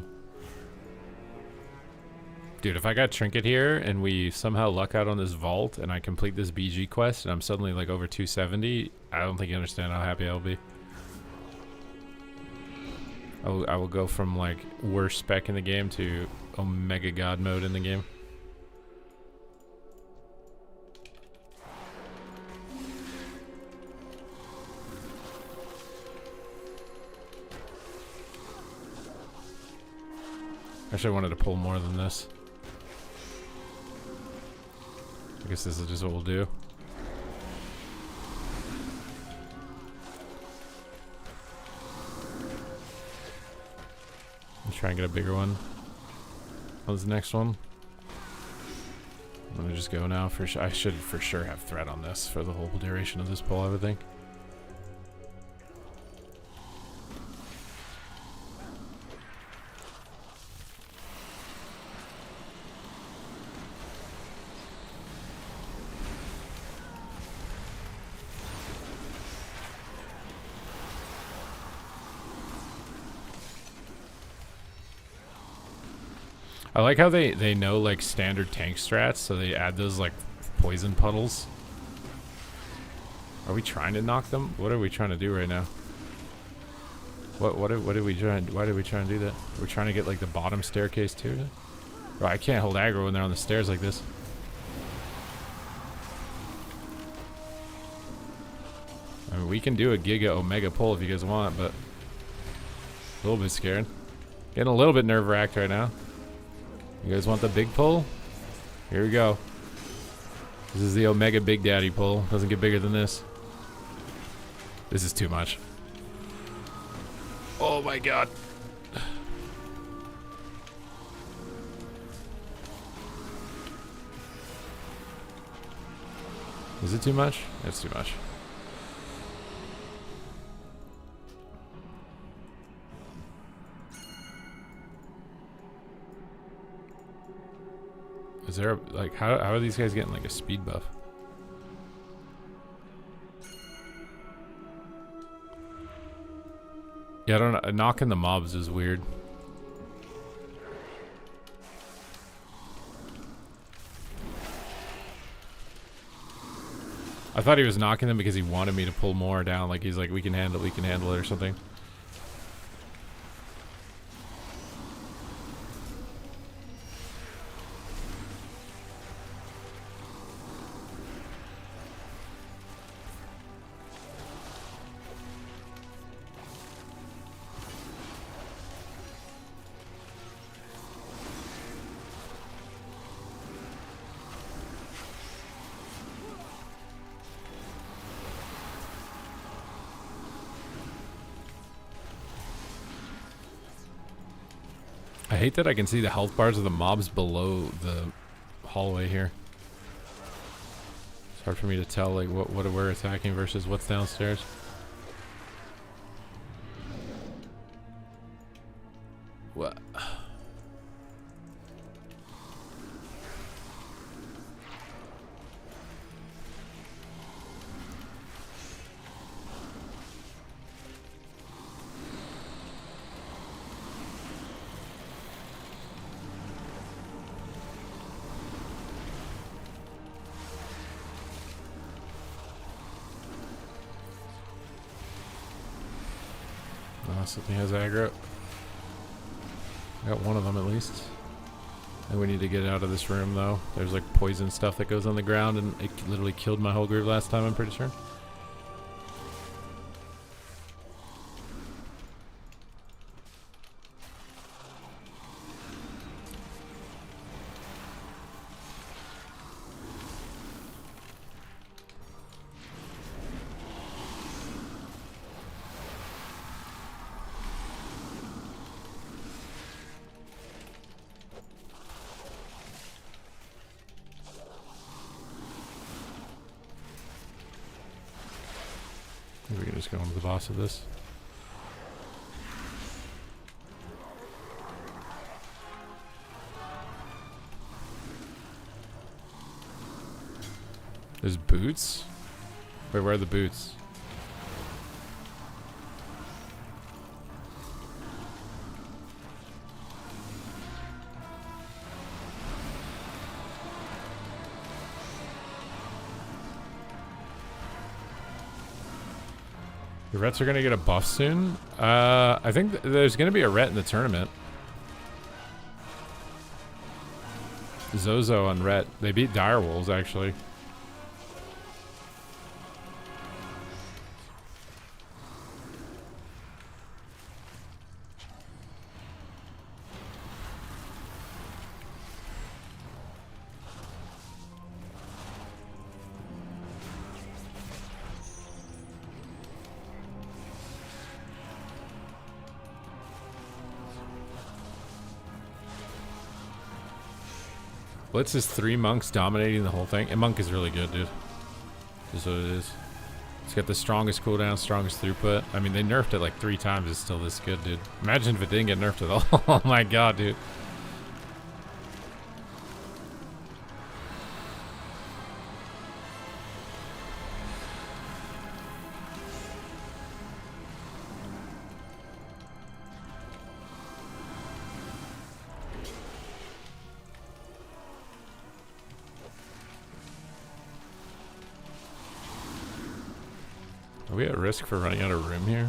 Dude, if I got Trinket here and we somehow luck out on this vault and I complete this BG quest and I'm suddenly like over 270, I don't think you understand how happy I'll be. I will go from like worst spec in the game to Omega God mode in the game. Actually, I wanted to pull more than this. I guess this is just what we'll do. Let's try and get a bigger one. What's the next one? I'm gonna just go now. I should for sure have thread on this for the whole duration of this pull, I would think. I like how they know like standard tank strats, so they add those like poison puddles. Are we trying to knock them? What are we trying to do right now? What did we try? Why did we try and do that? We're trying to get like the bottom staircase too. Bro, I can't hold aggro when they're on the stairs like this. I mean, we can do a Giga Omega pull if you guys want, but a little bit scared. Getting a little bit nerve-wracked right now. You guys want the big pull? Here we go. This is the Omega Big Daddy pull. Doesn't get bigger than this. This is too much. Oh my god. Is it too much? It's too much. Is there like how are these guys getting like a speed buff? Yeah, I don't know. Knocking the mobs is weird. I thought he was knocking them because he wanted me to pull more down. Like he's like, we can handle it or something. I hate that I can see the health bars of the mobs below the hallway here. It's hard for me to tell like what we're attacking versus what's downstairs. What? Something has aggro. Got one of them at least. And we need to get out of this room though. There's like poison stuff that goes on the ground and it literally killed my whole group last time, I'm pretty sure. Maybe we can just go into the boss of this. There's boots? Wait, where are the boots? The Rets are going to get a buff soon. I think there's going to be a Ret in the tournament. Zozo on Ret. They beat Direwolves, actually. Blitz is 3 monks dominating the whole thing. And monk is really good, dude. Is what it is. It's got the strongest cooldown, strongest throughput. I mean, they nerfed it like 3 times. It's still this good, dude. Imagine if it didn't get nerfed at all. Oh my god, dude. Are we at risk for running out of room here?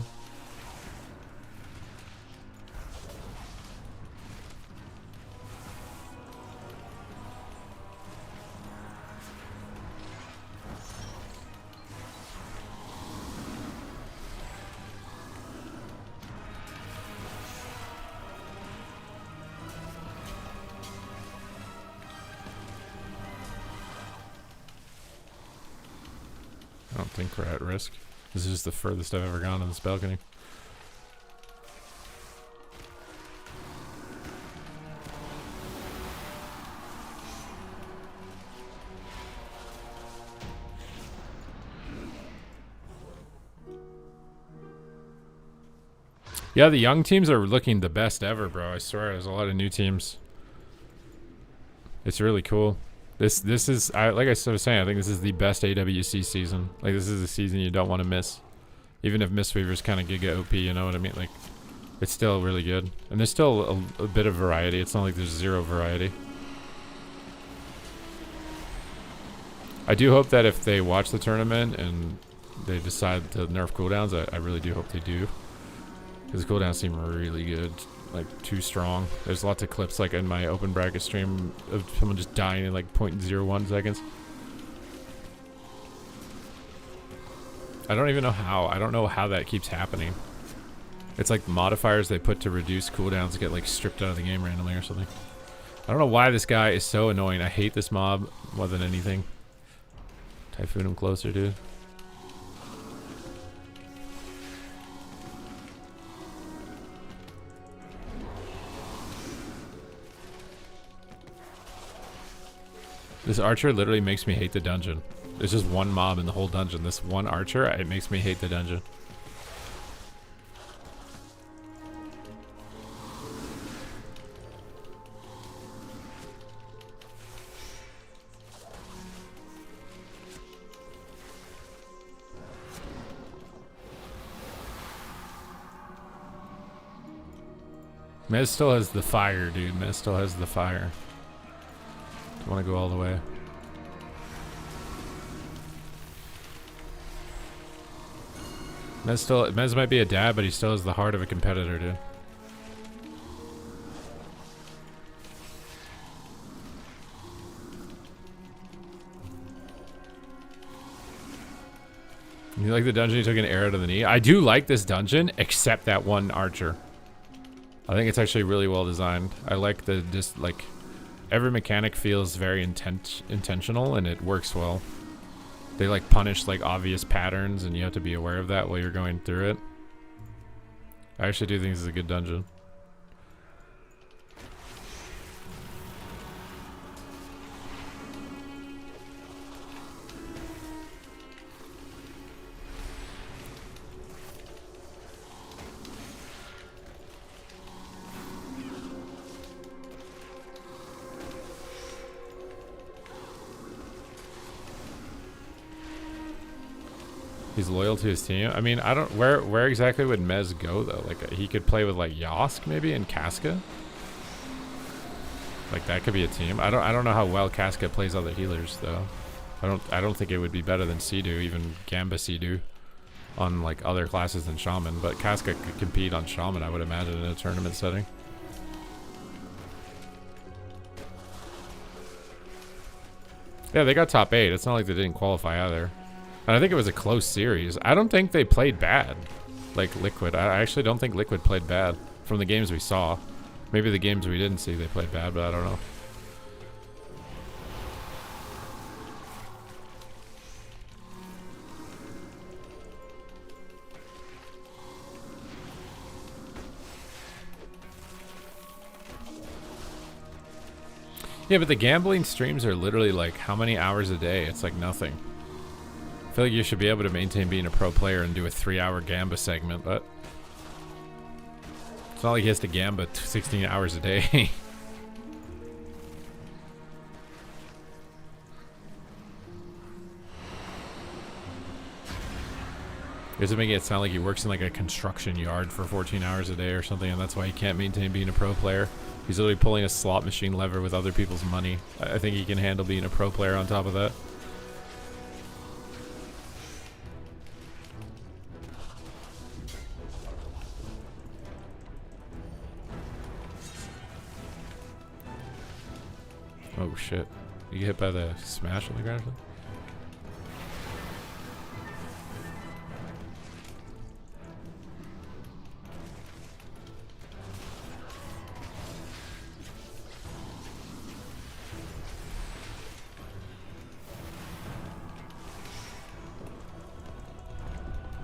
I don't think we're at risk. This is the furthest I've ever gone on this balcony. Yeah, the young teams are looking the best ever, bro. I swear, there's a lot of new teams. It's really cool. This is, like I was saying, I think this is the best AWC season. Like, this is a season you don't want to miss. Even if Mistweaver's kind of Giga OP, you know what I mean? Like, it's still really good. And there's still a bit of variety. It's not like there's zero variety. I do hope that if they watch the tournament and they decide to nerf cooldowns, I really do hope they do. Because the cooldowns seem really good. Like, too strong. There's lots of clips, like, in my open bracket stream of someone just dying in, like, 0.01 seconds. I don't even know how. I don't know how that keeps happening. It's like modifiers they put to reduce cooldowns get, like, stripped out of the game randomly or something. I don't know why this guy is so annoying. I hate this mob more than anything. Typhoon him closer, dude. This archer literally makes me hate the dungeon. There's just one mob in the whole dungeon. This one archer, it makes me hate the dungeon. Mez still has the fire, dude. Mez still has the fire. I want to go all the way. Mez might be a dad, but he still has the heart of a competitor, dude. You like the dungeon? You took an arrow to the knee. I do like this dungeon, except that one archer. I think it's actually really well designed. I like the just like. Every mechanic feels very intentional, and it works well. They like punish like obvious patterns, and you have to be aware of that while you're going through it. I actually do think this is a good dungeon. He's loyal to his team. I mean, I don't. Where exactly would Mez go though? Like he could play with like Yosk maybe and Casca. Like that could be a team. I don't know how well Casca plays other healers though. I don't think it would be better than Sea-Doo, even Gamba Sea-Doo. on like other classes than Shaman, but Casca could compete on Shaman, I would imagine, in a tournament setting. Yeah, they got top 8. It's not like they didn't qualify either. And I think it was a close series. I don't think they played bad, like Liquid. I actually don't think Liquid played bad from the games we saw. Maybe the games we didn't see they played bad, but I don't know. Yeah, but the gambling streams are literally like how many hours a day? It's like nothing. I feel like you should be able to maintain being a pro player and do a 3-hour Gamba segment, but it's not like he has to Gamba 16 hours a day. Is it making it sound like he works in like a construction yard for 14 hours a day or something, and that's why he can't maintain being a pro player? He's literally pulling a slot machine lever with other people's money. I think he can handle being a pro player on top of that. Oh shit. You get hit by the smash on the ground?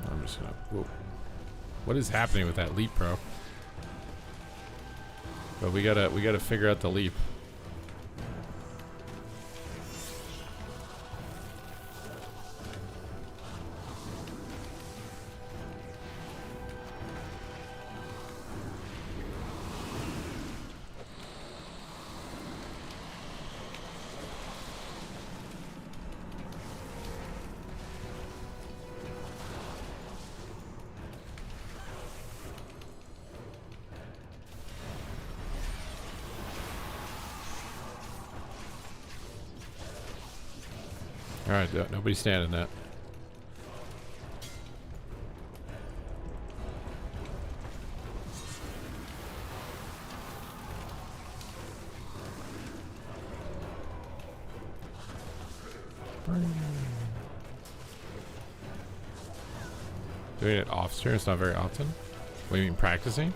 I'm just gonna... Whoa. What is happening with that leap, bro? But we gotta figure out the leap. Alright, nobody's standing that. Doing it off stream, it's not very often. What do you mean, practicing?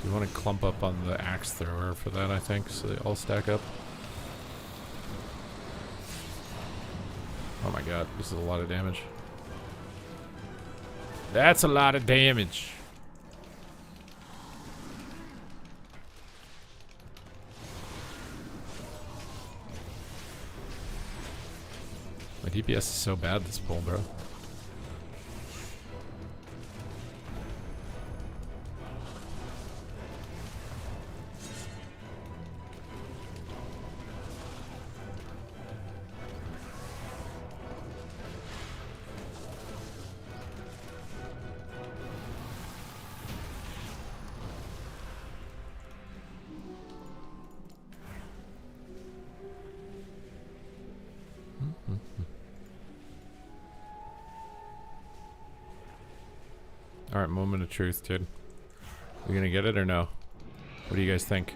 You want to clump up on the axe thrower for that, I think, so they all stack up. Oh my god, this is a lot of damage. That's a lot of damage. My DPS is so bad this pull, bro. Alright, moment of truth, dude. We gonna get it or no? What do you guys think?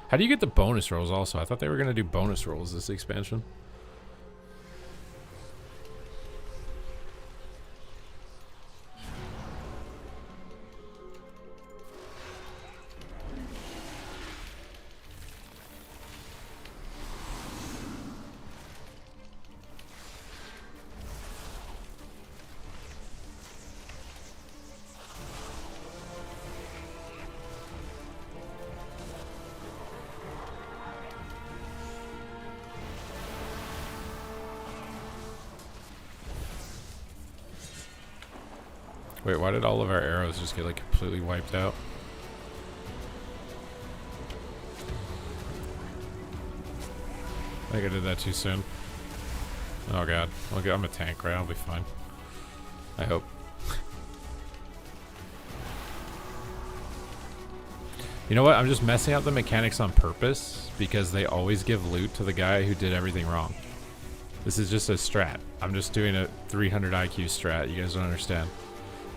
How do you get the bonus rolls also? I thought they were gonna do bonus rolls this expansion. Wait, why did all of our arrows just get like completely wiped out? I think I did that too soon. Oh god. Okay, I'm a tank, right? I'll be fine. I hope. You know what? I'm just messing up the mechanics on purpose because they always give loot to the guy who did everything wrong. This is just a strat. I'm just doing a 300 IQ strat. You guys don't understand.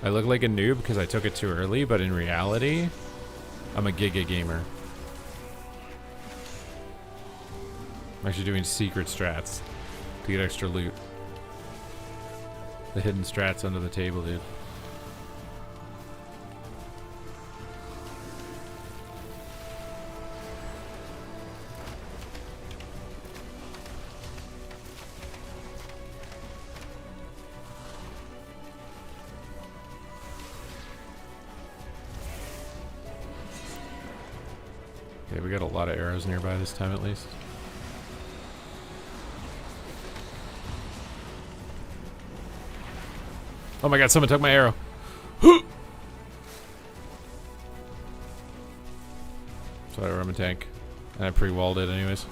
I look like a noob because I took it too early, but in reality, I'm a giga gamer. I'm actually doing secret strats to get extra loot. The hidden strats under the table, dude. Okay, we got a lot of arrows nearby this time at least. Oh my god, someone took my arrow. Sorry, I'm a tank. And I pre-walled it anyways.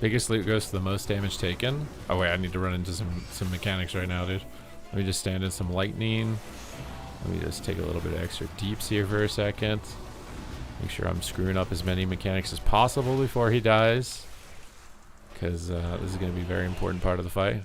Biggest loot goes to the most damage taken. Oh wait, I need to run into some mechanics right now, dude. Let me just stand in some lightning. Let me just take a little bit of extra deeps here for a second. Make sure I'm screwing up as many mechanics as possible before he dies. Because this is going to be a very important part of the fight.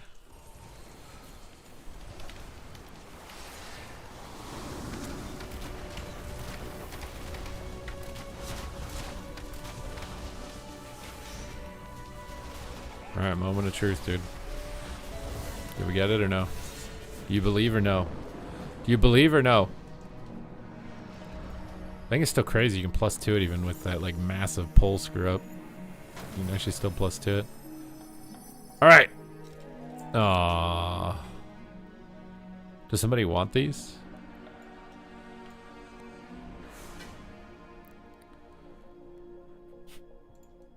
Alright, moment of truth, dude. Did we get it or no? Do you believe or no? Do you believe or no? I think it's still crazy. You can +2 it even with that like massive pull screw up. You can actually still +2 it. Alright. Aww. Does somebody want these?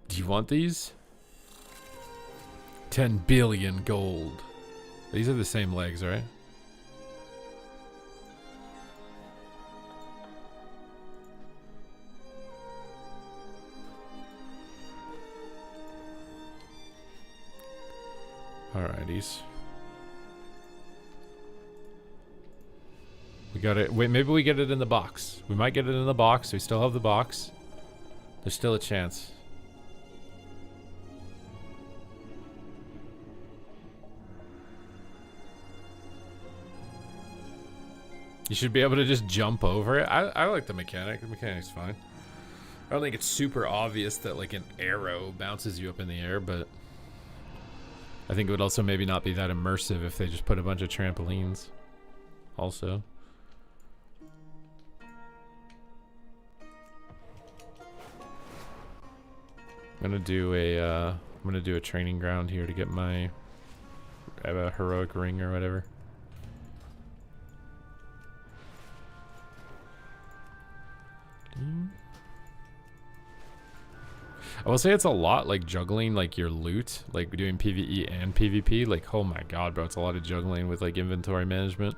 Do you want these? 10 billion gold. These are the same legs, right? Alrighties. We got it. Wait, maybe we get it in the box. We might get it in the box. We still have the box. There's still a chance. You should be able to just jump over it. I like the mechanic. The mechanic's fine. I don't think it's super obvious that like an arrow bounces you up in the air, but I think it would also maybe not be that immersive if they just put a bunch of trampolines also. I'm gonna do a training ground here to get my heroic ring or whatever. I will say it's a lot like juggling like your loot, like doing PvE and PvP. Like, oh my god, bro, it's a lot of juggling with like inventory management.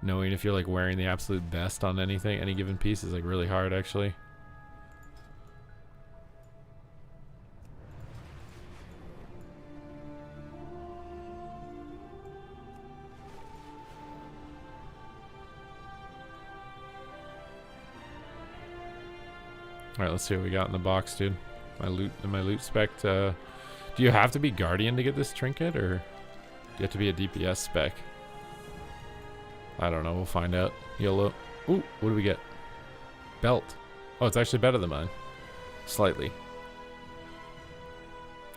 Knowing if you're like wearing the absolute best on anything, any given piece is like really hard actually. Alright, let's see what we got in the box, dude. My loot spec. Do you have to be Guardian to get this trinket, or do you have to be a DPS spec? I don't know, we'll find out. YOLO. Ooh, what do we get? Belt. Oh, it's actually better than mine. Slightly.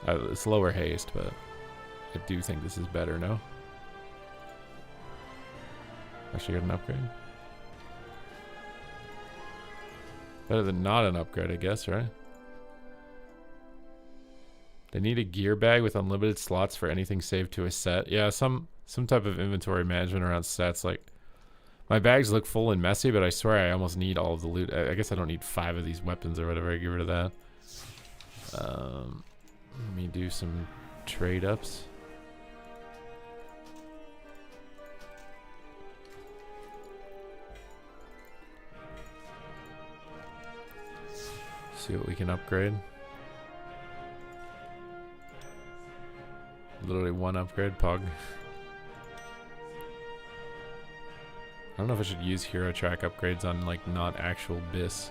It's lower haste, but I do think this is better, no? Actually got an upgrade. Better than not an upgrade, I guess, right? They need a gear bag with unlimited slots for anything saved to a set. Yeah, some type of inventory management around sets. Like, my bags look full and messy, but I swear I almost need all of the loot. I guess I don't need 5 of these weapons or whatever. I get rid of that. Let me do some trade ups. See what we can upgrade. Literally one upgrade, Pug. I don't know if I should use hero track upgrades on like not actual bis.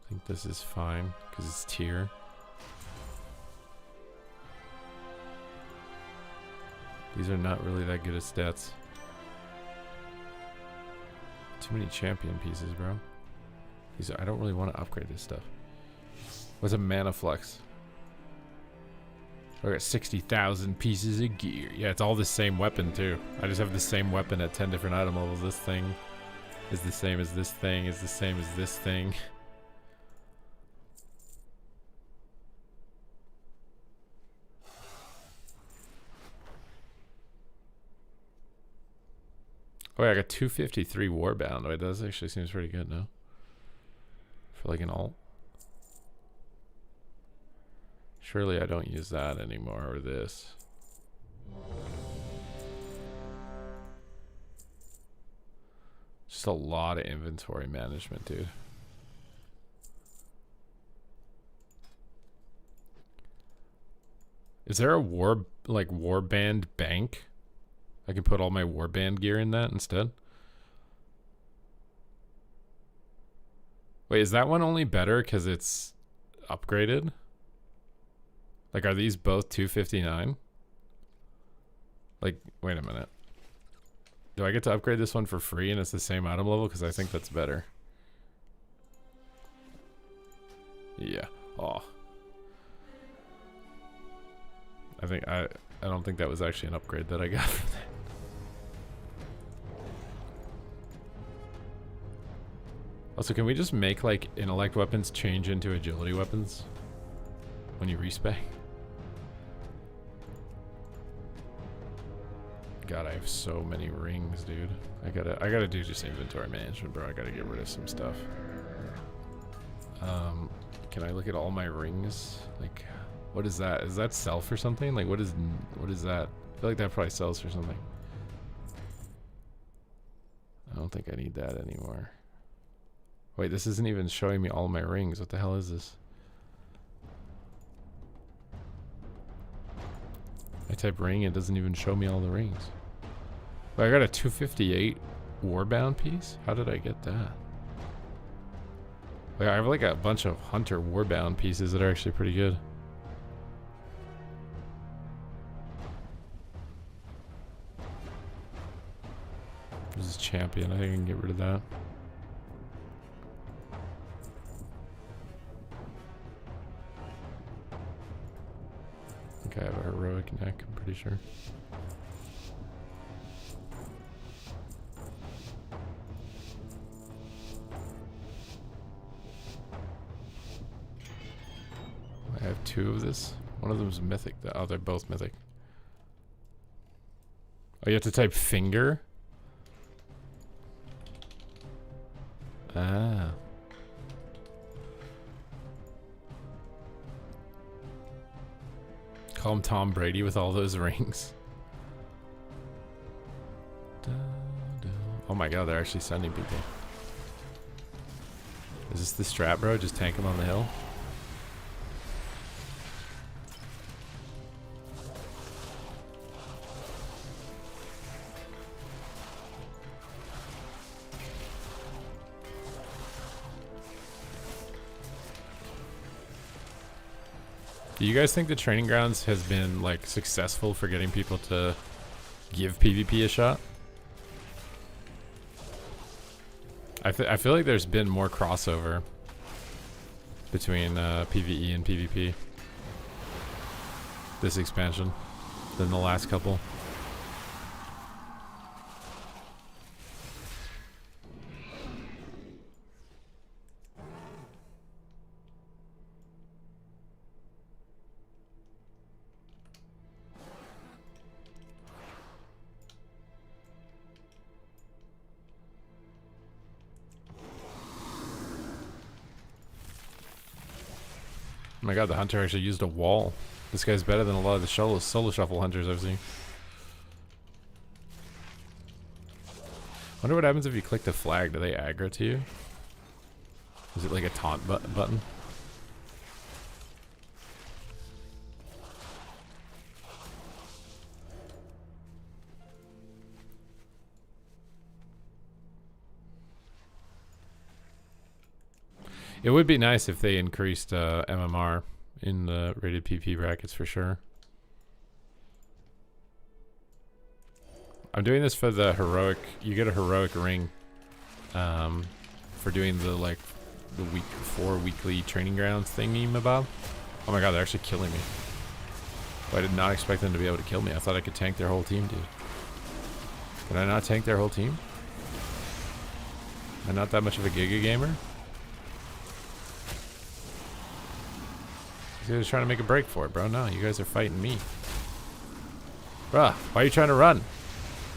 I think this is fine because it's tier. These are not really that good at stats. Too many champion pieces, bro. I don't really want to upgrade this stuff. What's a mana flux? I got 60,000 pieces of gear. Yeah, it's all the same weapon too. I just have the same weapon at 10 different item levels. This thing is the same as this thing, is the same as this thing. Oh, yeah, I got 253 Warbound. Wait, that actually seems pretty good now. For like an alt. Surely I don't use that anymore, or this. Just a lot of inventory management, dude. Is there a warband bank? I can put all my warband gear in that instead. Wait, is that one only better because it's upgraded? Like, are these both 259? Like, wait a minute. Do I get to upgrade this one for free and it's the same item level? Because I think that's better. Yeah. Oh. I don't think that was actually an upgrade that I got from that. Also, can we just make, like, intellect weapons change into agility weapons? When you respec? God, I have so many rings, dude. I gotta do just inventory management, bro. I gotta get rid of some stuff. Can I look at all my rings? Like, what is that? Is that self or something? Like, what is that? I feel like that probably sells for something. I don't think I need that anymore. Wait, this isn't even showing me all my rings. What the hell is this? I type ring, it doesn't even show me all the rings. But I got a 258 Warbound piece? How did I get that? Like, I have like a bunch of Hunter Warbound pieces that are actually pretty good. This is champion. I think I can get rid of that. I think I have a heroic neck, I'm pretty sure. I have two of this. One of them is mythic. Oh, they're both mythic. Oh, you have to type finger? Ah. Call him Tom Brady with all those rings. Oh my god, they're actually sending people. Is this the strat, bro? Just tank him on the hill? Do you guys think the training grounds has been like successful for getting people to give PvP a shot? I feel like there's been more crossover between PvE and PvP this expansion than the last couple. Oh my god, the hunter actually used a wall. This guy's better than a lot of the solo shuffle hunters I've seen. Wonder what happens if you click the flag. Do they aggro to you? Is it like a taunt button? It would be nice if they increased MMR in the rated PP brackets for sure. I'm doing this for the heroic. You get a heroic ring for doing the like the week 4 weekly training grounds thingy, mabob. Oh my god, they're actually killing me. Oh, I did not expect them to be able to kill me. I thought I could tank their whole team, dude. Can I not tank their whole team? Am I not that much of a Giga gamer? You guys are trying to make a break for it, bro. No, you guys are fighting me. Bruh, why are you trying to run?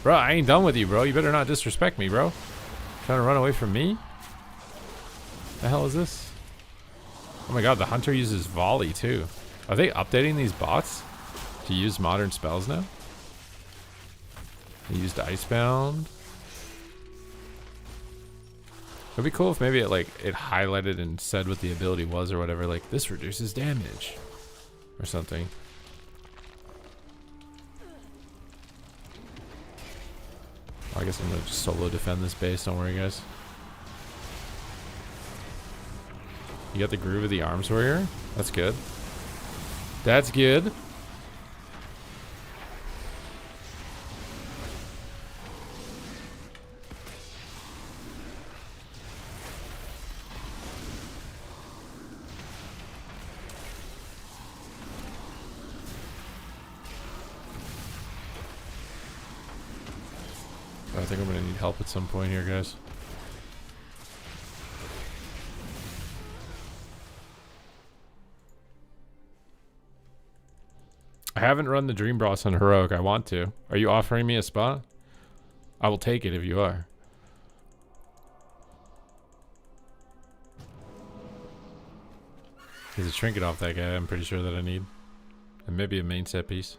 Bro, I ain't done with you, bro. You better not disrespect me, bro. Trying to run away from me? The hell is this? Oh my god, the hunter uses volley too. Are they updating these bots to use modern spells now? They used Icebound. It'd be cool if maybe it highlighted and said what the ability was or whatever, like this reduces damage or something. I guess I'm gonna just solo defend this base, don't worry guys. You got the groove of the arms warrior? That's good. That's good. I think I'm gonna need help at some point here, guys. I haven't run the Dream Boss on Heroic. I want to. Are you offering me a spot? I will take it if you are. There's a trinket off that guy, I'm pretty sure that I need. And maybe a main set piece.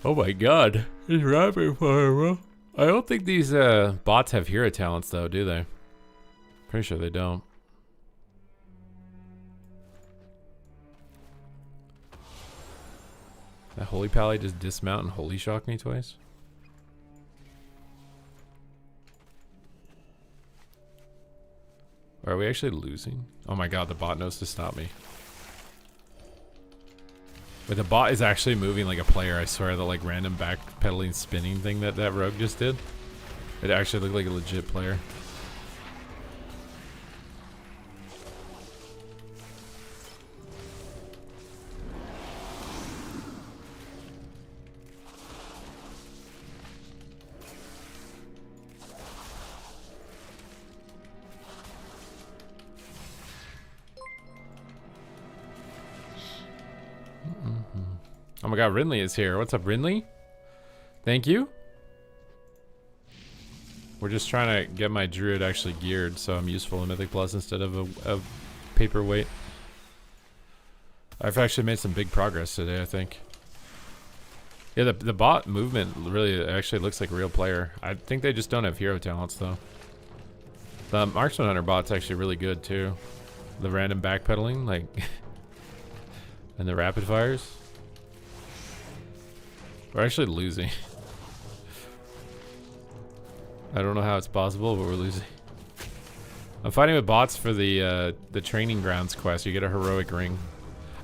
Oh my god, he's rapid fire, bro. I don't think these bots have hero talents though, do they? Pretty sure they don't. That Holy Pally just dismount and Holy Shock me twice? Or are we actually losing? Oh my god, the bot knows to stop me. But the bot is actually moving like a player, I swear. The like random backpedaling spinning thing that rogue just did. It actually looked like a legit player. Oh my god, Rinley is here. What's up, Rinley? Thank you. We're just trying to get my druid actually geared so I'm useful in Mythic Plus instead of a paperweight. I've actually made some big progress today, I think. Yeah, the bot movement really actually looks like a real player. I think they just don't have hero talents though. The Marksman Hunter bot's actually really good too. The random backpedaling, like, and the rapid fires. We're actually losing. I don't know how it's possible, but we're losing. I'm fighting with bots for the training grounds quest. You get a heroic ring.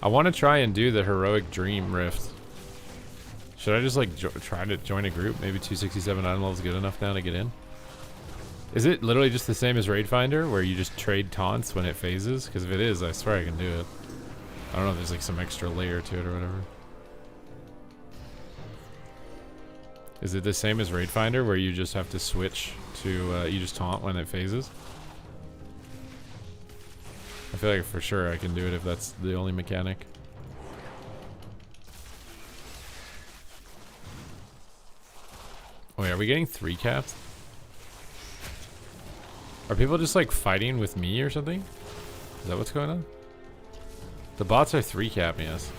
I want to try and do the heroic dream rift. Should I just like try to join a group? Maybe 267 item level is good enough now to get in. Is it literally just the same as Raid Finder, where you just trade taunts when it phases? Because if it is, I swear I can do it. I don't know if there's like some extra layer to it or whatever. Is it the same as Raid Finder, where you just have to switch to, you just taunt when it phases? I feel like for sure I can do it if that's the only mechanic. Oh wait, are we getting 3 caps? Are people just like fighting with me or something? Is that what's going on? The bots are 3 capping us.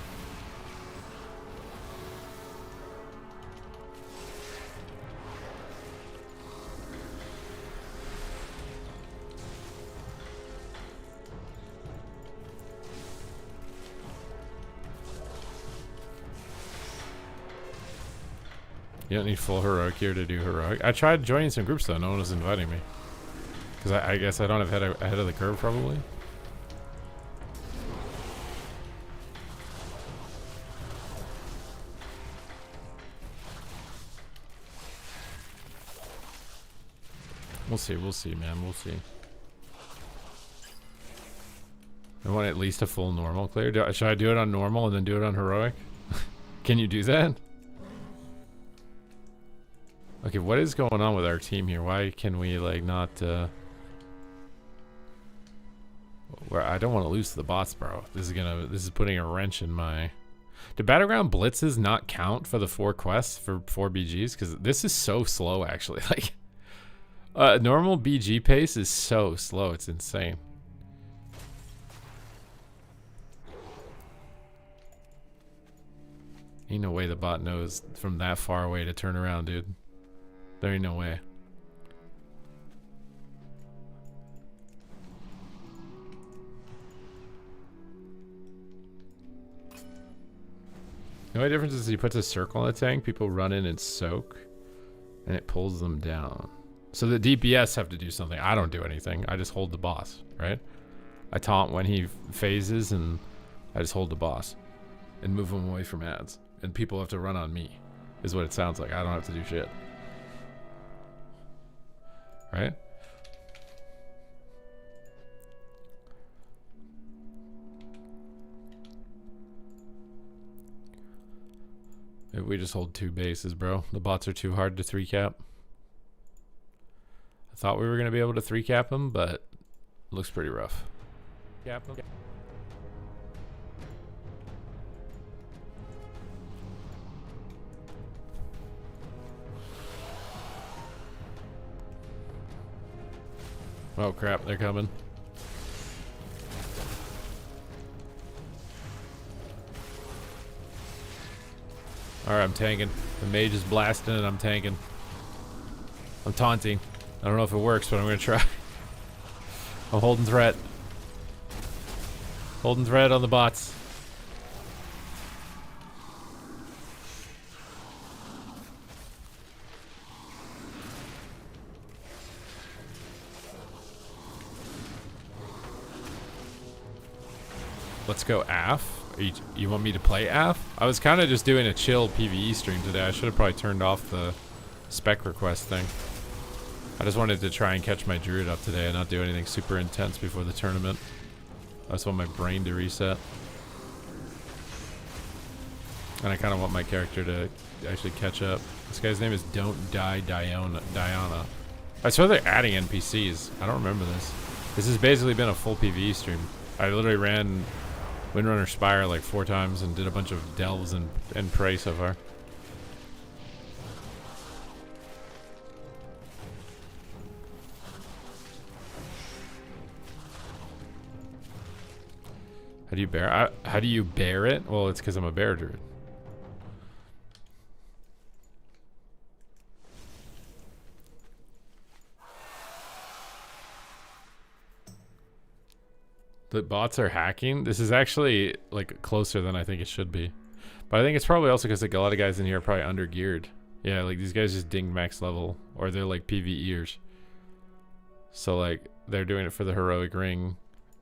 You don't need full heroic here to do heroic. I tried joining some groups though, no one was inviting me. Because I guess I don't have ahead of the curve probably. We'll see, man, we'll see. I want at least a full normal clear. Should I do it on normal and then do it on heroic? Can you do that? Okay, what is going on with our team here? Why can we like not where I don't want to lose to the bots, bro. This is putting a wrench in my... Do Battleground Blitzes not count for the 4 quests for 4 BGs? Because this is so slow actually. Like normal BG pace is so slow, it's insane. Ain't no way the bot knows from that far away to turn around, dude. There ain't no way. The only difference is he puts a circle on the tank, people run in and soak, and it pulls them down. So the DPS have to do something. I don't do anything. I just hold the boss, right? I taunt when he phases, and I just hold the boss and move him away from ads. And people have to run on me, is what it sounds like. I don't have to do shit. Right? Maybe we just hold 2 bases, bro. The bots are too hard to 3 cap. I thought we were going to be able to 3 cap them, but it looks pretty rough. Cap them. Oh crap, they're coming. Alright, I'm tanking. The mage is blasting and I'm tanking. I'm taunting. I don't know if it works, but I'm gonna try. I'm holding threat. Holding threat on the bots. Let's go AF. You want me to play AF? I was kind of just doing a chill PvE stream today. I should have probably turned off the spec request thing. I just wanted to try and catch my druid up today and not do anything super intense before the tournament. I just want my brain to reset. And I kind of want my character to actually catch up. This guy's name is Don't Die Diana. I swear they're adding NPCs. I don't remember this. This has basically been a full PvE stream. I literally ran Windrunner Spire like 4 times and did a bunch of delves and prey so far. How do you bear? How do you bear it? Well, it's because I'm a bear druid. The bots are hacking. This is actually like closer than I think it should be. But I think it's probably also because like a lot of guys in here are probably under geared. Yeah, like these guys just dinged max level, or they're like PvEers. So like they're doing it for the heroic ring,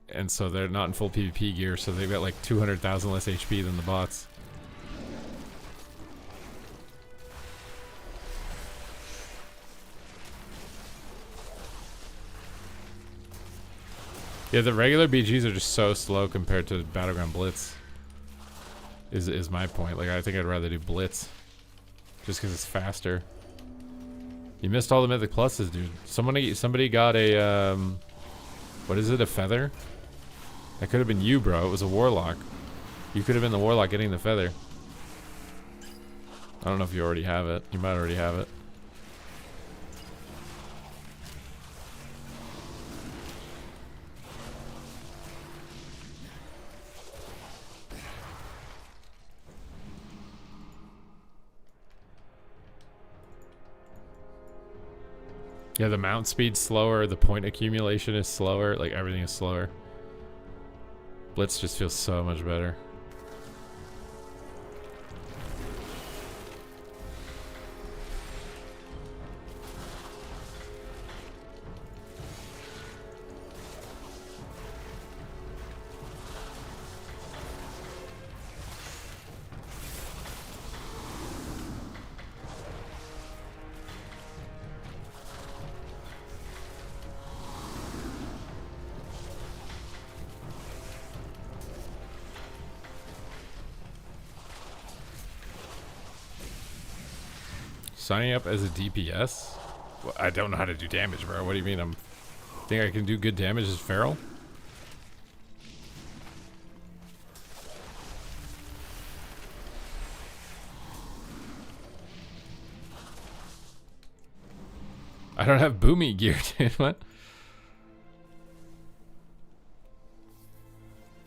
and so they're not in full PvP gear, so they've got like 200,000 less HP than the bots. Yeah, the regular BGs are just so slow compared to Battleground Blitz. Is my point. Like, I think I'd rather do Blitz. Just because it's faster. You missed all the Mythic Pluses, dude. Somebody got a, what is it, a feather? That could have been you, bro. It was a Warlock. You could have been the Warlock getting the feather. I don't know if you already have it. You might already have it. Yeah, the mount speed's slower, the point accumulation is slower, like everything is slower. Blitz just feels so much better. Signing up as a DPS? Well, I don't know how to do damage, bro. What do you mean? Think I can do good damage as Feral? I don't have Boomy gear, dude. What?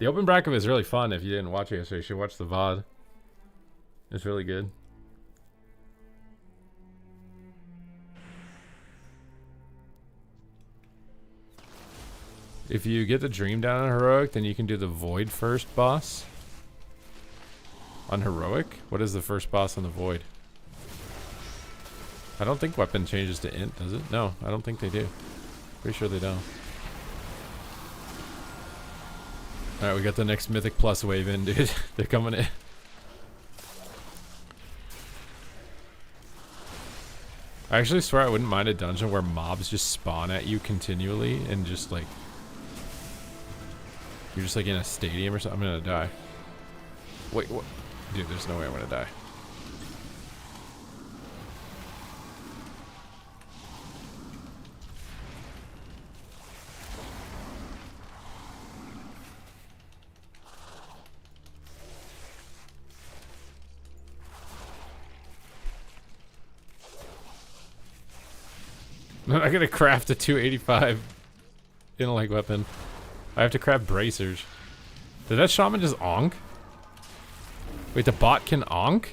The open bracket is really fun. If you didn't watch it yesterday, you should watch the VOD. It's really good. If you get the Dream down on Heroic, then you can do the Void first boss. On Heroic? What is the first boss on the Void? I don't think weapon changes to int, does it? No, I don't think they do. Pretty sure they don't. Alright, we got the next Mythic Plus wave in, dude. They're coming in. I actually swear I wouldn't mind a dungeon where mobs just spawn at you continually and just like... You're just like in a stadium or something. I'm gonna die. Wait, what? Dude, there's no way I'm gonna die. I'm not gonna craft a 285 intellect weapon. I have to craft bracers. Did that shaman just onk? Wait, the bot can onk?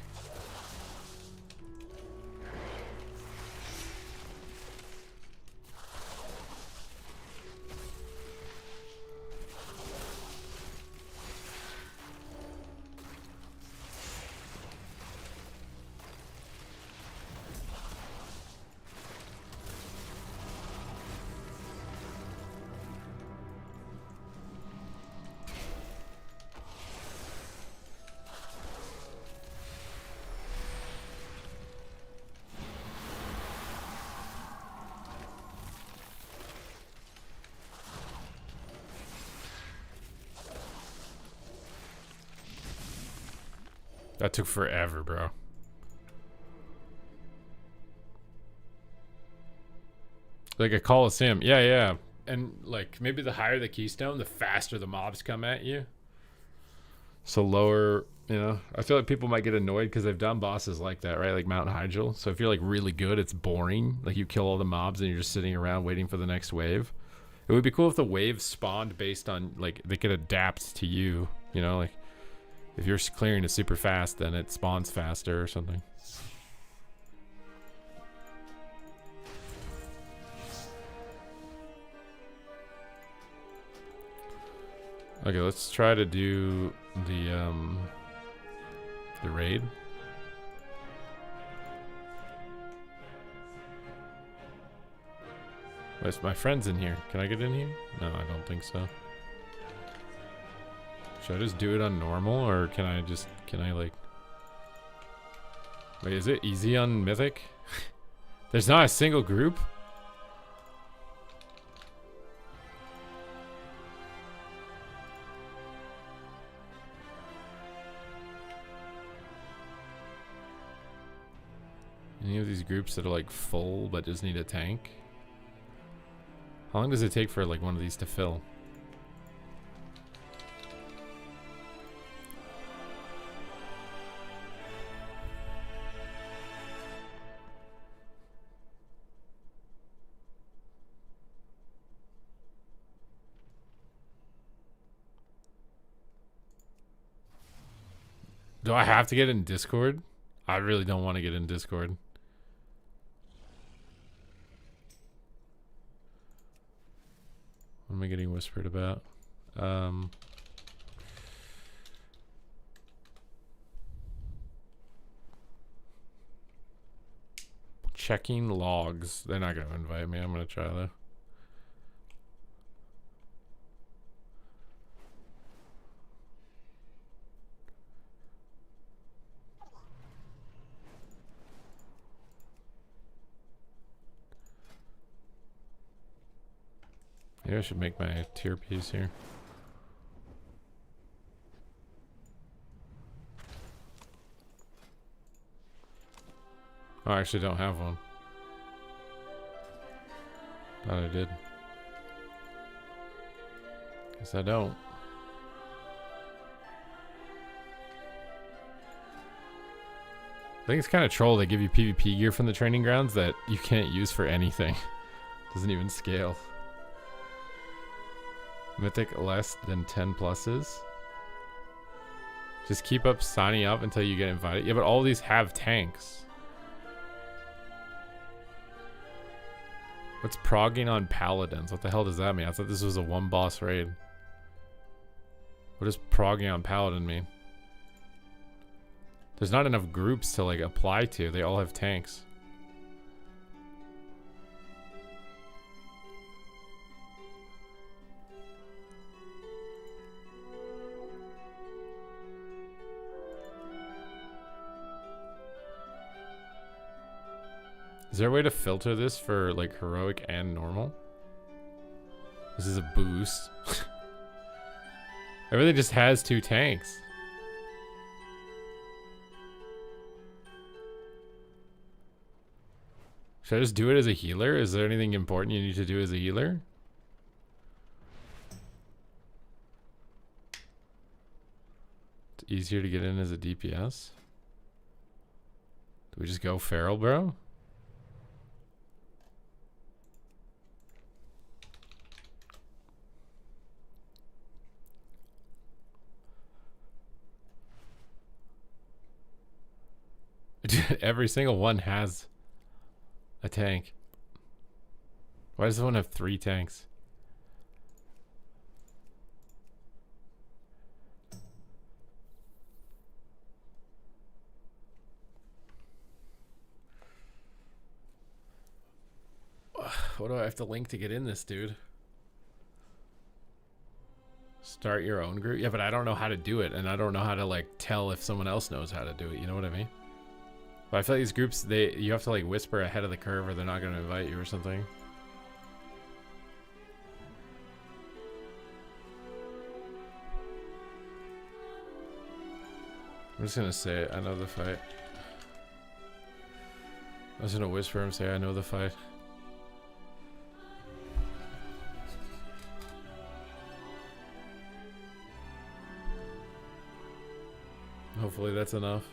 That took forever, bro. Like a Coliseum. Yeah, yeah. And like maybe the higher the keystone, the faster the mobs come at you. So lower, you know. I feel like people might get annoyed because they've done bosses like that, right? Like Mount Hygel. So if you're like really good, it's boring. Like you kill all the mobs and you're just sitting around waiting for the next wave. It would be cool if the waves spawned based on like they could adapt to you, you know, like if you're clearing it super fast, then it spawns faster or something. Okay, let's try to do the raid. Wait, my friend's in here. Can I get in here? No, I don't think so. Should I just do it on normal, or can I like... Wait, is it easy on Mythic? There's not a single group? Any of these groups that are like full but just need a tank? How long does it take for like one of these to fill? Do I have to get in Discord? I really don't want to get in Discord. am I getting whispered about? Checking logs. They're not going to invite me. I'm going to try though. Maybe I should make my tier piece here. Oh, I actually don't have one. Thought I did. Guess I don't. I think it's kind of troll. They give you PvP gear from the training grounds that you can't use for anything. Doesn't even scale. Mythic less than 10 pluses. Just keep up signing up until you get invited. Yeah, but all these have tanks. What's progging on paladins? What the hell does that mean? I thought this was a one boss raid. What does progging on paladin mean? There's not enough groups to like apply to. They all have tanks. Is there a way to filter this for like heroic and normal? This is a boost. Everything just has 2 tanks. Should I just do it as a healer? Is there anything important you need to do as a healer? It's easier to get in as a DPS. Do we just go feral, bro? Every single one has a tank. Why does this one have 3 tanks? What do I have to link to get in this, dude? Start your own group? Yeah, but I don't know how to do it, and I don't know how to like tell if someone else knows how to do it. You know what I mean? But I feel like these groups, you have to like whisper ahead of the curve or they're not going to invite you or something. I'm just going to say it. I know the fight. I was going to whisper and say I know the fight. Hopefully that's enough.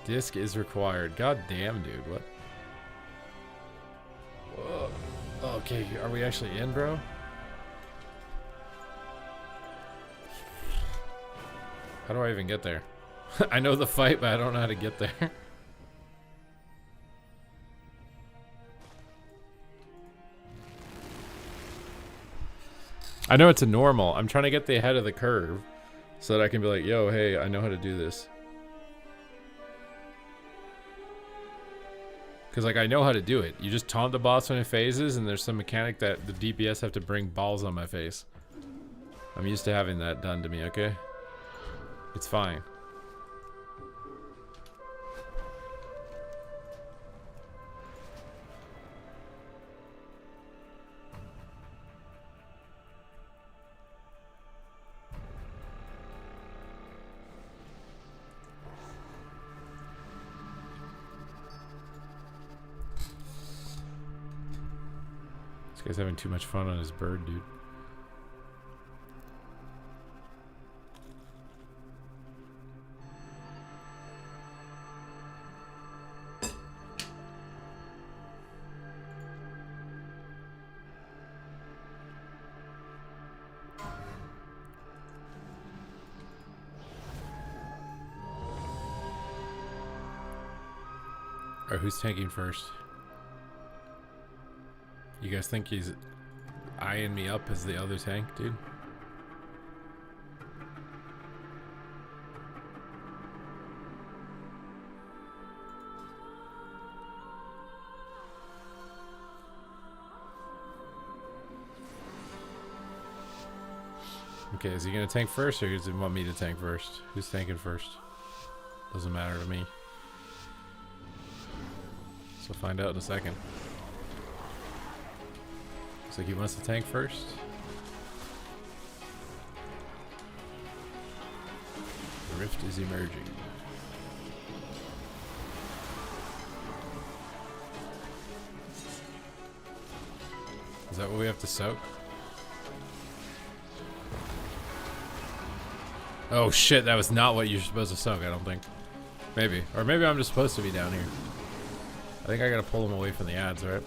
Disc is required. God damn, dude. What? Whoa. Okay, are we actually in, bro? How do I even get there? I know the fight, but I don't know how to get there. I know it's a normal. I'm trying to get the head of the curve so that I can be like, yo, hey, I know how to do this. Because, like, I know how to do it. You just taunt the boss when it phases, and there's some mechanic that the DPS have to bring balls on my face. I'm used to having that done to me, okay? It's fine. This guy's having too much fun on his bird, dude. Alright, who's tanking first? You guys think he's eyeing me up as the other tank, dude? Okay, is he gonna tank first, or does he want me to tank first? Who's tanking first? Doesn't matter to me. So find out in a second. Looks like he wants to tank first. The rift is emerging. Is that what we have to soak? Oh shit, that was not what you're supposed to soak, I don't think. Maybe. Or maybe I'm just supposed to be down here. I think I gotta pull him away from the ads, right?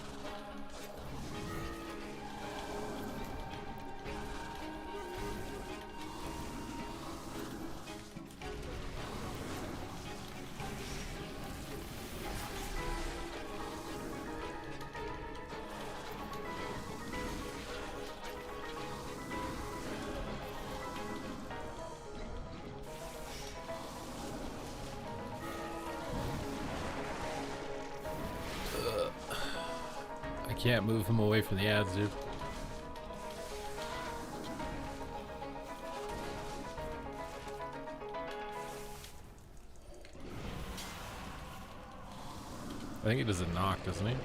Can't move him away from the ads, dude. I think he does a knock, doesn't he?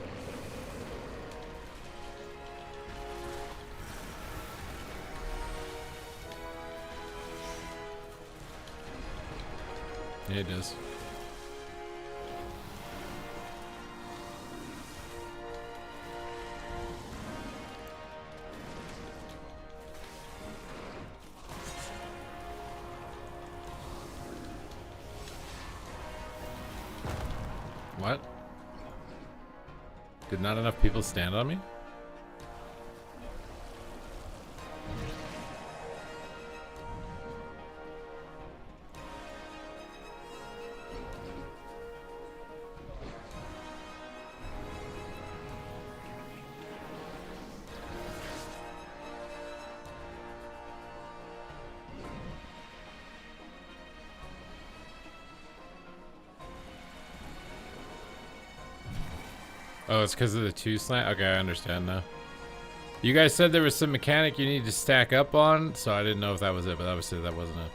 Yeah, he does. What? Did not enough people stand on me? Oh, it's because of the 2 slant? Okay, I understand now. You guys said there was some mechanic you need to stack up on, so I didn't know if that was it, but obviously that wasn't it.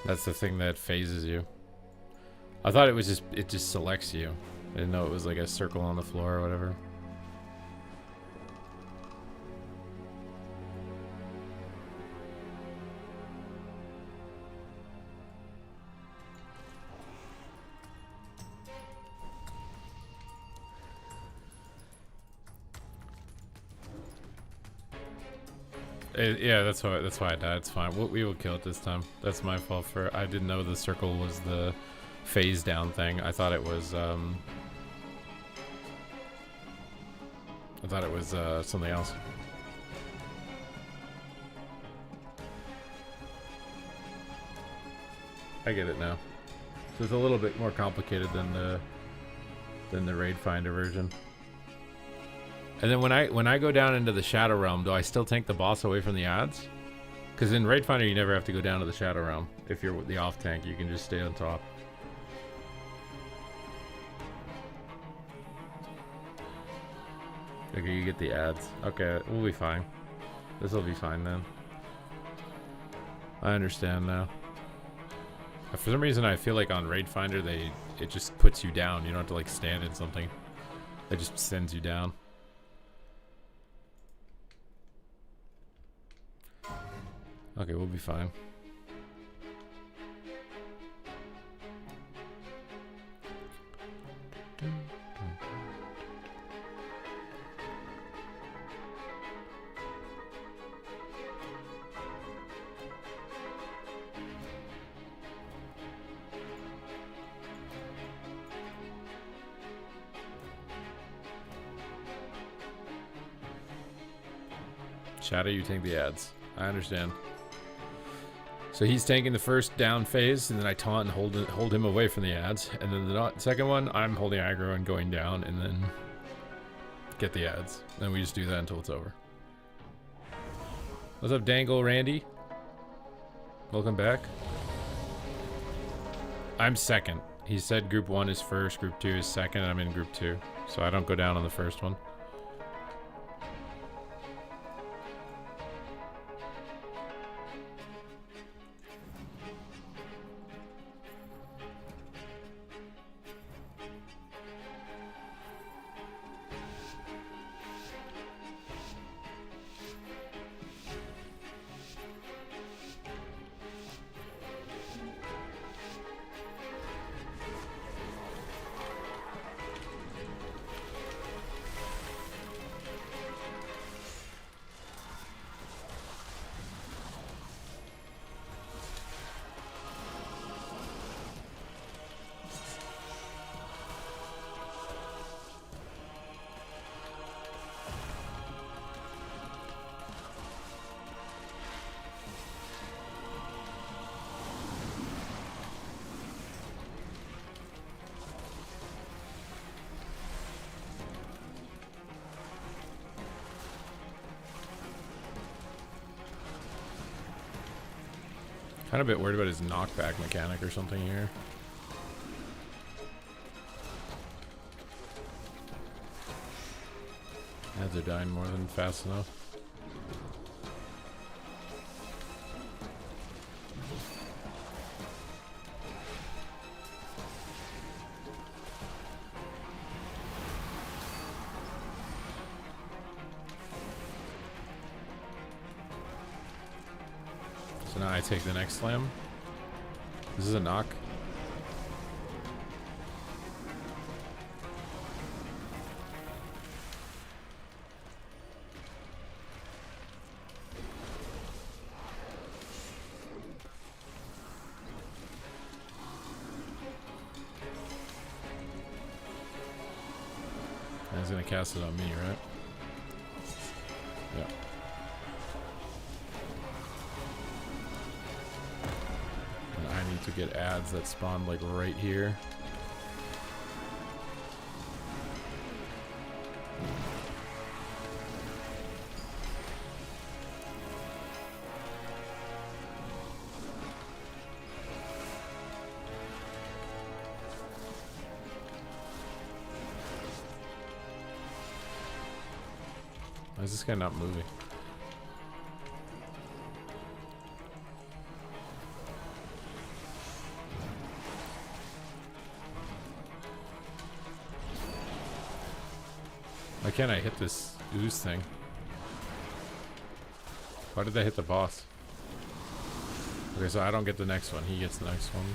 That's the thing that phases you. I thought it was just, it just selects you. I didn't know it was like a circle on the floor or whatever. Yeah, that's why I died. It's fine. We will kill it this time. That's my fault for I didn't know the circle was the phase down thing. I thought it was something else. I get it now. So it's a little bit more complicated than the raid finder version. And then when I go down into the Shadow Realm, do I still tank the boss away from the ads? Because in Raid Finder, you never have to go down to the Shadow Realm. If you're the off tank, you can just stay on top. Okay, you get the ads. Okay, we'll be fine. This will be fine then. I understand now. For some reason, I feel like on Raid Finder, it just puts you down. You don't have to like stand in something. It just sends you down. Okay, we'll be fine. Shadow, you take the ads. I understand. So he's taking the first down phase, and then I taunt and hold him away from the ads. And then the second one, I'm holding aggro and going down, and then get the ads. Then we just do that until it's over. What's up, Dangle Randy? Welcome back. I'm second. He said group 1 is first, group 2 is second, and I'm in group 2. So I don't go down on the first one. Kind of a bit worried about his knockback mechanic or something here. Ads are dying more than fast enough. So now I take the next slam. This is a knock. And he's gonna cast it on me, right? Yeah. I need to get ads that spawn like right here. Why is this guy not moving? Why can't I hit this ooze thing? Why did I hit the boss? Okay, so I don't get the next one. He gets the next one.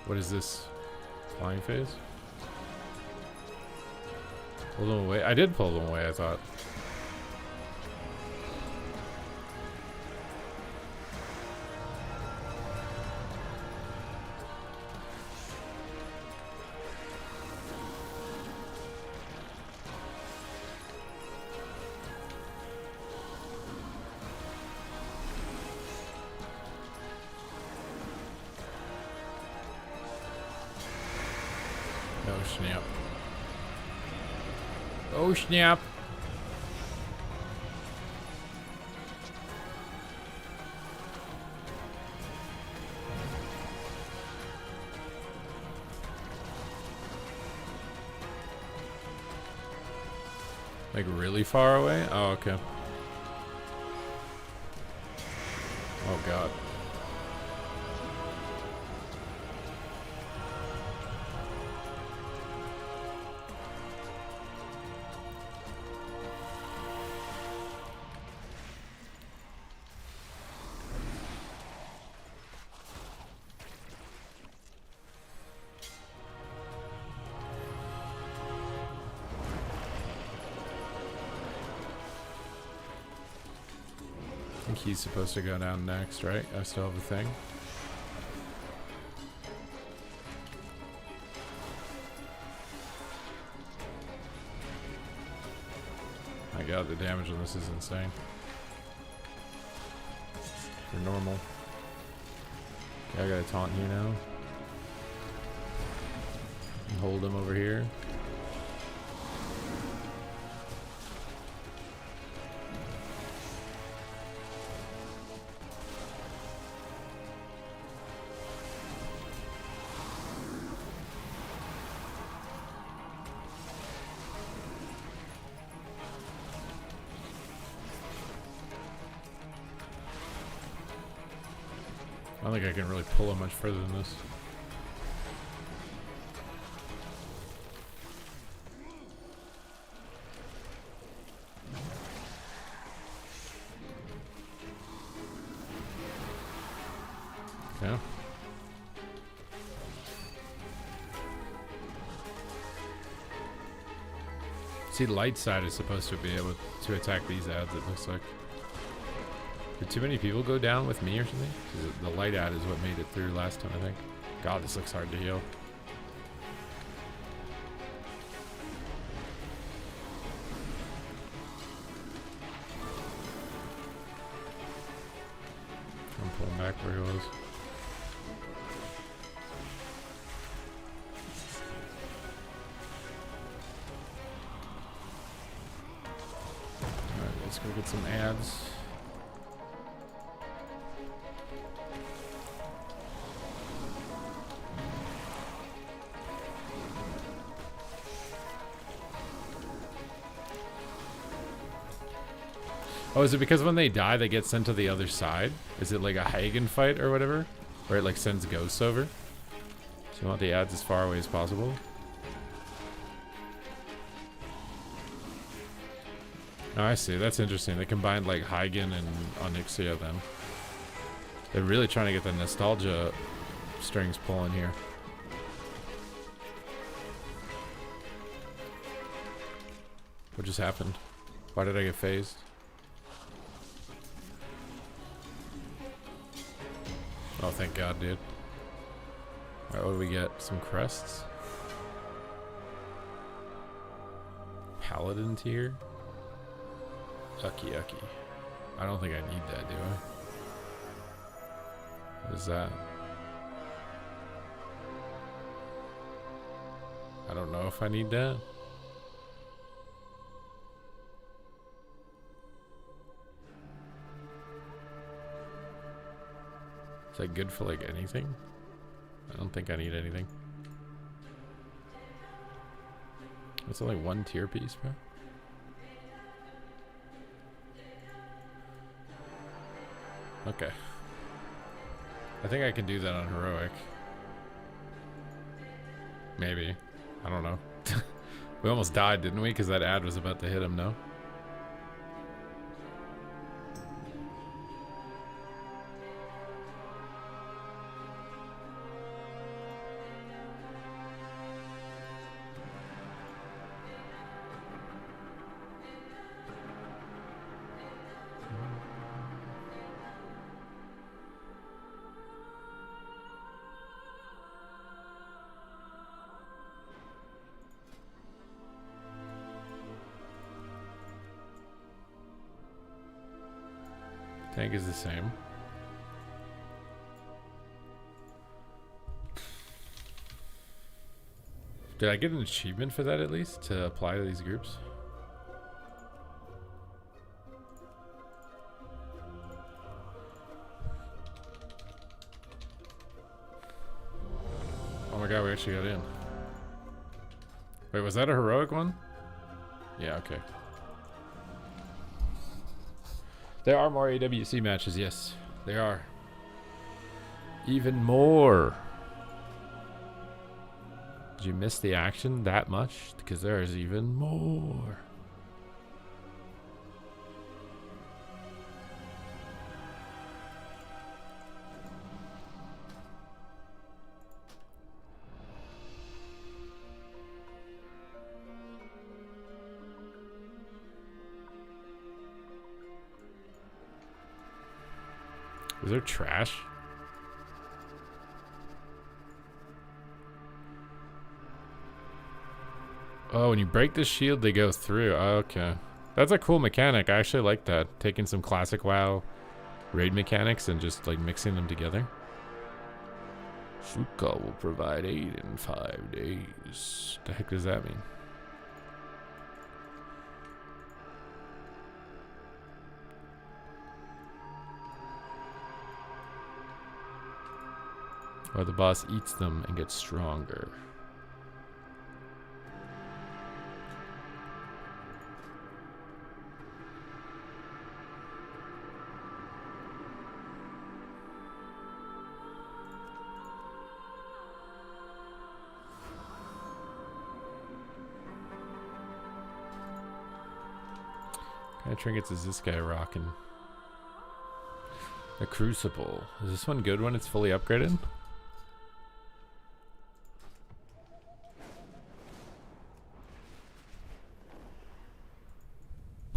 What is this? Flying phase? Pull them away? I did pull them away, I thought. Oh snap. Oh snap. Like really far away? Oh, okay. Oh god. I think he's supposed to go down next, right? I still have a thing. My god, the damage on this is insane. For normal. Okay, I got a taunt here now. Hold him over here. I don't think I can really pull him much further than this. Yeah. See, light side is supposed to be able to attack these ads, it looks like. Did too many people go down with me or something? 'Cause the light ad is what made it through last time, I think. God, this looks hard to heal. I'm pulling back where he was. Alright, let's go get some ads. Oh, is it because when they die, they get sent to the other side? Is it like a Hagen fight or whatever? Where it like sends ghosts over? So you want the ads as far away as possible? Oh, I see. That's interesting. They combined like Hagen and Onyxia then. They're really trying to get the nostalgia strings pulling here. What just happened? Why did I get phased? Oh, thank God, dude. Alright, what do we get? Some crests? Paladin tier? Yucky, yucky. I don't think I need that, do I? What is that? I don't know if I need that. Is that good for like anything? I don't think I need anything. It's only one tier piece, bro. Okay. I think I can do that on heroic. Maybe. I don't know. We almost died, didn't we? Because that ad was about to hit him, no? Tank is the same. Did I get an achievement for that at least to apply to these groups? Oh my god, we actually got in. Wait, was that a heroic one? Yeah, okay. There are more AWC matches, yes. There are. Even more. Did you miss the action that much? Because there is even more. Is there trash? Oh, when you break the shield, they go through. Oh, okay. That's a cool mechanic. I actually like that. Taking some classic WoW raid mechanics and just like mixing them together. Fuka will provide aid in 5 days. The heck does that mean? Or the boss eats them and gets stronger. What kind of trinkets is this guy rocking? A crucible. Is this one good when it's fully upgraded?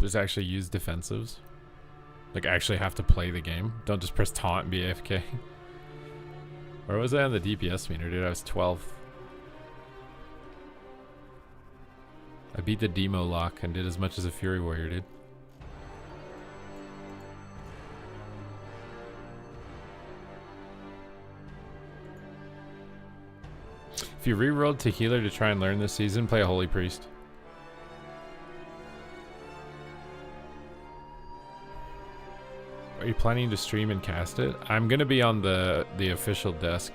Just actually use defensives. Like actually have to play the game. Don't just press taunt and be AFK. Where was I on the DPS meter, dude? I was 12. I beat the demo lock and did as much as a Fury Warrior did. If you rerolled to healer to try and learn this season, play a Holy Priest. Are you planning to stream and cast it? I'm gonna be on the official desk.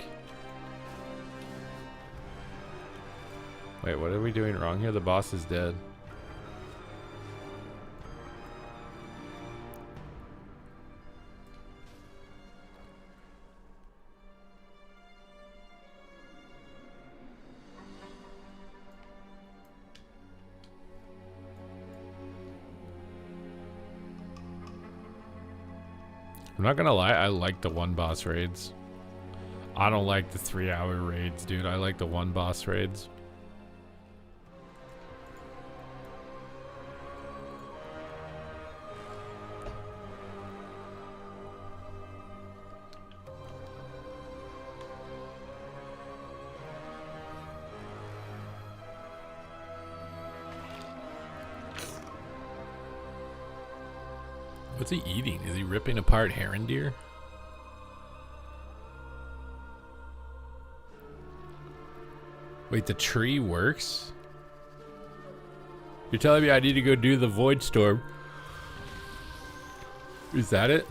Wait, what are we doing wrong here? The boss is dead. I'm not gonna lie, I like the one boss raids. I don't like the 3-hour raids, dude. I like the one boss raids. What's he eating? Is he ripping apart heron deer? Wait, the tree works? You're telling me I need to go do the void storm? Is that it?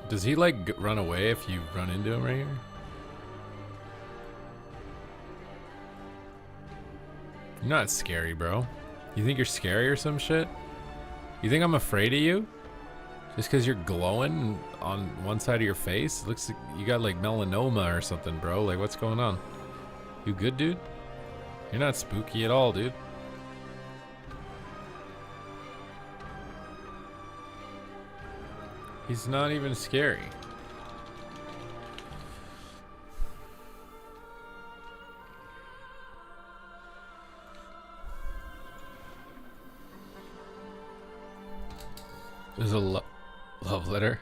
Does he like run away if you run into him right here? You're not scary, bro. You think you're scary or some shit? You think I'm afraid of you? Just because you're glowing on one side of your face? It looks like you got like melanoma or something, bro. Like, what's going on? You good, dude? You're not spooky at all, dude. He's not even scary. There's a love letter.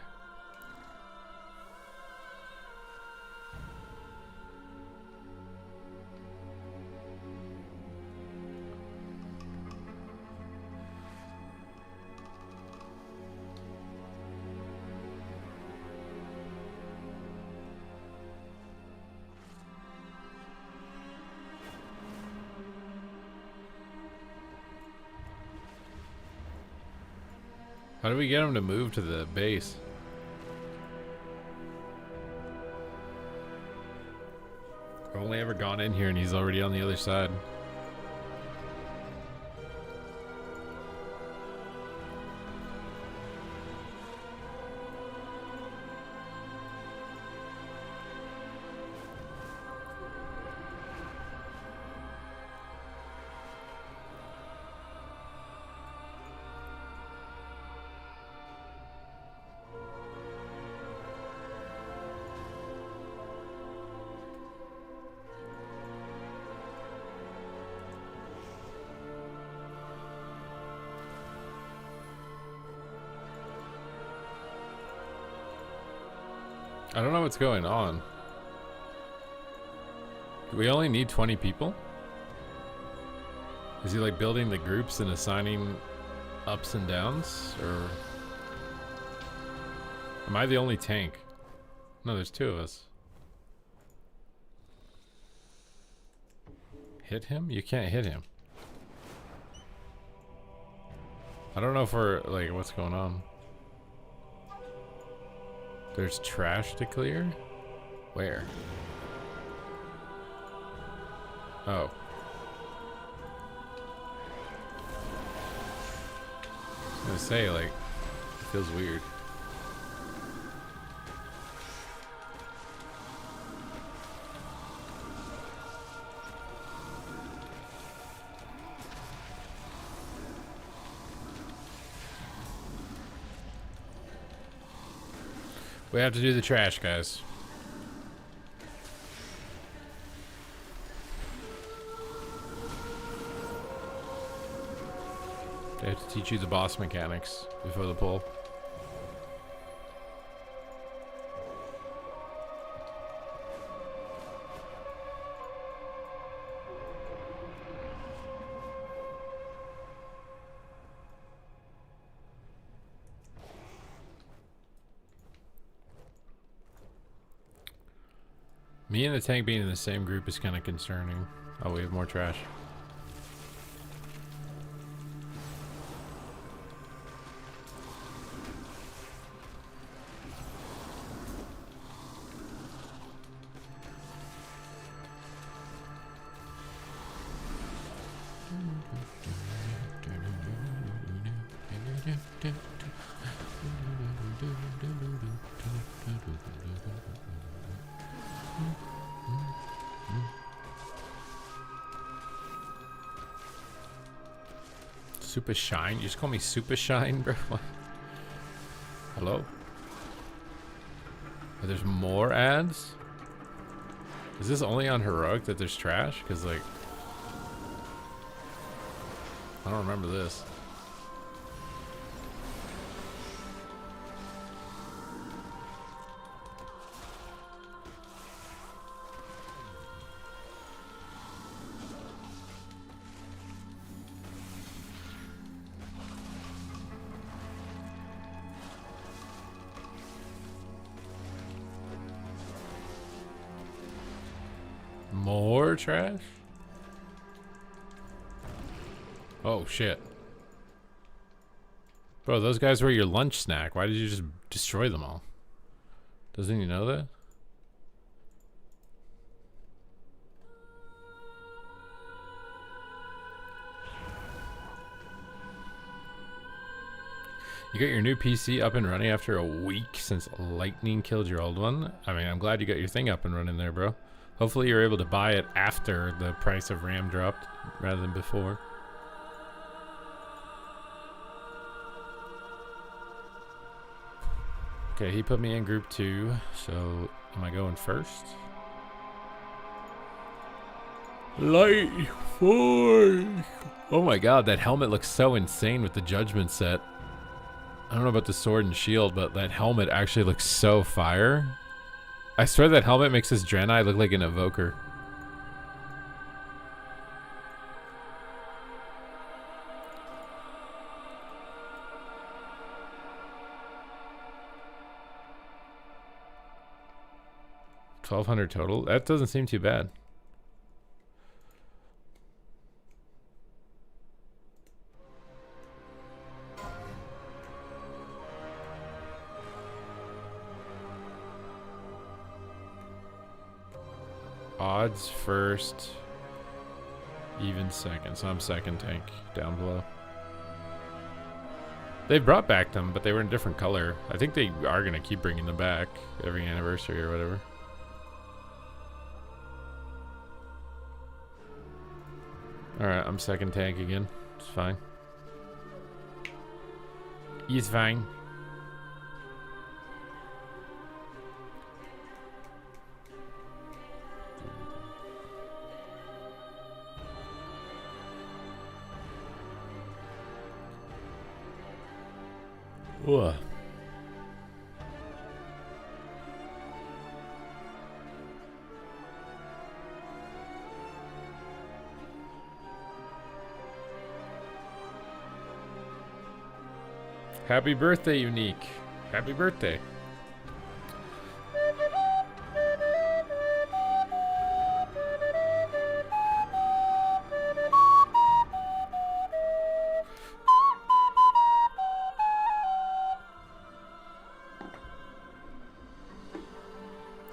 How do we get him to move to the base? I've only ever gone in here and he's already on the other side. I don't know what's going on. Do we only need 20 people? Is he like building the groups and assigning ups and downs, or am I the only tank? No, there's two of us. Hit him? You can't hit him. I don't know if we're like, what's going on? There's trash to clear? Where? Oh. I was gonna say, like, it feels weird. We have to do the trash, guys. They have to teach you the boss mechanics before the pull. Me and the tank being in the same group is kind of concerning. Oh, we have more trash. Super Shine? You just call me Super Shine, bro? Hello? Oh, there's more ads? Is this only on Heroic that there's trash? Because, like, I don't remember this. More trash? Oh, shit. Bro, those guys were your lunch snack. Why did you just destroy them all? Doesn't he know that? You got your new PC up and running after a week since lightning killed your old one? I mean, I'm glad you got your thing up and running there, bro. Hopefully you're able to buy it after the price of RAM dropped rather than before. Okay, he put me in group 2, so am I going first? Light force! Oh my god, that helmet looks so insane with the judgment set. I don't know about the sword and shield, but that helmet actually looks so fire. I swear that helmet makes this Draenei look like an evoker. $1,200 total? That doesn't seem too bad. Odds first, even second. So I'm second tank down below. They brought back them, but they were in a different color. I think they are going to keep bringing them back every anniversary or whatever. Alright, I'm second tank again. It's fine. He's fine. Ugh. Happy birthday, Unique. Happy birthday.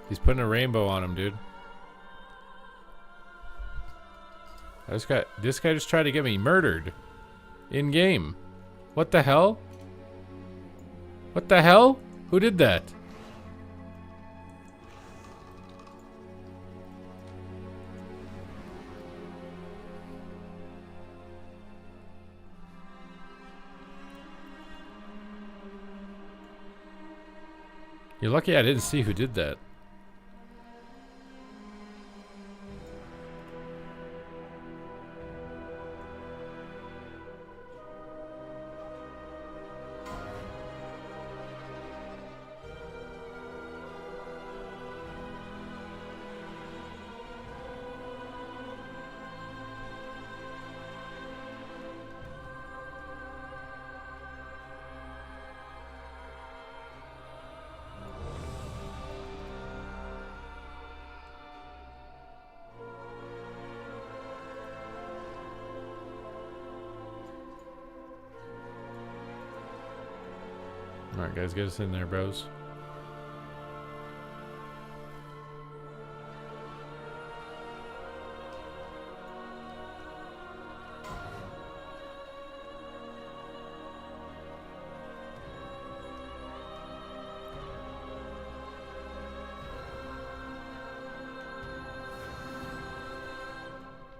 He's putting a rainbow on him, dude. This guy just tried to get me murdered. In game. What the hell? What the hell? Who did that? You're lucky I didn't see who did that. Alright guys, get us in there, bros.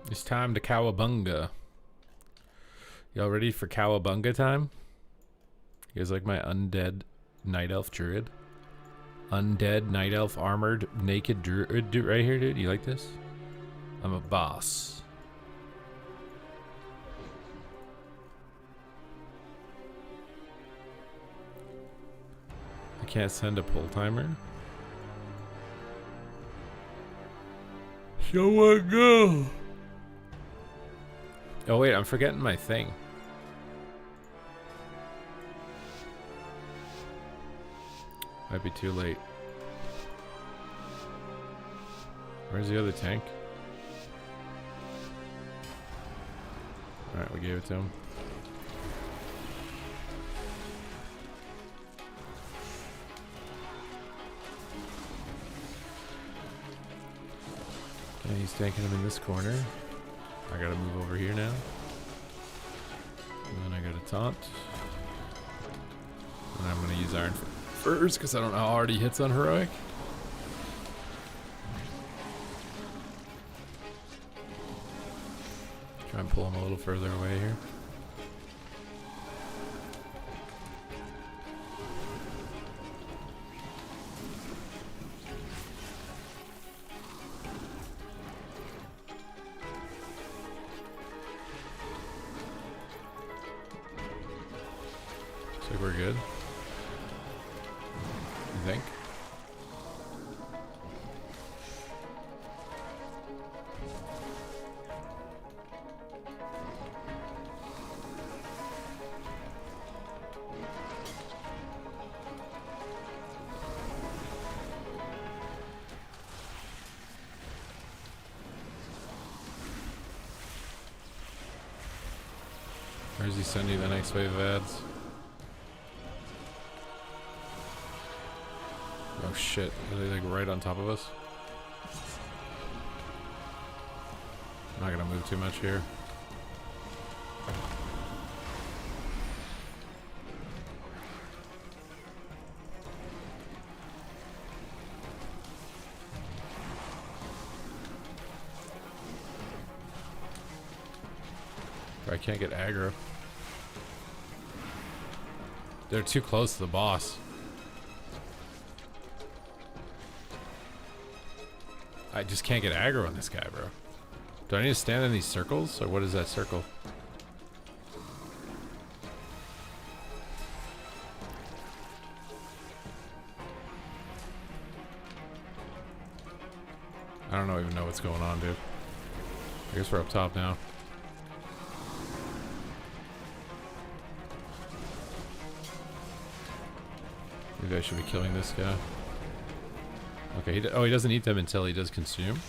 It's time to cowabunga. Y'all ready for cowabunga time? You guys like my undead night elf druid? Undead night elf armored naked druid right here, dude. You like this? I'm a boss. I can't send a pull timer. So I go. Oh wait, I'm forgetting my thing. Might be too late. Where's the other tank? Alright, we gave it to him. Okay, he's taking him in this corner. I gotta move over here now. And then I gotta taunt. And I'm gonna use Iron Furs because I don't know how hard he hits on Heroic. Try and pull him a little further away here. Looks like we're good. I think. Where's he sending the next wave of ads? Oh shit, are they like right on top of us? I'm not gonna move too much here. I can't get aggro. They're too close to the boss. I just can't get aggro on this guy, bro. Do I need to stand in these circles? Or what is that circle? I don't even know what's going on, dude. I guess we're up top now. Maybe I should be killing this guy. Okay, he doesn't eat them until he does consume.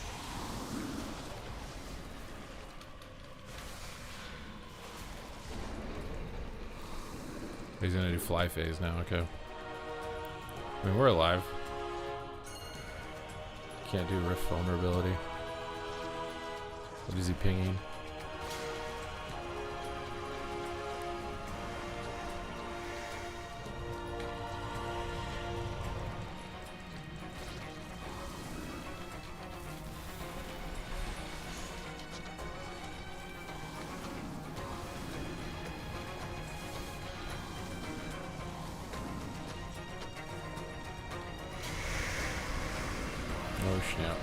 He's gonna do fly phase now, okay. I mean, we're alive. Can't do rift vulnerability. What is he pinging? Oh snap.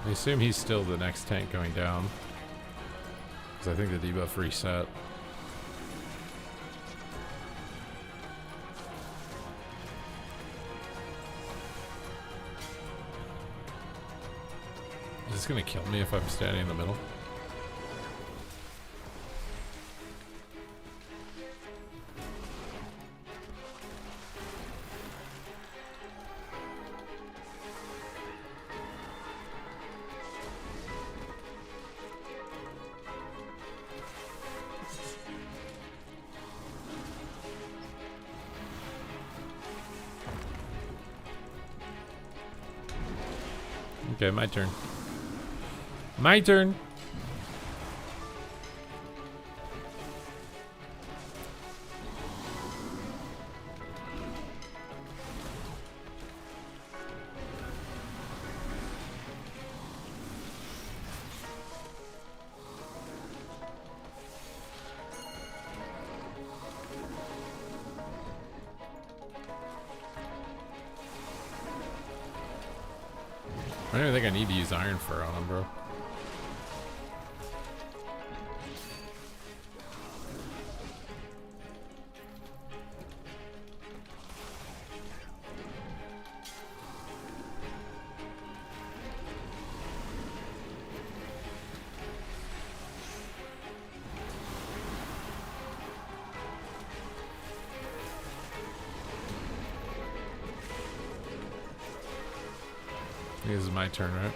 I assume he's still the next tank going down. Because I think the debuff reset. Is this gonna kill me if I'm standing in the middle? Okay, my turn. My turn. I don't even think I need to use Iron Fur on him, bro. This is my turn, right?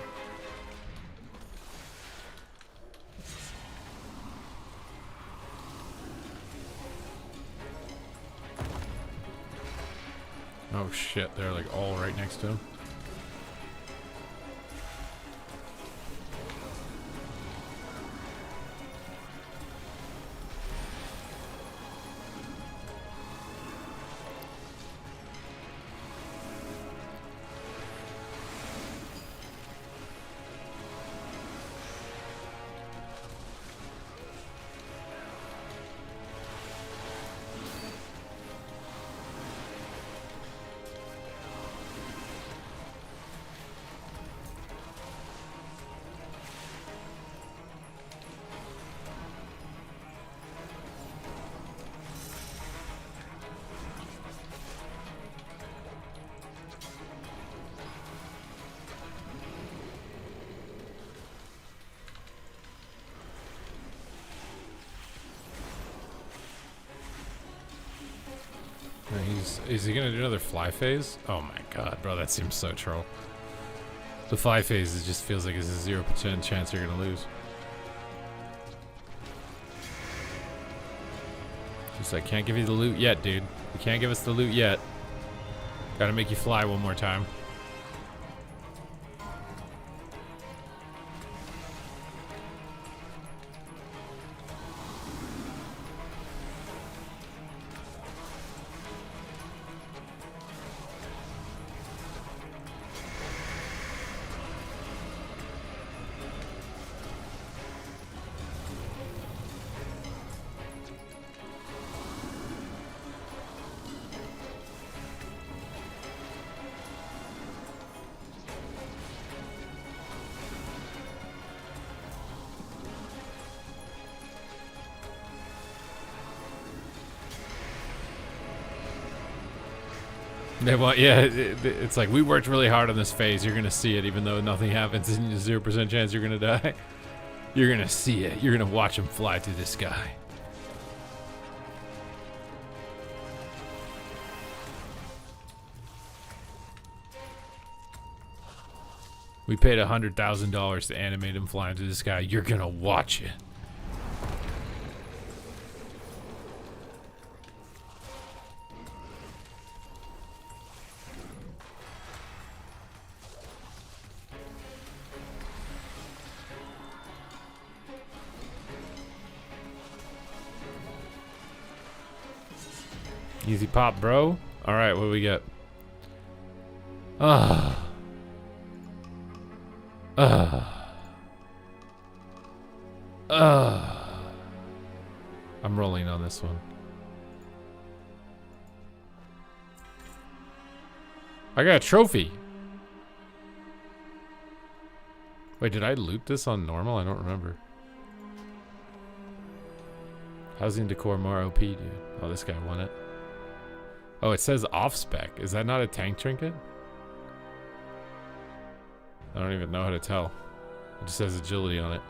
Oh shit, they're like all right next to him. Is he gonna do another fly phase? Oh my god, bro, that seems so troll. The fly phase it just feels like it's a 0% chance you're gonna lose. Just like, can't give you the loot yet, dude. You can't give us the loot yet. Gotta make you fly one more time. They want, yeah, it's like, we worked really hard on this phase. You're going to see it, even though nothing happens and there's 0% chance you're going to die. You're going to see it. You're going to watch him fly through the sky. We paid $100,000 to animate him flying through the sky. You're going to watch it. Easy pop, bro. All right, what do we get? I'm rolling on this one. I got a trophy. Wait, did I loot this on normal? I don't remember. Housing decor more OP, dude. Oh, this guy won it. Oh, it says off spec. Is that not a tank trinket? I don't even know how to tell. It just says agility on it.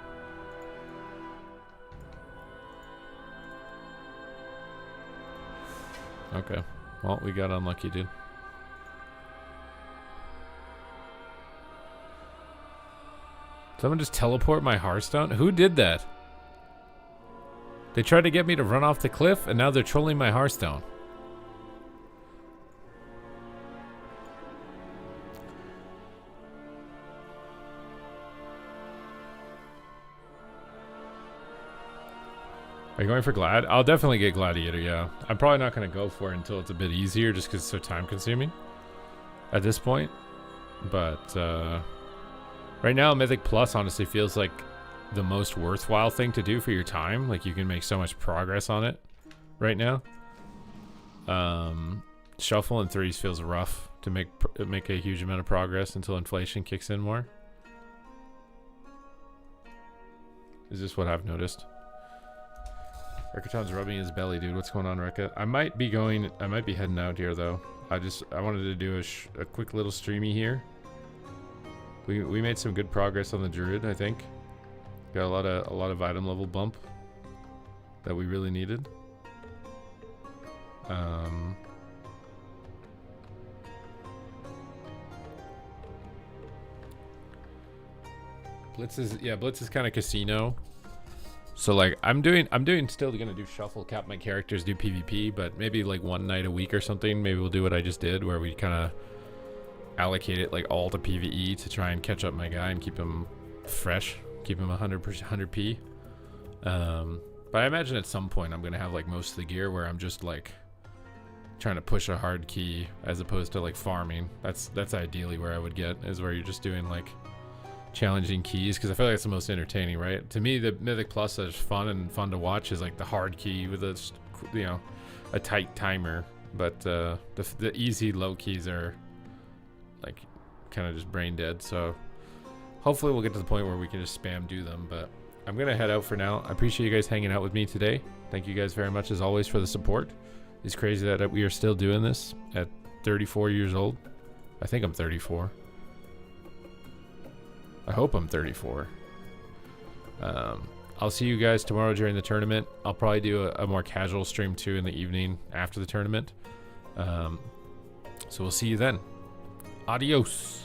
Okay. Well, we got unlucky, dude. Someone just teleport my Hearthstone? Who did that? They tried to get me to run off the cliff, and now they're trolling my Hearthstone. Are you going for Glad? I'll definitely get Gladiator, yeah. I'm probably not going to go for it until it's a bit easier, just because it's so time consuming at this point. But right now, Mythic Plus honestly feels like the most worthwhile thing to do for your time. Like, you can make so much progress on it right now. Shuffle in threes feels rough to make a huge amount of progress until inflation kicks in more. Is this what I've noticed? Rekaton's rubbing his belly, dude. What's going on, Rekka? I might be heading out here, though. I wanted to do a quick little streamy here. We made some good progress on the Druid, I think. Got a lot of item level bump that we really needed. Blitz is kind of casino. So like I'm still gonna do shuffle, cap my characters, do PvP, but maybe like one night a week or something. Maybe we'll do what I just did, where we kind of allocate it like all to PvE to try and catch up my guy and keep him fresh, keep him 100p. But I imagine at some point I'm gonna have like most of the gear where I'm just like trying to push a hard key as opposed to like farming. That's ideally where I would get, is where you're just doing like challenging keys, because I feel like it's the most entertaining, right? To me, the Mythic Plus that's fun to watch is like the hard key with a, you know, a tight timer, but the easy low keys are like kind of just brain dead. So hopefully we'll get to the point where we can just spam do them, but I'm gonna head out for now. I appreciate you guys hanging out with me today. Thank you guys very much as always for the support. It's crazy that we are still doing this at 34 years old. I think I'm 34. I hope I'm 34. I'll see you guys tomorrow during the tournament. I'll probably do a more casual stream too in the evening after the tournament. So we'll see you then. Adios.